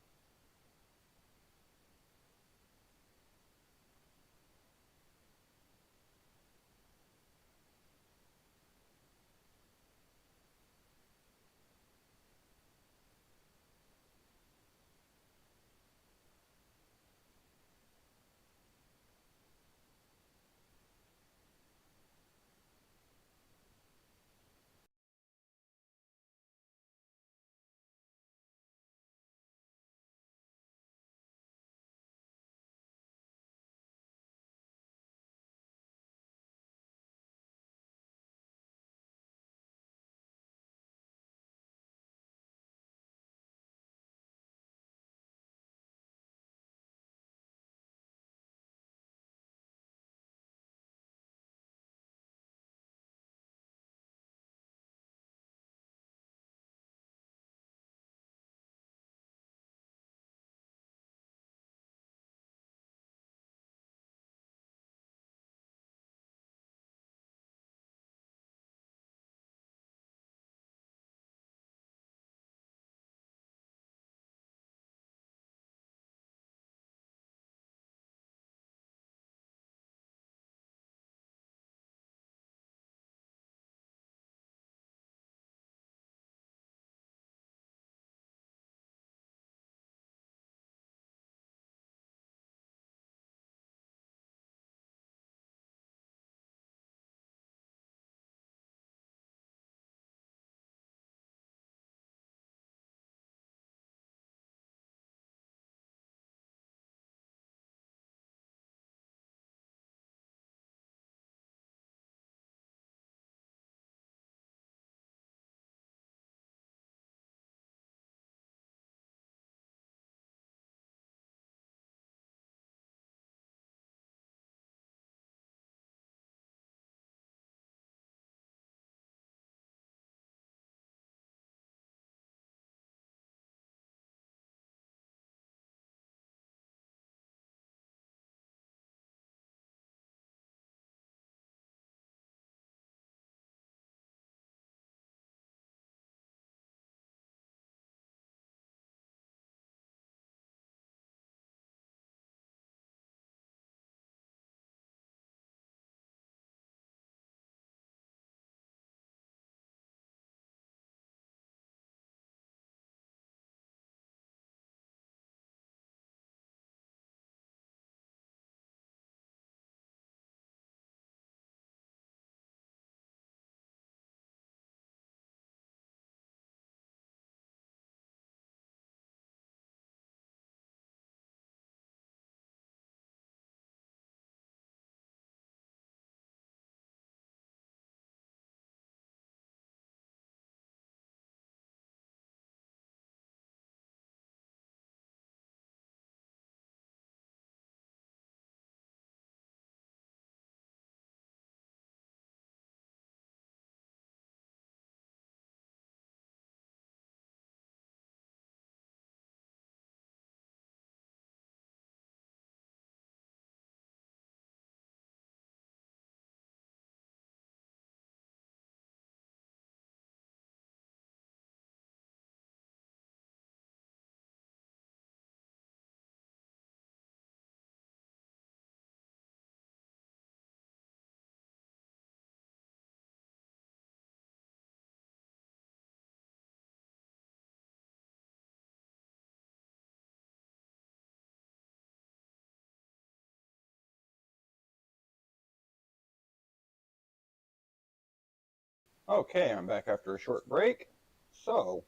Speaker 1: Okay, I'm back after a short break. So,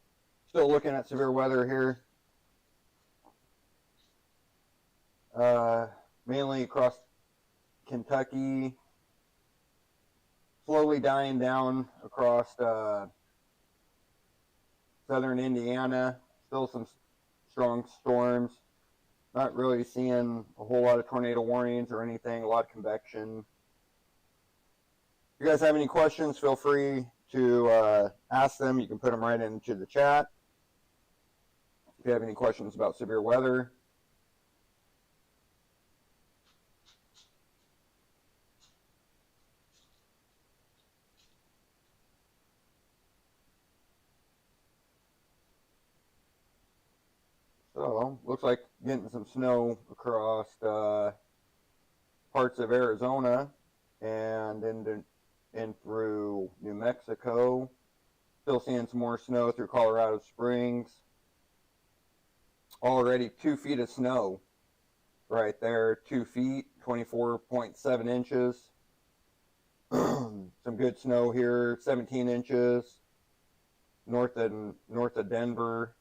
Speaker 1: still looking at severe weather here. Mainly across Kentucky, slowly dying down across southern Indiana. Still some strong storms. Not really seeing a whole lot of tornado warnings or anything, a lot of convection. If you guys have any questions, feel free to ask them. You can put them right into the chat. If you have any questions about severe weather. So, looks like getting some snow across parts of Arizona and in through New Mexico. Still seeing some more snow through Colorado Springs. Already 2 feet of snow right there, 2 feet, 24.7 inches. Some good snow here, 17 inches north of Denver.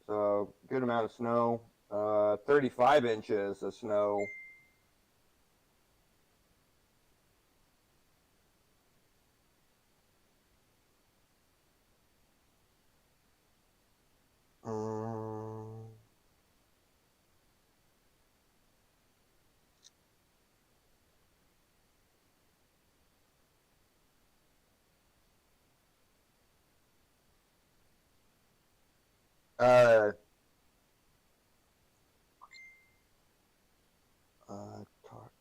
Speaker 1: So good amount of snow. 35 inches of snow. Uh, talk.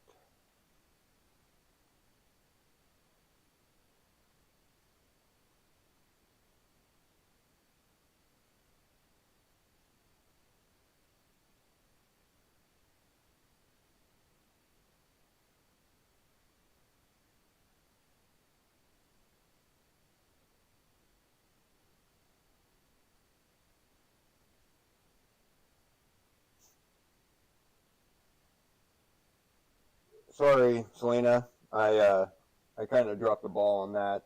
Speaker 1: Sorry, Selena. I kind of dropped the ball on that.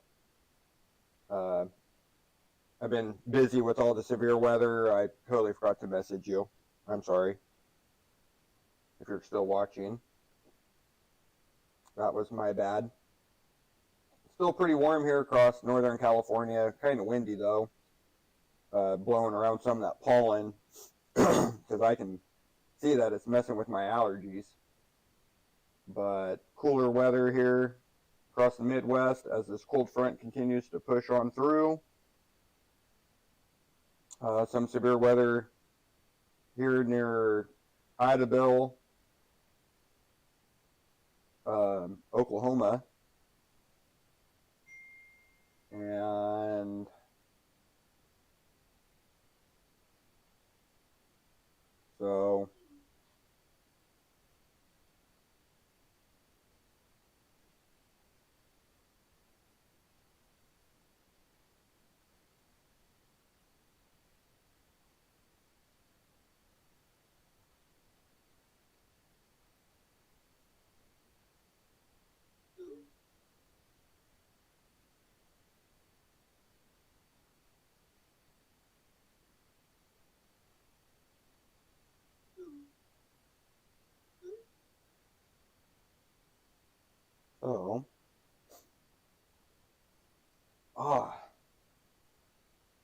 Speaker 1: I've been busy with all the severe weather. I totally forgot to message you. I'm sorry. If you're still watching, that was my bad. Still pretty warm here across Northern California. Kind of windy though. Blowing around some of that pollen because I can see that it's messing with my allergies. But cooler weather here across the Midwest as this cold front continues to push on through. Some severe weather here near Idabel, Oklahoma. And so Oh. Ah.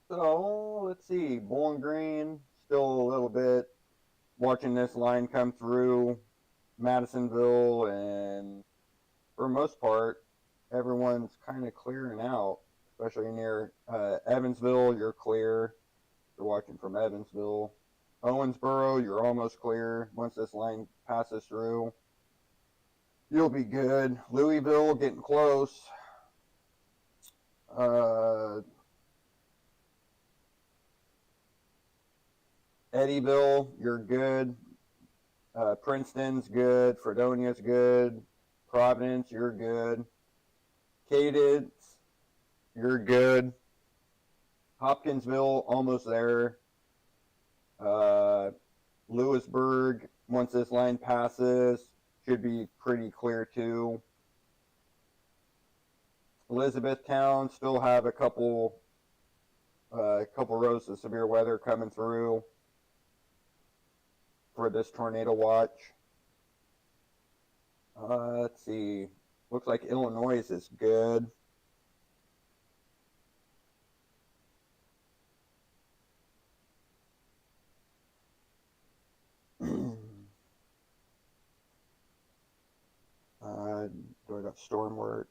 Speaker 1: So let's see. Bowling Green, still a little bit. Watching this line come through Madisonville, and for the most part, everyone's kind of clearing out, especially near Evansville. You're clear. You're watching from Evansville. Owensboro, you're almost clear. Once this line passes through, you'll be good. Louisville, getting close. Eddyville, you're good. Princeton's good. Fredonia's good. Providence, you're good. Cadence, you're good. Hopkinsville, almost there. Lewisburg, once this line passes, should be pretty clear too. Elizabethtown still have a couple rows of severe weather coming through for this tornado watch. Let's see. Looks like Illinois is good. Do I got storm work?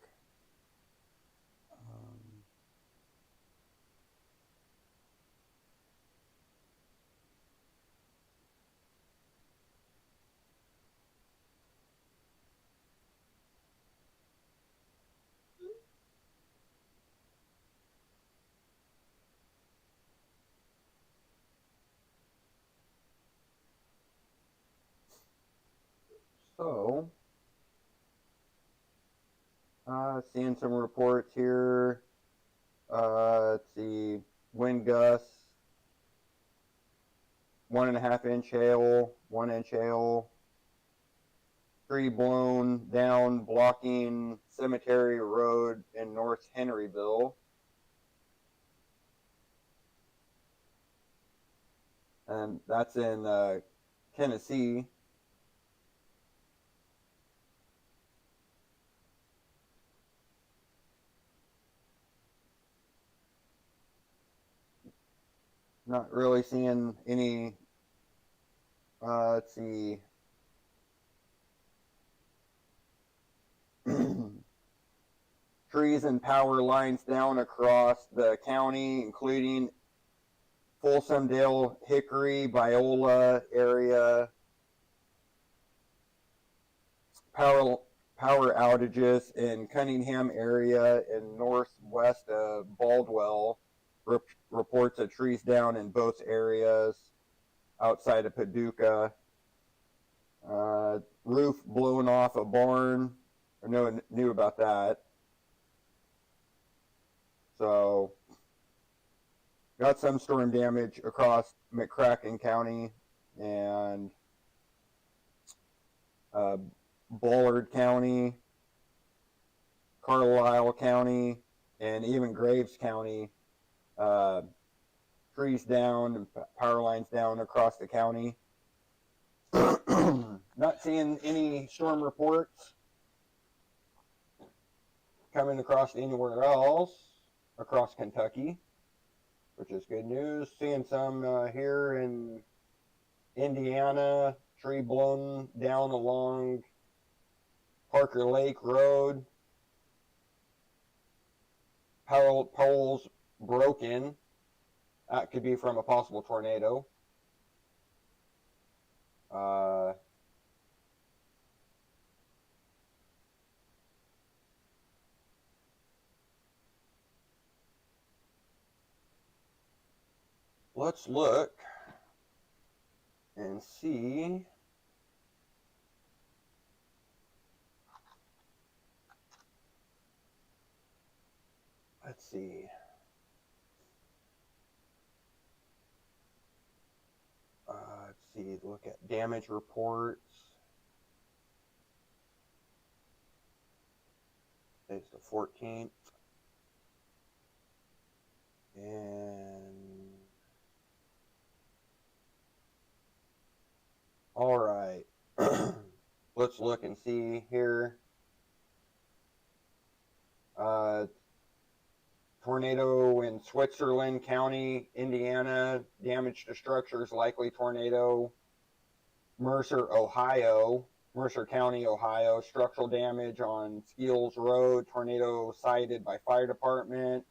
Speaker 1: So, seeing some reports here. Let's see, wind gusts, 1.5 inch hail, 1 inch hail, tree blown down, blocking Cemetery Road in North Henryville. And that's in Tennessee. Not really seeing any, let's see, trees and power lines down across the county, including Folsom Dale, Hickory, Biola area. Power outages in Cunningham area and northwest of Baldwell. Reports of trees down in both areas outside of Paducah. Roof blown off a barn. No one knew about that. So, got some storm damage across McCracken County and Bullard County, Carlisle County, and even Graves County. Trees down and power lines down across the county. Not seeing any storm reports coming across anywhere else across Kentucky, which is good news. Seeing some here in Indiana, tree blown down along Parker Lake Road, power poles broken. That could be from a possible tornado. Let's look and see. Let's see. Look at damage reports. It's the 14th. And all right. Let's look and see here. Tornado in Switzerland County, Indiana. Damage to structures, likely tornado. Mercer County, Ohio. Structural damage on Skeels Road. Tornado cited by fire department.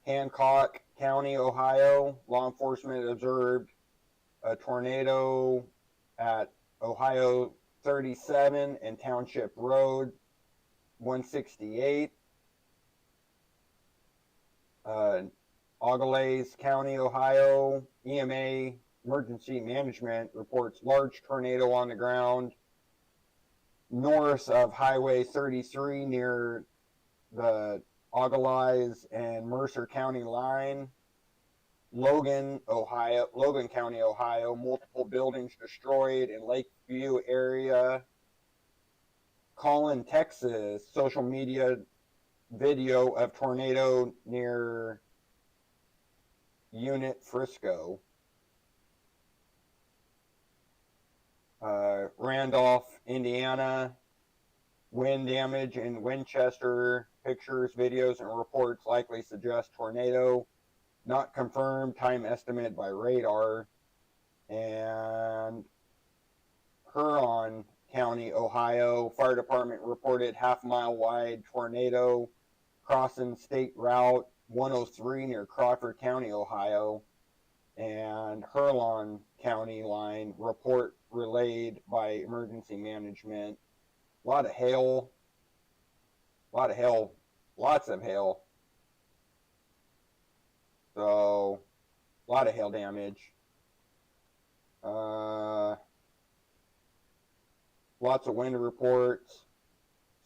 Speaker 1: Hancock County, Ohio. Law enforcement observed a tornado at Ohio 37 and Township Road 168. Augalaize County, Ohio, EMA Emergency Management reports large tornado on the ground north of Highway 33 near the Augalaize and Mercer County line. Logan County, Ohio, multiple buildings destroyed in Lakeview area. Collin, Texas, social media video of tornado near Unit Frisco. Randolph, Indiana. Wind damage in Winchester. Pictures, videos, and reports likely suggest tornado. Not confirmed. Time estimate by radar. And Huron County, Ohio. Fire department reported half-mile wide tornado crossing state route 103 near Crawford County, Ohio. And Huron County line report relayed by emergency management. A lot of hail. Lots of hail. So, a lot of hail damage. Lots of wind reports.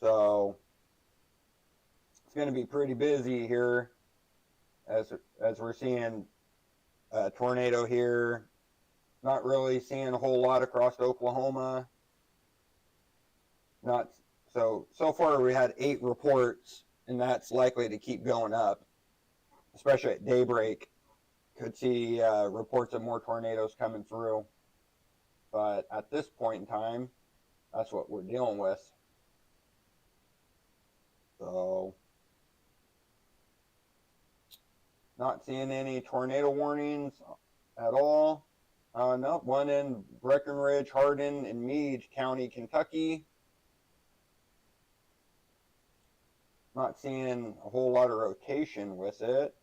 Speaker 1: So, it's going to be pretty busy here as we're seeing a tornado here. Not really seeing a whole lot across Oklahoma. So far we had 8 reports, and that's likely to keep going up, especially at daybreak. Could see reports of more tornadoes coming through. But at this point in time, that's what we're dealing with. So, not seeing any tornado warnings at all. Nope, one in Breckenridge, Hardin, and Meade County, Kentucky. Not seeing a whole lot of rotation with it.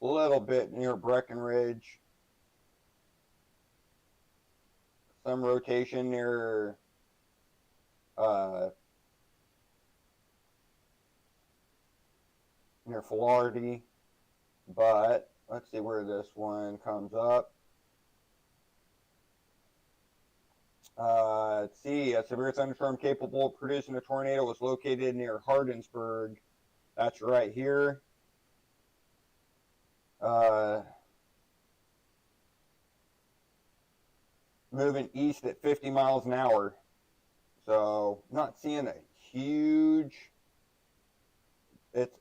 Speaker 1: A little bit near Breckenridge. Some rotation near Florida. But let's see where this one comes up. Let's see, a severe thunderstorm capable of producing a tornado was located near Hardinsburg. That's right here. Moving east at 50 miles an hour. So, not seeing a huge. It's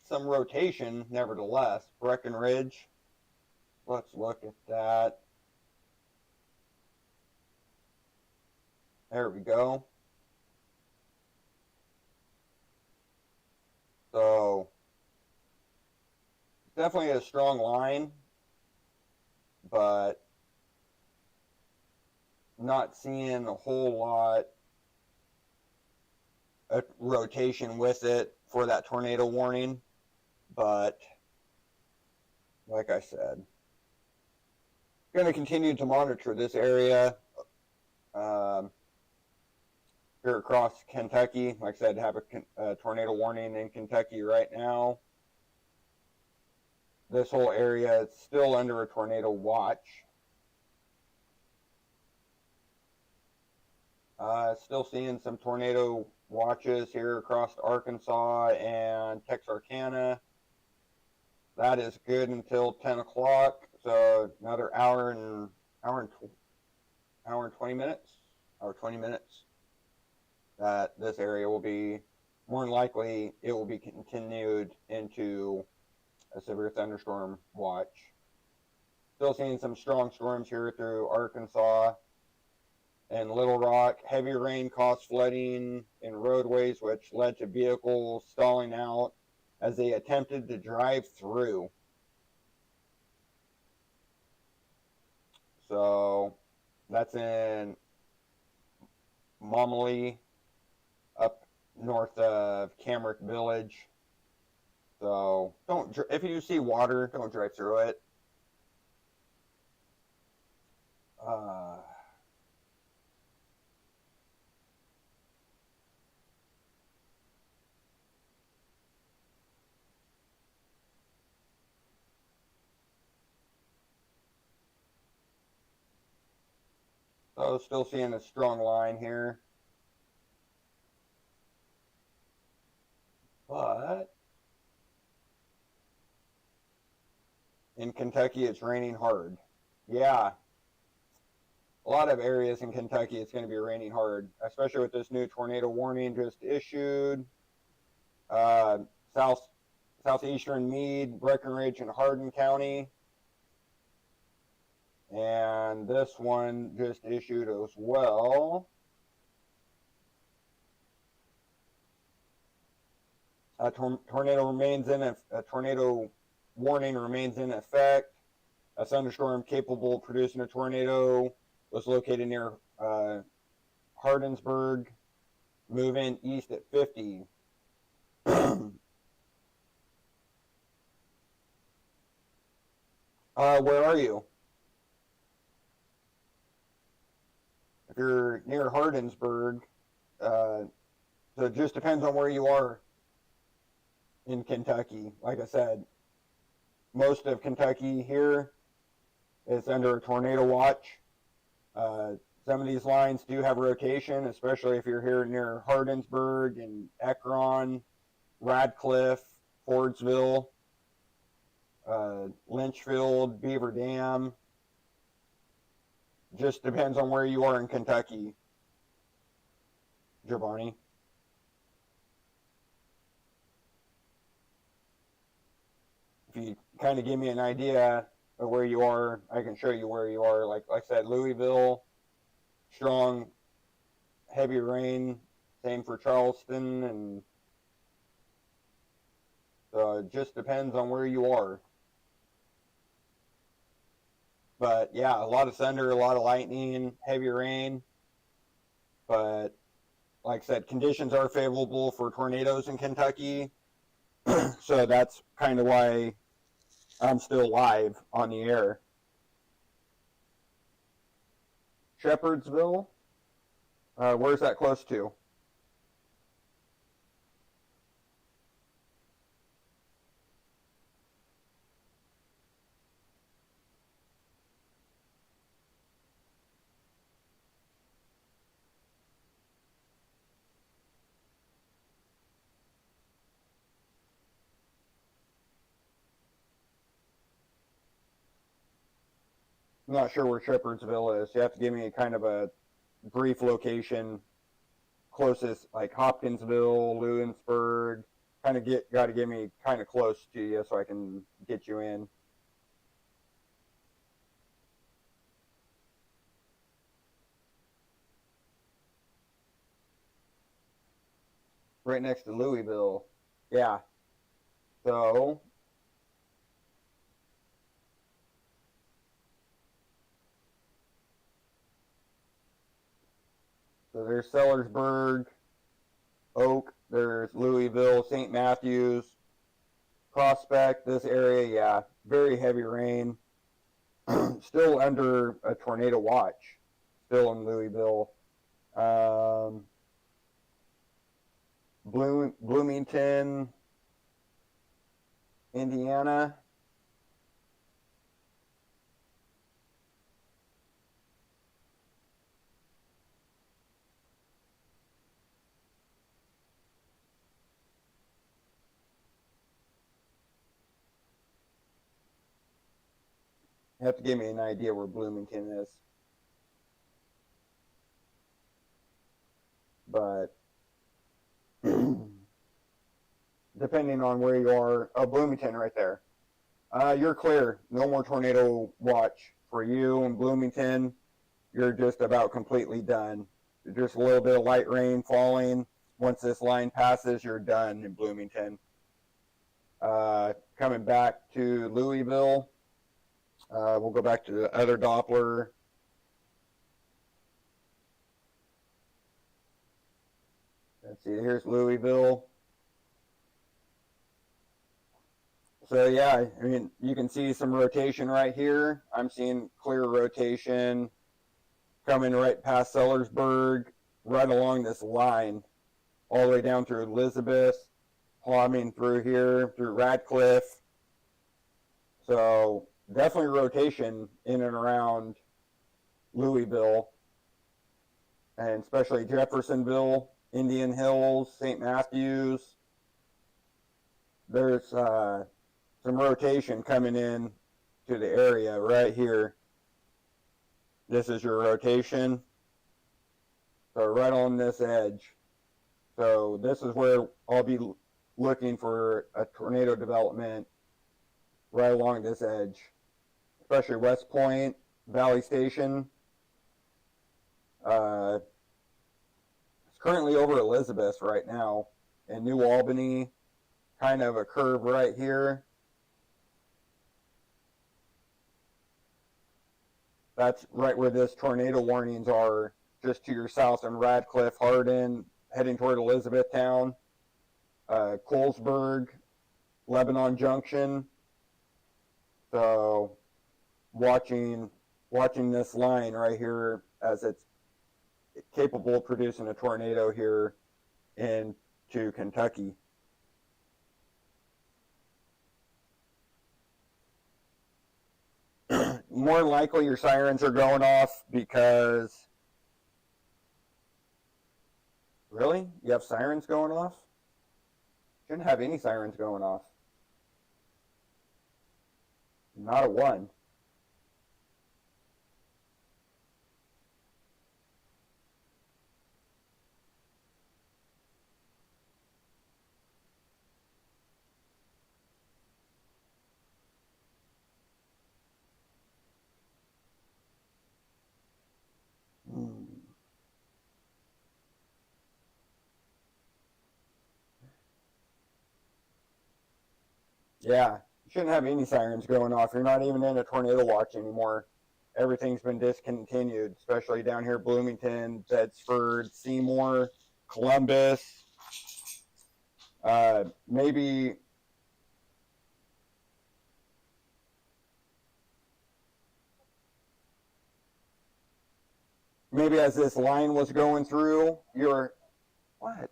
Speaker 1: some rotation, nevertheless. Breckenridge. Let's look at that. There we go. So, definitely a strong line, but not seeing a whole lot of rotation with it for that tornado warning. But, like I said, going to continue to monitor this area. Here across Kentucky, like I said, have a tornado warning in Kentucky right now. This whole area is still under a tornado watch. Still seeing some tornado watches here across Arkansas and Texarkana. That is good until 10 o'clock. So another hour and 20 minutes. That this area will be, more than likely, it will be continued into a severe thunderstorm watch. Still seeing some strong storms here through Arkansas and Little Rock. Heavy rain caused flooding in roadways, which led to vehicles stalling out as they attempted to drive through. So that's in Momley, up north of Camrick Village. So if you see water, don't drive through it. So still seeing a strong line here. But in Kentucky, it's raining hard. Yeah. A lot of areas in Kentucky, it's going to be raining hard, especially with this new tornado warning just issued. uh, southeastern Meade, Breckenridge, and Hardin County. And this one just issued as well. A tornado warning remains in effect. A thunderstorm capable of producing a tornado was located near Hardinsburg, moving east at 50. Where are you? If you're near Hardinsburg, so it just depends on where you are in Kentucky. Like I said, most of Kentucky here is under a tornado watch. Some of these lines do have rotation, especially if you're here near Hardinsburg and Ekron, Radcliffe, Fordsville, Lynchfield, Beaver Dam. Just depends on where you are in Kentucky, Giovanni. If you kind of give me an idea of where you are, I can show you where you are. Like I said, Louisville, strong, heavy rain. Same for Charleston, and so it just depends on where you are. But yeah, a lot of thunder, a lot of lightning, heavy rain. But like I said, conditions are favorable for tornadoes in Kentucky. So that's kind of why I'm still live on the air. Shepherdsville, where's that close to? I'm not sure where Shepherdsville is. You have to give me kind of a brief location closest, like Hopkinsville, Lewisburg. Kind of got to give me kind of close to you so I can get you in. Right next to Louisville. Yeah. So there's Sellersburg, Oak, there's Louisville, St. Matthews, Prospect, this area, yeah, very heavy rain. Still under a tornado watch, still in Louisville. Bloomington, Indiana. You have to give me an idea where Bloomington is. But depending on where you are, oh, Bloomington right there. You're clear. No more tornado watch for you in Bloomington. You're just about completely done. Just a little bit of light rain falling. Once this line passes, you're done in Bloomington. Coming back to Louisville, we'll go back to the other Doppler. Let's see, here's Louisville. So yeah, I mean, you can see some rotation right here. I'm seeing clear rotation coming right past Sellersburg, right along this line, all the way down through Elizabeth, plumbing through here, through Radcliffe. So definitely rotation in and around Louisville, and especially Jeffersonville, Indian Hills, St. Matthews. There's some rotation coming in to the area right here. This is your rotation. So right on this edge. So this is where I'll be looking for a tornado development right along this edge, especially West Point, Valley Station. It's currently over Elizabeth right now, and New Albany, kind of a curve right here. That's right where this tornado warnings are, just to your south in Radcliffe, Hardin, heading toward Elizabethtown, Colesburg, Lebanon Junction. So watching this line right here as it's capable of producing a tornado here into Kentucky. More than likely your sirens are going off because... Really? You have sirens going off? Shouldn't have any sirens going off. Not a one. Yeah, you shouldn't have any sirens going off. You're not even in a tornado watch anymore. Everything's been discontinued, especially down here, Bloomington, Bedford, Seymour, Columbus. Maybe as this line was going through, you're... What?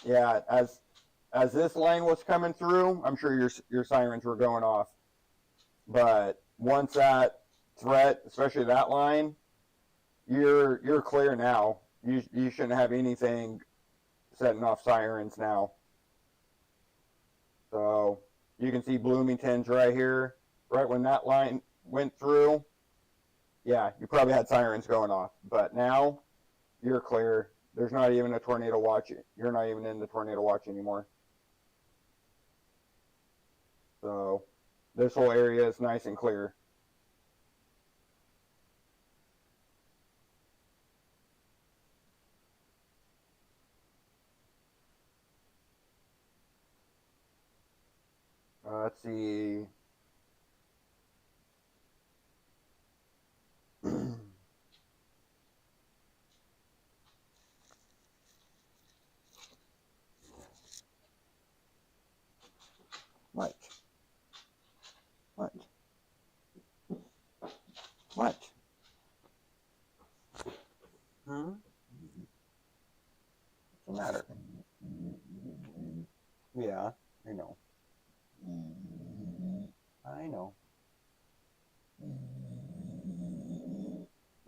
Speaker 1: Yeah, as this line was coming through, I'm sure your sirens were going off. But once that threat, especially that line, you're clear now. You shouldn't have anything setting off sirens now. So you can see Bloomington's right here, right when that line went through. Yeah, you probably had sirens going off, but now you're clear. There's not even a tornado watch. You're not even in the tornado watch anymore. So this whole area is nice and clear. Let's see. What? What? What? Huh? What's the matter? Yeah, I know. I know.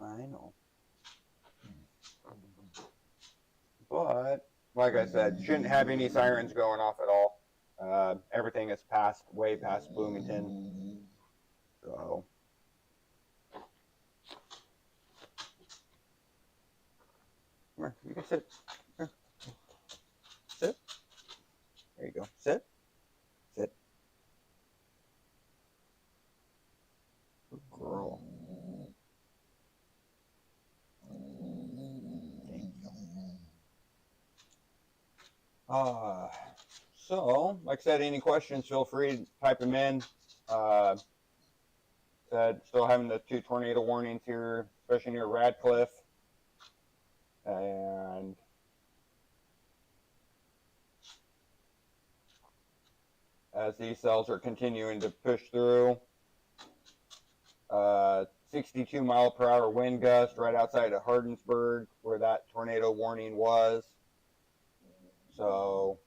Speaker 1: I know. But, like I said, shouldn't have any sirens going off at all. Everything is way past Bloomington. So, come here, you can sit. Here. Sit. There you go. Sit. Sit. Good girl. So, like I said, any questions, feel free to type them in. Said still having the 2 tornado warnings here, especially near Radcliffe. And as these cells are continuing to push through, 62 mile per hour wind gust right outside of Hardinsburg, where that tornado warning was. So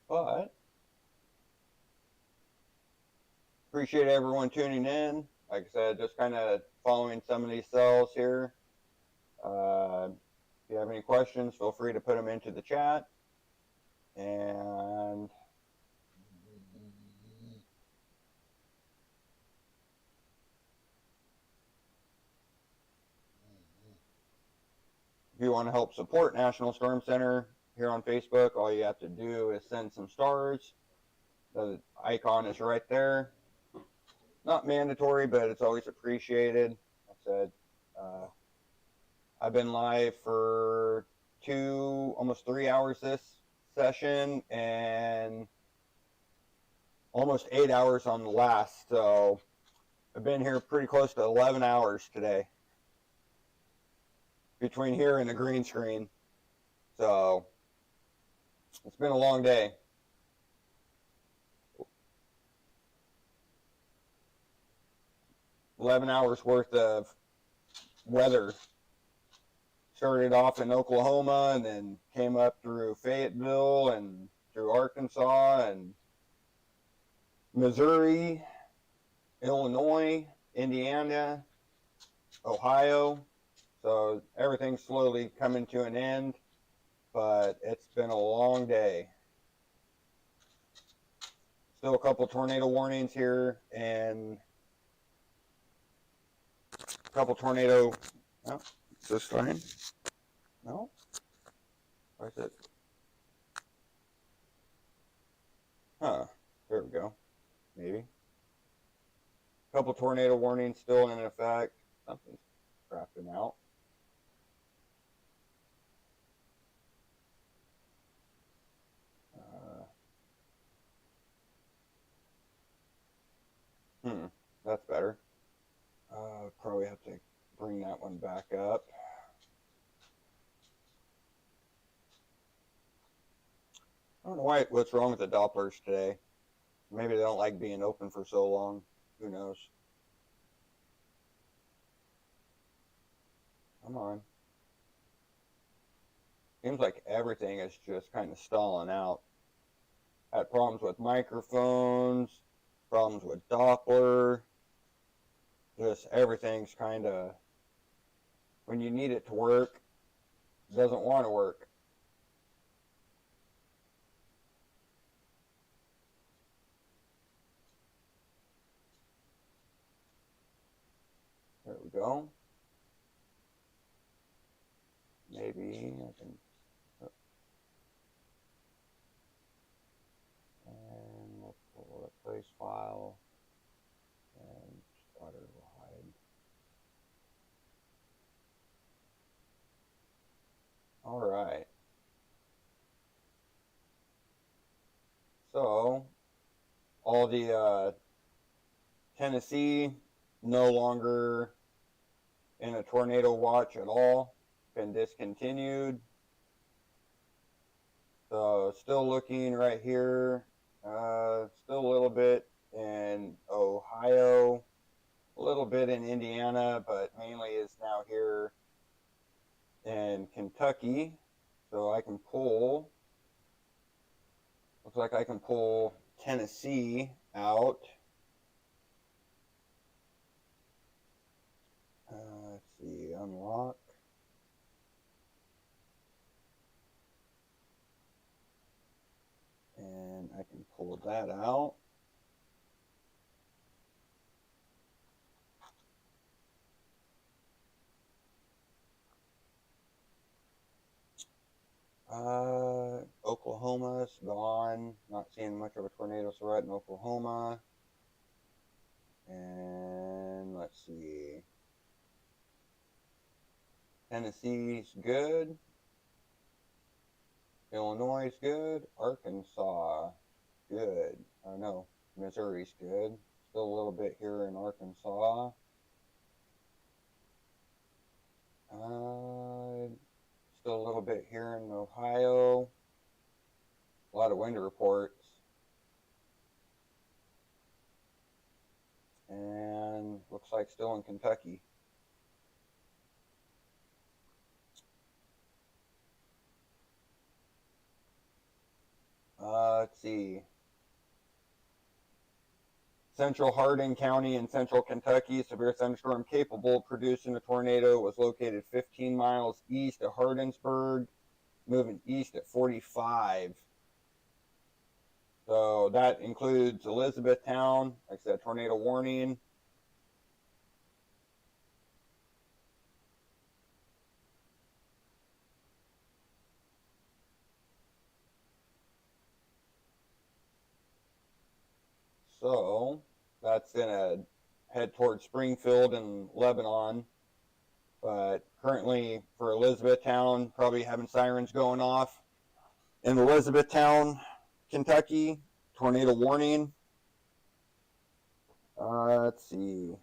Speaker 1: but appreciate everyone tuning in. Like I said, just kind of following some of these cells here. If you have any questions, feel free to put them into the chat. And if you want to help support National Storm Center here on Facebook, all you have to do is send some stars. The icon is right there. Not mandatory, but it's always appreciated. Like I said, I've been live for almost 3 hours this session, and almost 8 hours on the last. So I've been here pretty close to 11 hours today between here and the green screen. So it's been a long day. $11 hours worth of weather. Started off in Oklahoma and then came up through Fayetteville and through Arkansas and Missouri, Illinois, Indiana, Ohio. So everything's slowly coming to an end, but it's been a long day. Still a couple tornado warnings here and a couple tornado. Oh, is this fine? No? Or is it? Huh. There we go. Maybe. A couple tornado warnings still in effect. Something's crapping out. That's better. Probably have to bring that one back up. I don't know what's wrong with the Dopplers today. Maybe they don't like being open for so long. Who knows? Come on. Seems like everything is just kind of stalling out. Had problems with microphones, problems with Doppler. Just everything's kind of, when you need it to work, it doesn't want to work. There we go. Maybe I can. And we'll pull a place file and starter will hide. All right. So all the Tennessee no longer in a tornado watch at all, been discontinued. So still looking right here, still a little bit in Ohio, a little bit in Indiana, but mainly is now here in Kentucky. So I can pull, looks like I can pull Tennessee out. Let's see, unlock. And I can pull that out. Oklahoma's gone. Not seeing much of a tornado threat in Oklahoma. And let's see. Tennessee's good. Illinois is good. Arkansas, good. No, Missouri's good. Still a little bit here in Arkansas. Still a little bit here in Ohio. A lot of wind reports. And looks like still in Kentucky. Let's see. Central Hardin County in central Kentucky, severe thunderstorm capable of producing a tornado, was located 15 miles east of Hardinsburg, moving east at 45. So that includes Elizabethtown, like I said, tornado warning. So that's going to head towards Springfield and Lebanon. But currently for Elizabethtown, probably having sirens going off. In Elizabethtown, Kentucky, tornado warning. Let's see.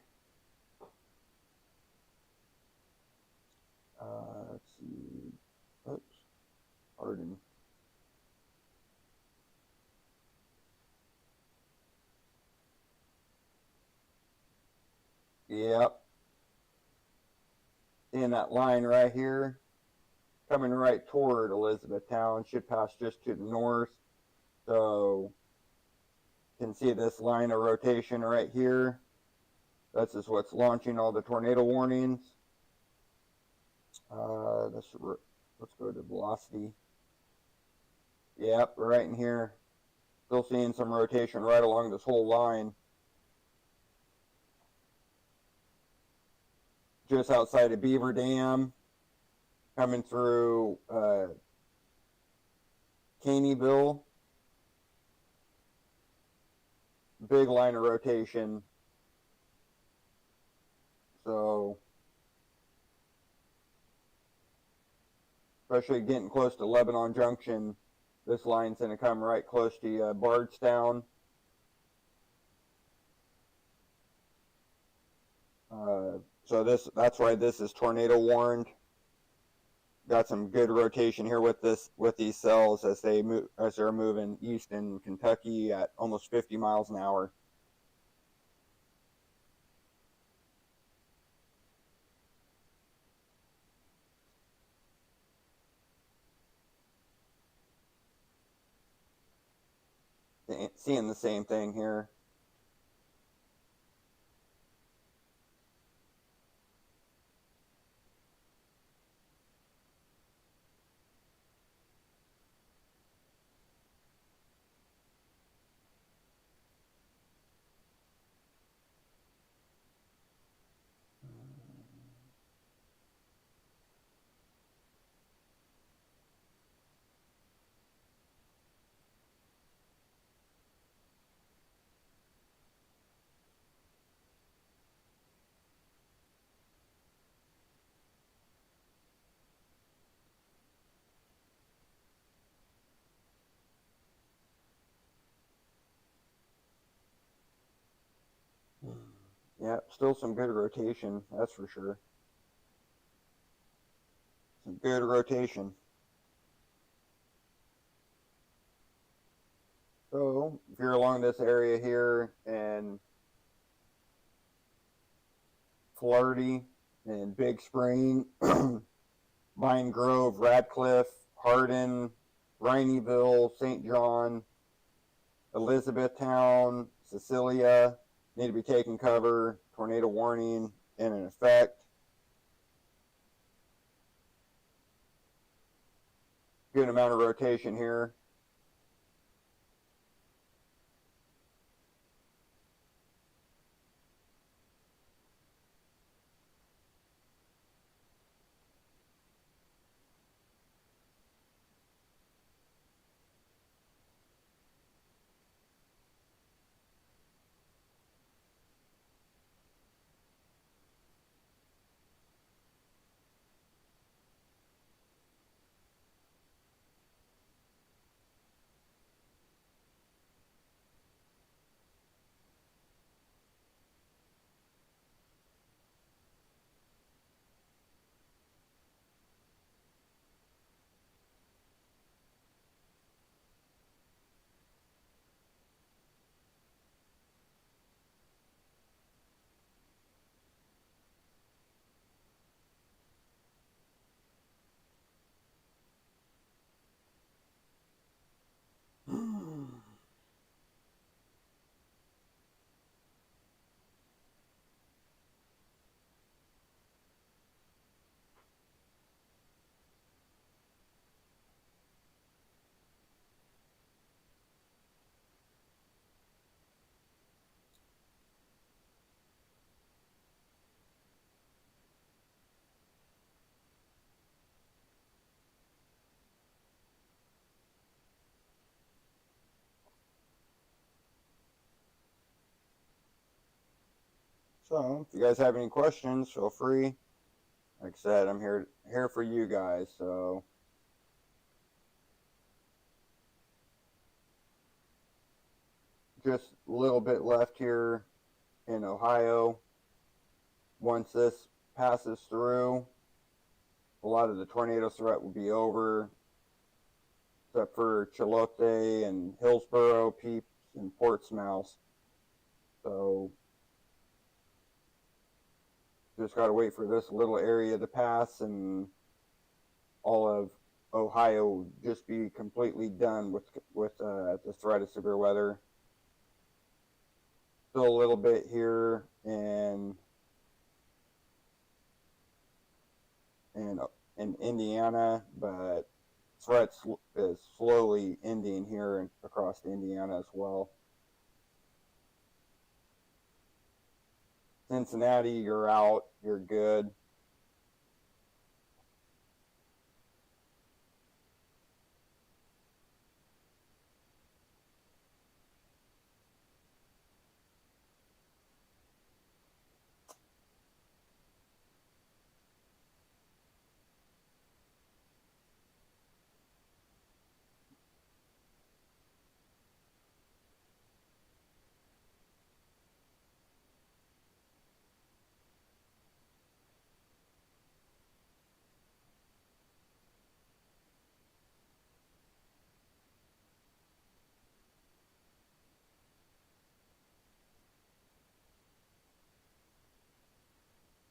Speaker 1: Let's see. Oops. Pardon. Yep. Seeing that line right here, coming right toward Elizabethtown, should pass just to the north. So you can see this line of rotation right here. This is what's launching all the tornado warnings. Let's go to velocity. Yep, right in here. Still seeing some rotation right along this whole line. Just outside of Beaver Dam, coming through Caneyville. Big line of rotation. So, especially getting close to Lebanon Junction, this line's going to come right close to Bardstown. So that's why this is tornado warned. Got some good rotation here with these cells as they're moving east in Kentucky at almost 50 miles an hour. Seeing the same thing here. Yeah, still some good rotation, that's for sure. Some good rotation. So, if you're along this area here in Flaherty and Big Spring, Vine Grove, Radcliffe, Hardin, Rineyville, St. John, Elizabethtown, Cecilia, need to be taking cover. Tornado warning in effect. Good amount of rotation here. So, if you guys have any questions, feel free. Like I said, I'm here for you guys. So, just a little bit left here in Ohio. Once this passes through, a lot of the tornado threat will be over, except for Chilote and Hillsborough, Peeps, and Portsmouth. So just got to wait for this little area to pass, and all of Ohio will just be completely done with the threat of severe weather. Still a little bit here in Indiana, but threat is slowly ending here and across Indiana as well. Cincinnati, you're out. You're good.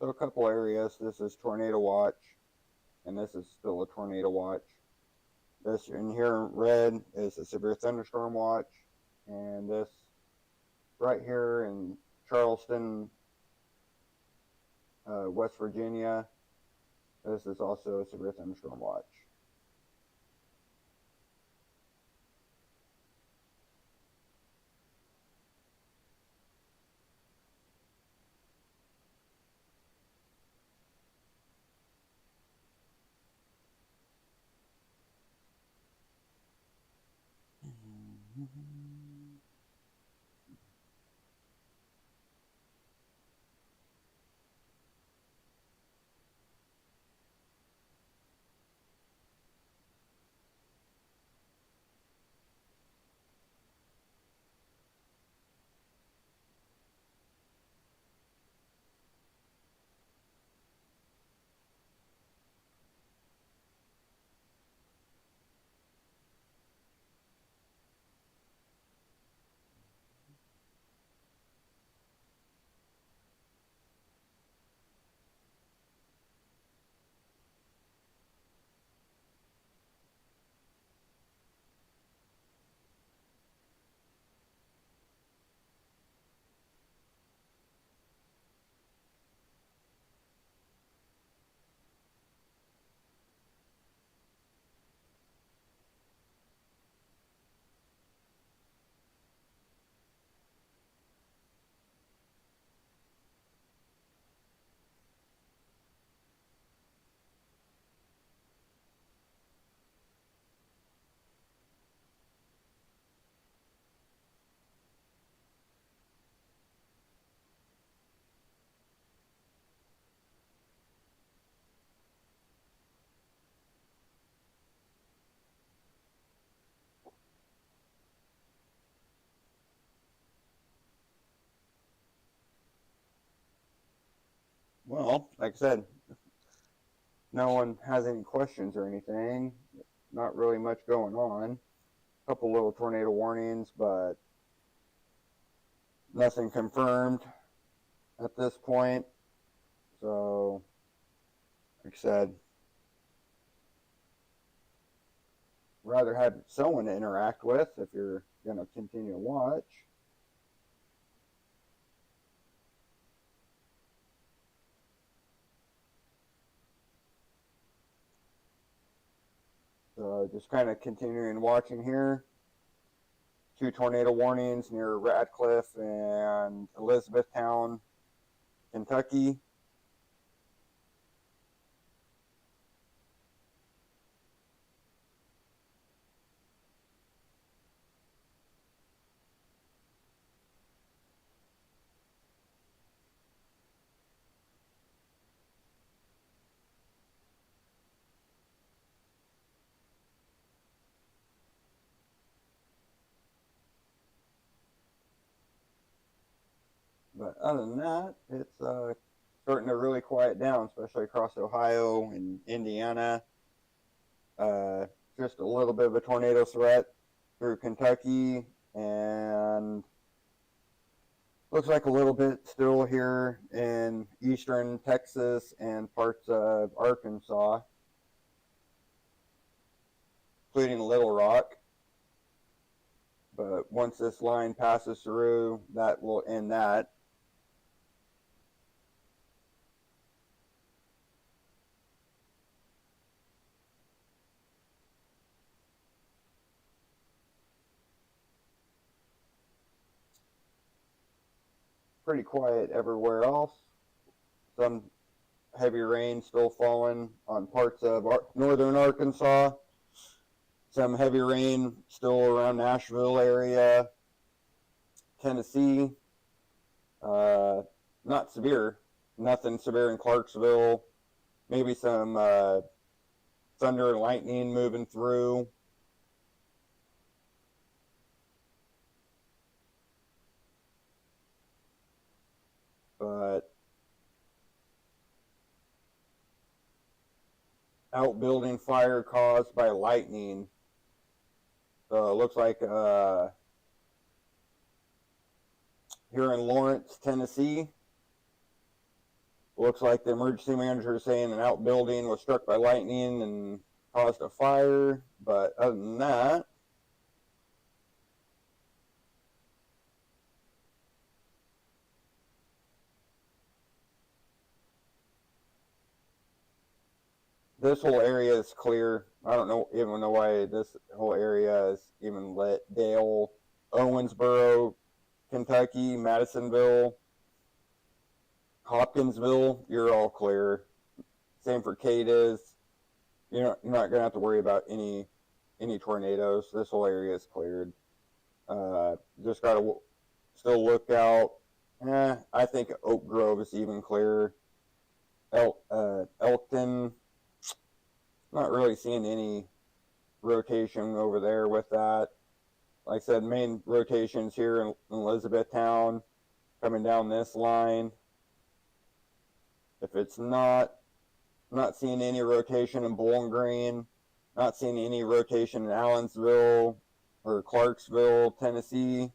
Speaker 1: So a couple areas. This is tornado watch, and this is still a tornado watch. This in here in red is a severe thunderstorm watch, and this right here in Charleston, West Virginia, this is also a severe thunderstorm watch. Well, like I said, no one has any questions or anything. Not really much going on. A couple little tornado warnings, but nothing confirmed at this point. So, like I said, rather have someone to interact with if you're going to continue to watch. So just kind of continuing watching here. 2 tornado warnings near Radcliffe and Elizabethtown, Kentucky. But other than that, it's starting to really quiet down, especially across Ohio and Indiana. Uh, just a little bit of a tornado threat through Kentucky, and looks like a little bit still here in eastern Texas and parts of Arkansas, including Little Rock. But once this line passes through, that will end that. Pretty quiet everywhere else. Some heavy rain still falling on parts of northern Arkansas. Some heavy rain still around Nashville area, Tennessee. Not severe. Nothing severe in Clarksville. Maybe some thunder and lightning moving through. But outbuilding fire caused by lightning. So it looks like here in Lawrence, Tennessee, looks like the emergency manager is saying an outbuilding was struck by lightning and caused a fire. But other than that, this whole area is clear. I don't even know why this whole area is even lit. Dale, Owensboro, Kentucky, Madisonville, Hopkinsville, you're all clear. Same for Cadiz. You're not going to have to worry about any tornadoes. This whole area is cleared. Just got to still look out. I think Oak Grove is even clearer. Elkton, not really seeing any rotation over there with that. Like I said, main rotations here in Elizabethtown, coming down this line. If it's not seeing any rotation in Bowling Green, not seeing any rotation in Allensville or Clarksville, Tennessee.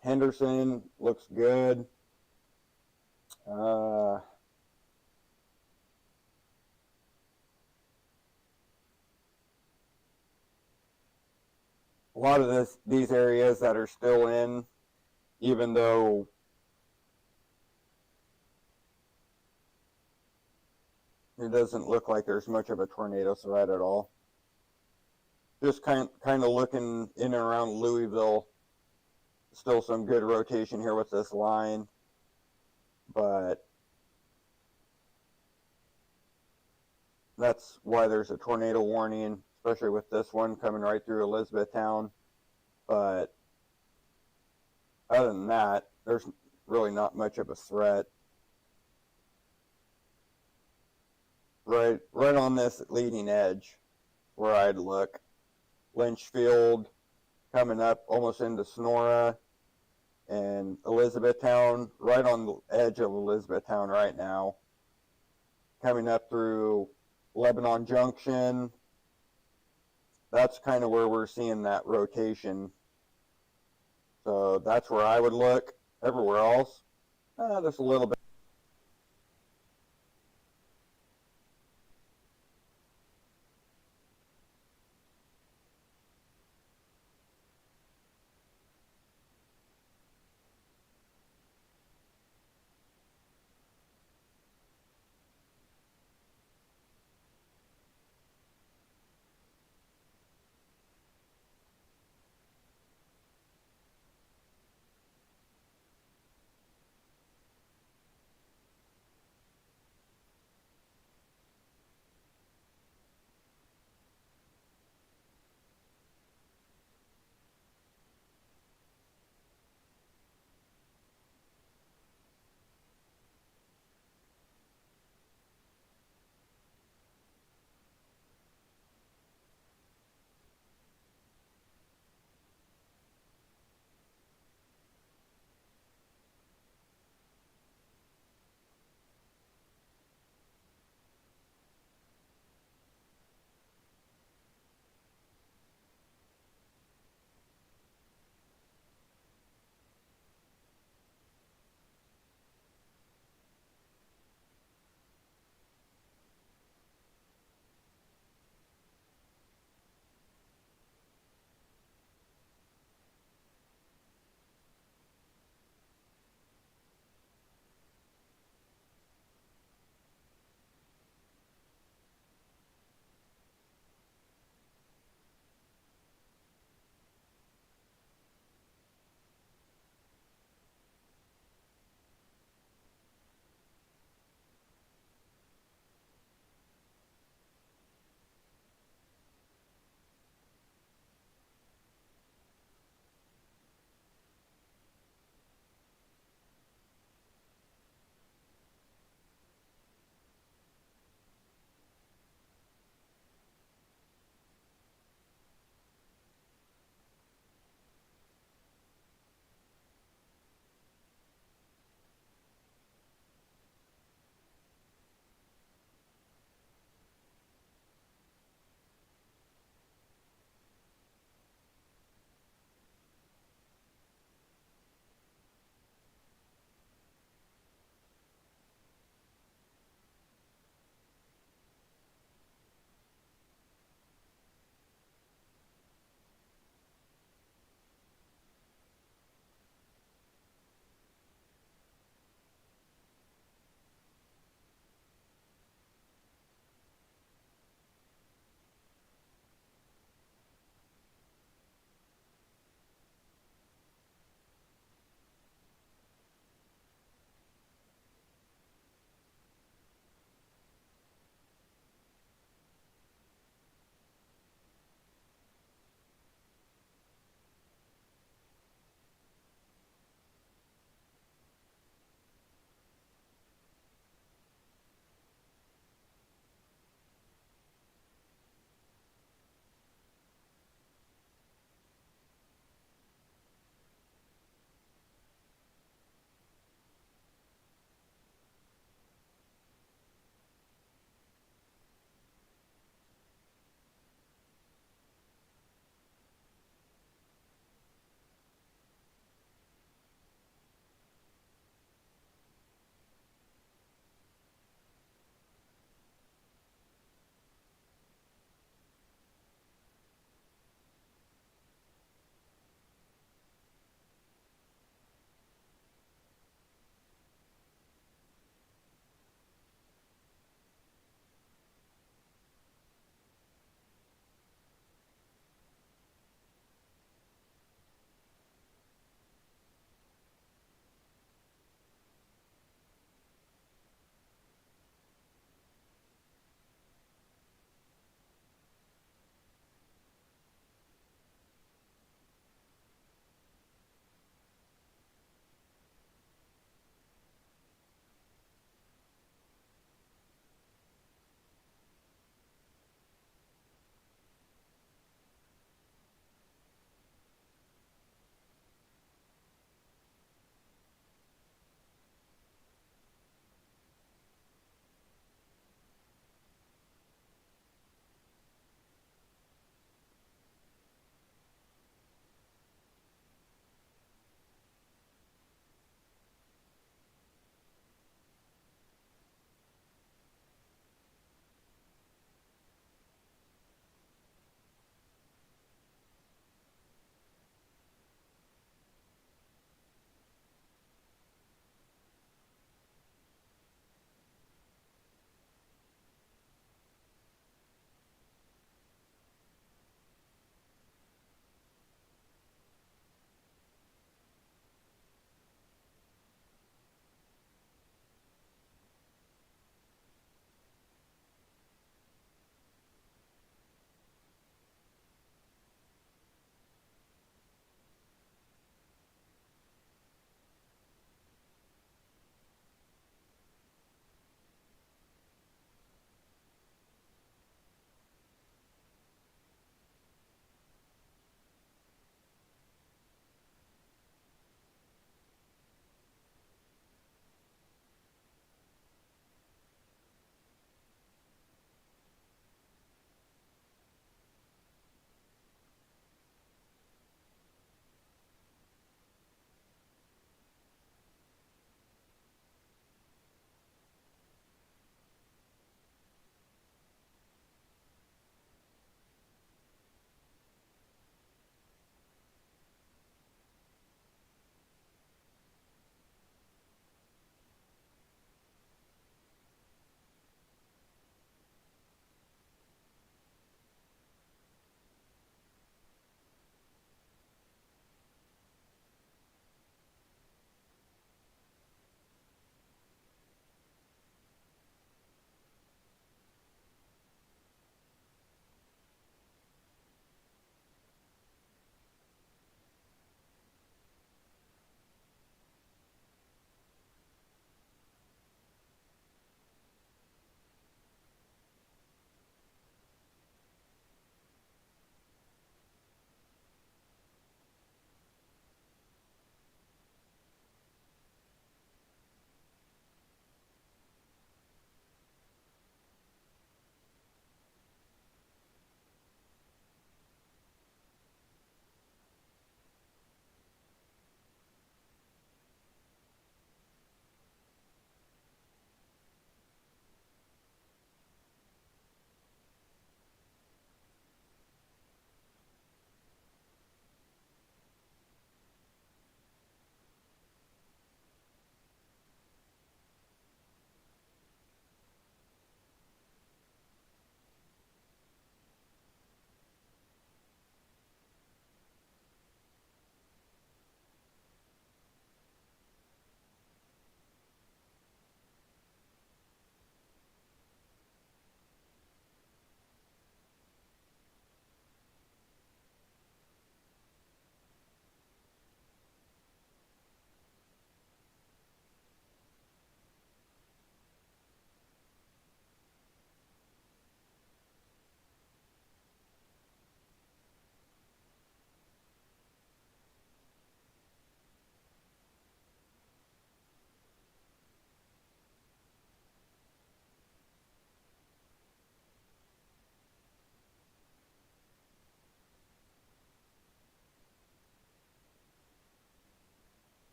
Speaker 1: Henderson looks good. A lot of these areas that are still in, even though it doesn't look like there's much of a tornado threat at all. Just kind of looking in and around Louisville, still some good rotation here with this line, but that's why there's a tornado warning, especially with this one coming right through Elizabethtown. But other than that, there's really not much of a threat. Right on this leading edge where I'd look. Lynchfield coming up almost into Sonora, and Elizabethtown, right on the edge of Elizabethtown right now. Coming up through Lebanon Junction. That's kind of where we're seeing that rotation. So that's where I would look. Everywhere else, just a little bit.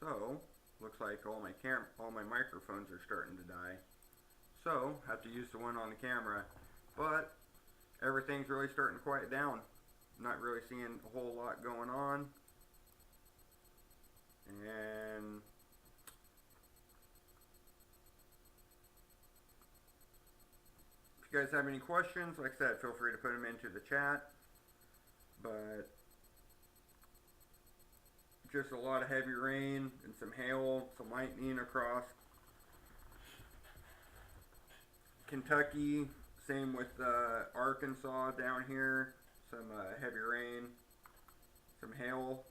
Speaker 2: So, looks like all my microphones are starting to die. So, have to use the one on the camera. But everything's really starting to quiet down. Not really seeing a whole lot going on. And if you guys have any questions, like I said, feel free to put them into the chat. But just a lot of heavy rain and some hail, some lightning across Kentucky. Same with Arkansas down here. Some heavy rain, some hail.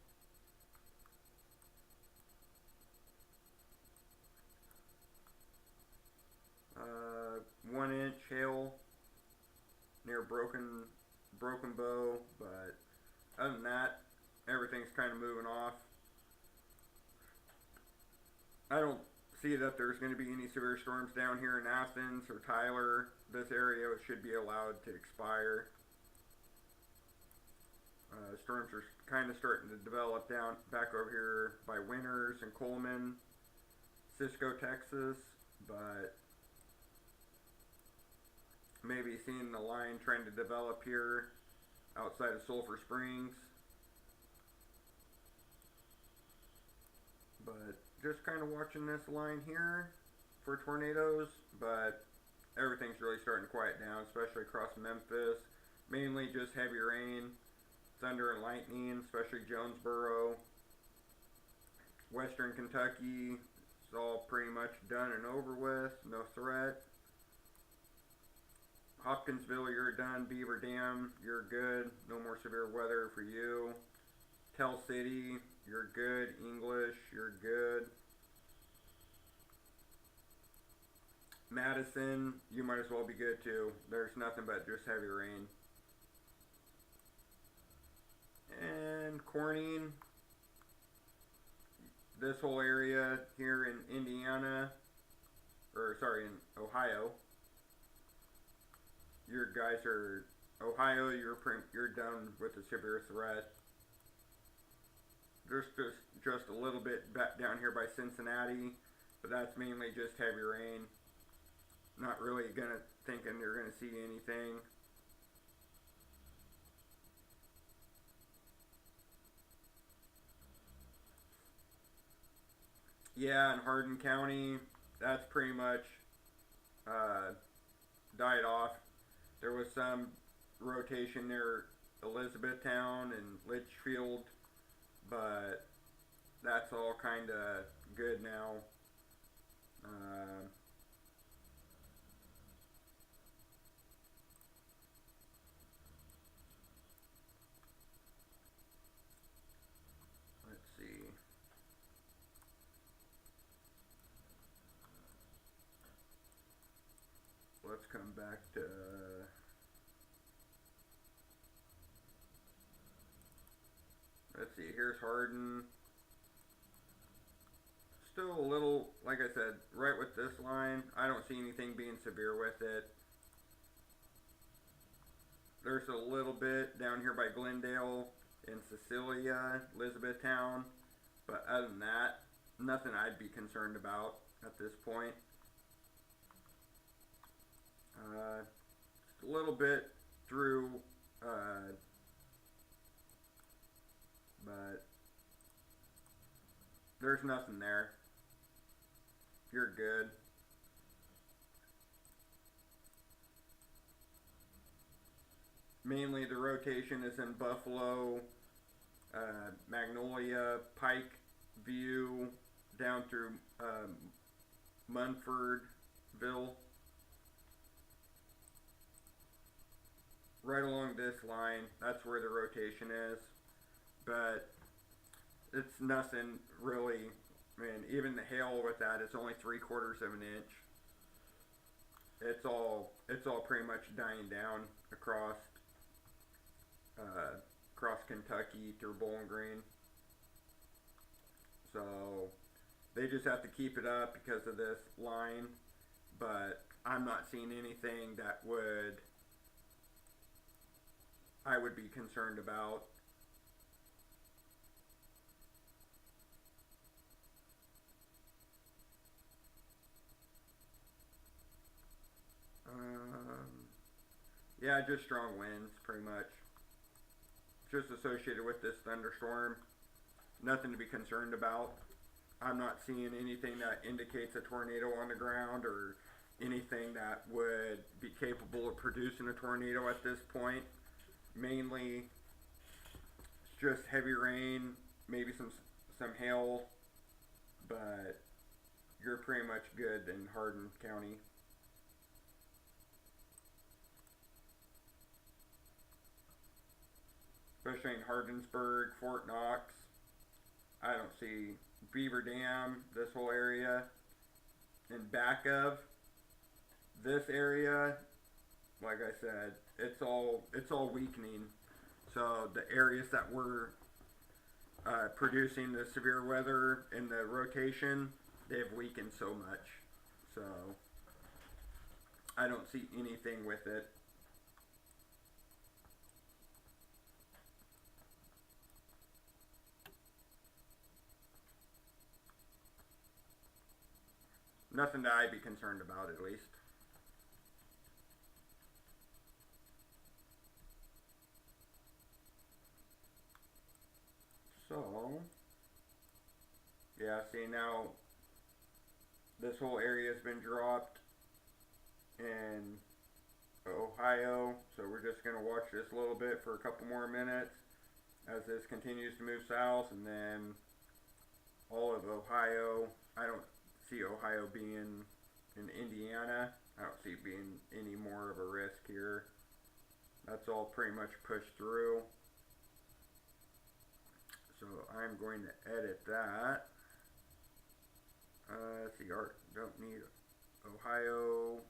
Speaker 2: 1 inch hail near Broken Bow, but other than that, everything's kind of moving off. I don't see that there's going to be any severe storms down here in Athens or Tyler. This area should be allowed to expire. Storms are kind of starting to develop back over here by Winters and Coleman, Cisco, Texas, but maybe seeing the line trying to develop here outside of Sulphur Springs. But just kind of watching this line here for tornadoes, but everything's really starting to quiet down, especially across Memphis. Mainly just heavy rain, thunder and lightning, especially Jonesboro. Western Kentucky, it's all pretty much done and over with, no threat. Hopkinsville, you're done. Beaver Dam, you're good. No more severe weather for you. Tell City, you're good. English, you're good. Madison, you might as well be good too. There's nothing but just heavy rain. And Corning, this whole area here in Indiana, or sorry, in Ohio. Your guys are Ohio. You're done with the severe threat. There's just a little bit back down here by Cincinnati, but that's mainly just heavy rain. Not really thinking you're gonna see anything. Yeah, in Hardin County, that's pretty much died off. There was some rotation near Elizabethtown and Litchfield, but that's all kind of good now. Let's see. Let's come back to let's see, here's Hardin. Still a little, like I said, right with this line. I don't see anything being severe with it. There's a little bit down here by Glendale and Cecilia, Elizabethtown. But other than that, nothing I'd be concerned about at this point. Just a little bit through, but there's nothing there. You're good. Mainly the rotation is in Buffalo, Magnolia, Pikeview, down through Munfordville. Right along this line, that's where the rotation is. But it's nothing really. I mean, even the hail with that is only 3/4 of an inch. It's all pretty much dying down across Kentucky through Bowling Green. So they just have to keep it up because of this line. But I'm not seeing anything that I would be concerned about. Yeah, just strong winds, pretty much. Just associated with this thunderstorm. Nothing to be concerned about. I'm not seeing anything that indicates a tornado on the ground or anything that would be capable of producing a tornado at this point. Mainly, it's just heavy rain, maybe some hail, but you're pretty much good in Hardin County. Especially in Hardinsburg, Fort Knox. I don't see Beaver Dam, this whole area. And back of this area, like I said, it's all weakening. So the areas that were producing the severe weather in the rotation, they've weakened so much. So I don't see anything with it. Nothing that I'd be concerned about, at least. So, yeah, see now, this whole area has been dropped in Ohio, so we're just going to watch this a little bit for a couple more minutes as this continues to move south, and then all of Ohio. I don't see Ohio being in Indiana. I don't see it being any more of a risk here. That's all pretty much pushed through. So I'm going to edit that. Let's see, don't need Ohio.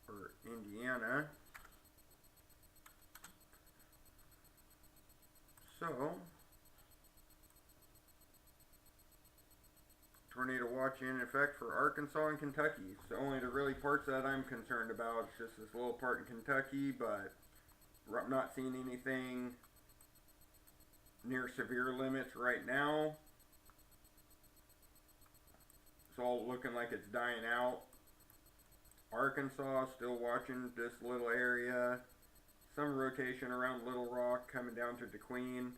Speaker 2: Or Indiana. So, tornado watch in effect for Arkansas and Kentucky. So only the really parts that I'm concerned about. It's just this little part in Kentucky, but I'm not seeing anything near severe limits right now. It's all looking like it's dying out. Arkansas, still watching this little area. Some rotation around Little Rock coming down to DeQueen,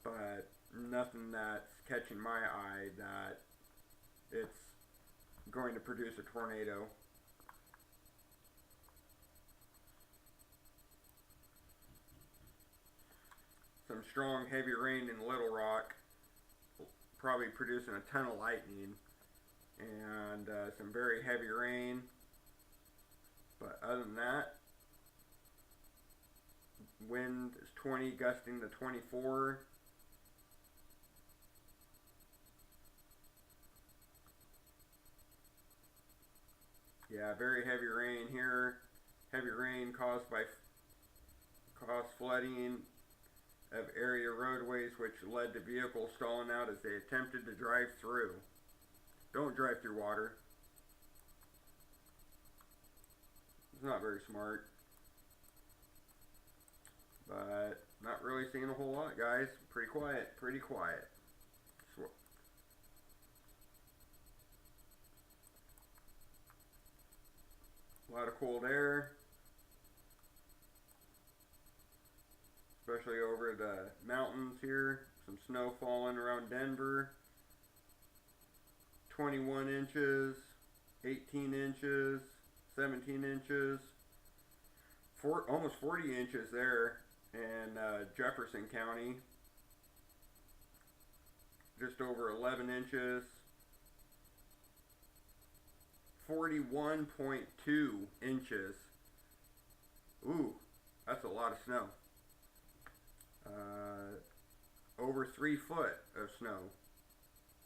Speaker 2: but nothing that's catching my eye that it's going to produce a tornado. Some strong heavy rain in Little Rock, probably producing a ton of lightning, and some very heavy rain. But other than that, wind is 20, gusting to 24. Yeah, very heavy rain here. Heavy rain caused flooding of area roadways, which led to vehicles stalling out as they attempted to drive through. Don't drive through water. It's not very smart. But not really seeing a whole lot, guys. Pretty quiet, pretty quiet. A lot of cold air, especially over the mountains here. Some snow falling around Denver. 21 inches, 18 inches, 17 inches, almost 40 inches there in Jefferson County. Just over 11 inches. 41.2 inches. Ooh, that's a lot of snow. Over 3 foot of snow.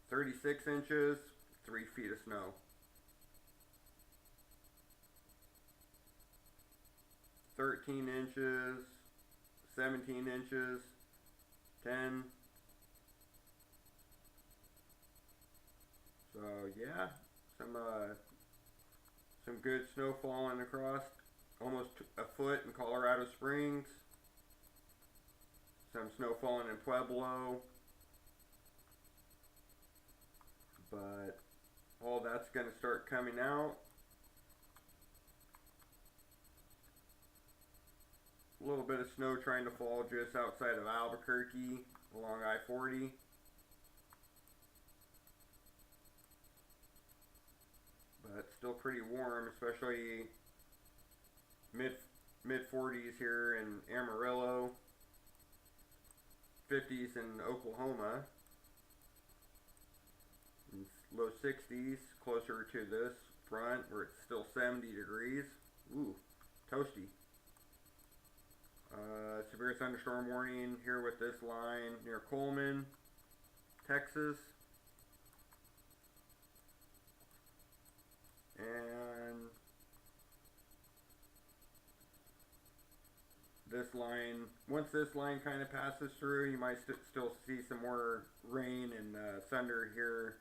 Speaker 2: 36 inches, 3 feet of snow. 13 inches, 17 inches, 10. So yeah, some good snow falling across, almost a foot in Colorado Springs. Some snow falling in Pueblo. But all that's going to start coming out. A little bit of snow trying to fall just outside of Albuquerque along I-40. But still pretty warm, especially mid 40s here in Amarillo, 50s in Oklahoma, and low 60s closer to this front where it's still 70 degrees. Ooh, toasty. Severe thunderstorm warning here with this line near Coleman, Texas. And this line, once this line kind of passes through, you might still see some more rain and thunder here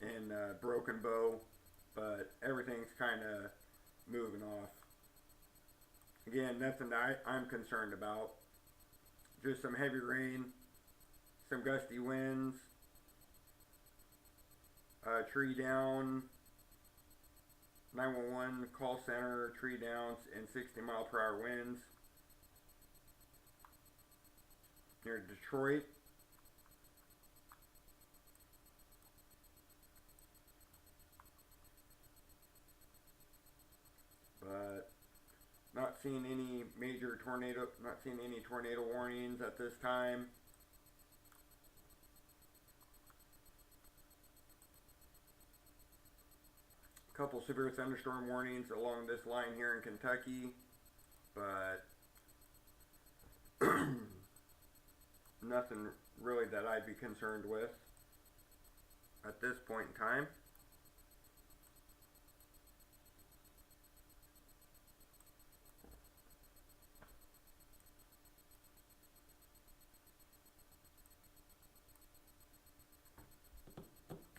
Speaker 2: in Broken Bow, but everything's kind of moving off. Again, nothing that I'm concerned about. Just some heavy rain, some gusty winds, tree down, 911 call center, tree downs, and 60-mile-per-hour winds near Detroit. But not seeing any major tornado, not seeing any tornado warnings at this time. A couple severe thunderstorm warnings along this line here in Kentucky, but nothing really that I'd be concerned with at this point in time.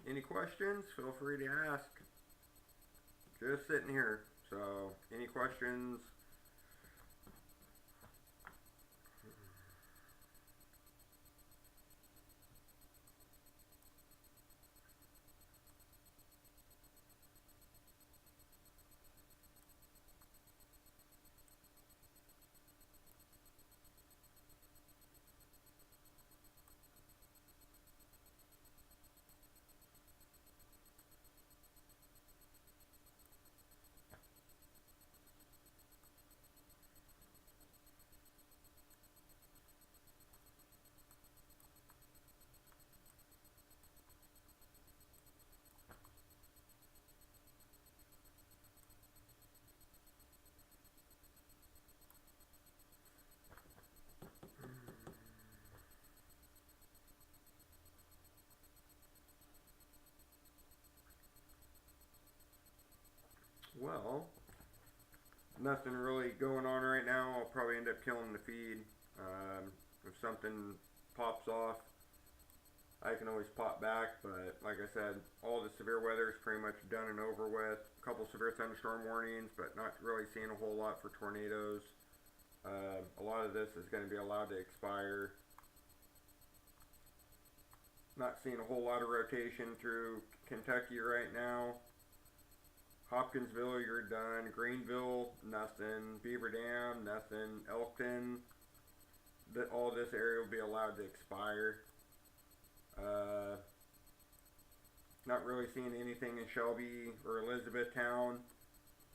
Speaker 2: Any questions? Feel free to ask. Just sitting here. So, any questions? Well, nothing really going on right now. I'll probably end up killing the feed. If something pops off, I can always pop back, but like I said, all the severe weather is pretty much done and over with. A couple severe thunderstorm warnings, but not really seeing a whole lot for tornadoes. A lot of this is going to be allowed to expire. Not seeing a whole lot of rotation through Kentucky right now. Hopkinsville, you're done. Greenville, nothing. Beaver Dam, nothing. Elkton, all this area will be allowed to expire. Not really seeing anything in Shelby or Elizabethtown.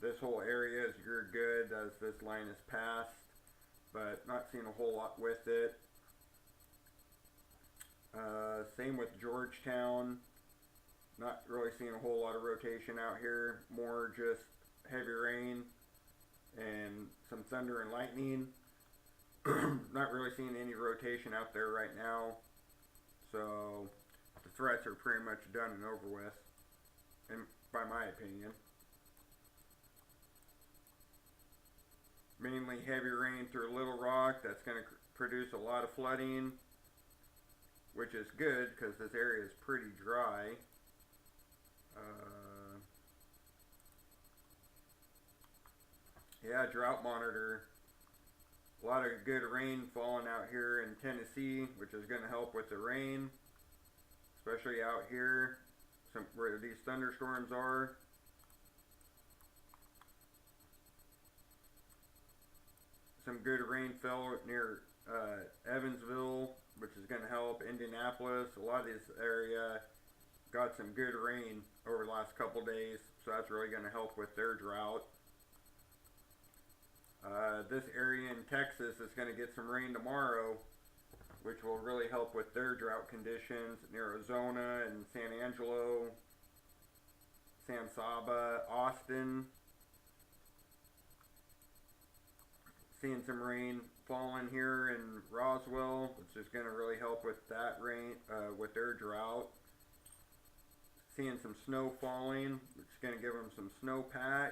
Speaker 2: This whole area is you're good as this line is passed, but not seeing a whole lot with it. Same with Georgetown. Not really seeing a whole lot of rotation out here. More just heavy rain and some thunder and lightning. Not really seeing any rotation out there right now. So the threats are pretty much done and over with, in, by my opinion. Mainly heavy rain through Little Rock. That's going to produce a lot of flooding, which is good because this area is pretty dry. Yeah, drought monitor. A lot of good rain falling out here in Tennessee, which is going to help with the rain, especially out here. where these thunderstorms are. Some good rain fell near Evansville, which is going to help. Indianapolis, a lot of this area got some good rain over the last couple days, so that's really going to help with their drought. This area in Texas is going to get some rain tomorrow, which will really help with their drought conditions in Arizona and San Angelo, San Saba, Austin. Seeing some rain falling here in Roswell, which is going to really help with that rain, with their drought. Seeing some snow falling, which is going to give them some snowpack.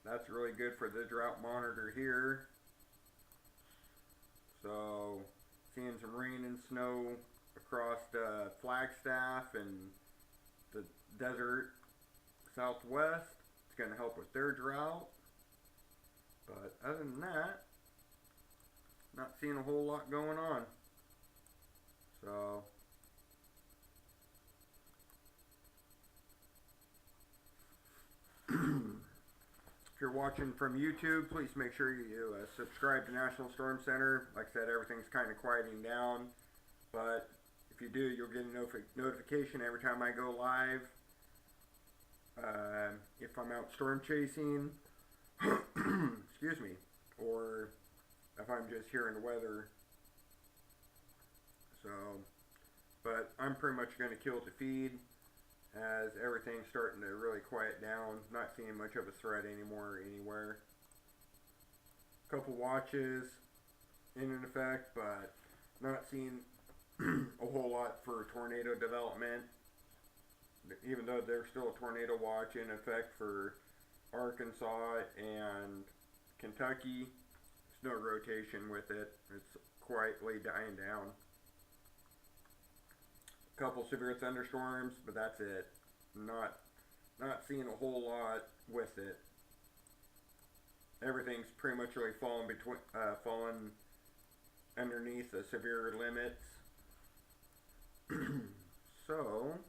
Speaker 2: That's really good for the drought monitor here. So, seeing some rain and snow across Flagstaff and the desert southwest. It's going to help with their drought. But other than that, not seeing a whole lot going on. So, if you're watching from YouTube, please make sure you subscribe to National Storm Center. Like I said, everything's kind of quieting down. But if you do, you'll get a notification every time I go live. If I'm out storm chasing, excuse me, or if I'm just hearing the weather. So, but I'm pretty much going to kill the feed as everything's starting to really quiet down. Not seeing much of a threat anymore anywhere. Couple watches in effect, but not seeing a whole lot for tornado development. Even though there's still a tornado watch in effect for Arkansas and Kentucky, there's no rotation with it. It's quietly dying down. A couple severe thunderstorms, but that's it. Not seeing a whole lot with it. Everything's pretty much really fallen underneath the severe limits. So,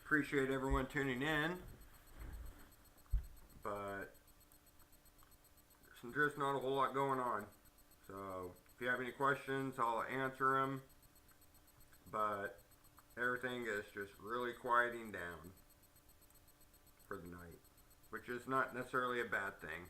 Speaker 2: appreciate everyone tuning in, but there's just not a whole lot going on. So if you have any questions, I'll answer them, but everything is just really quieting down for the night, which is not necessarily a bad thing.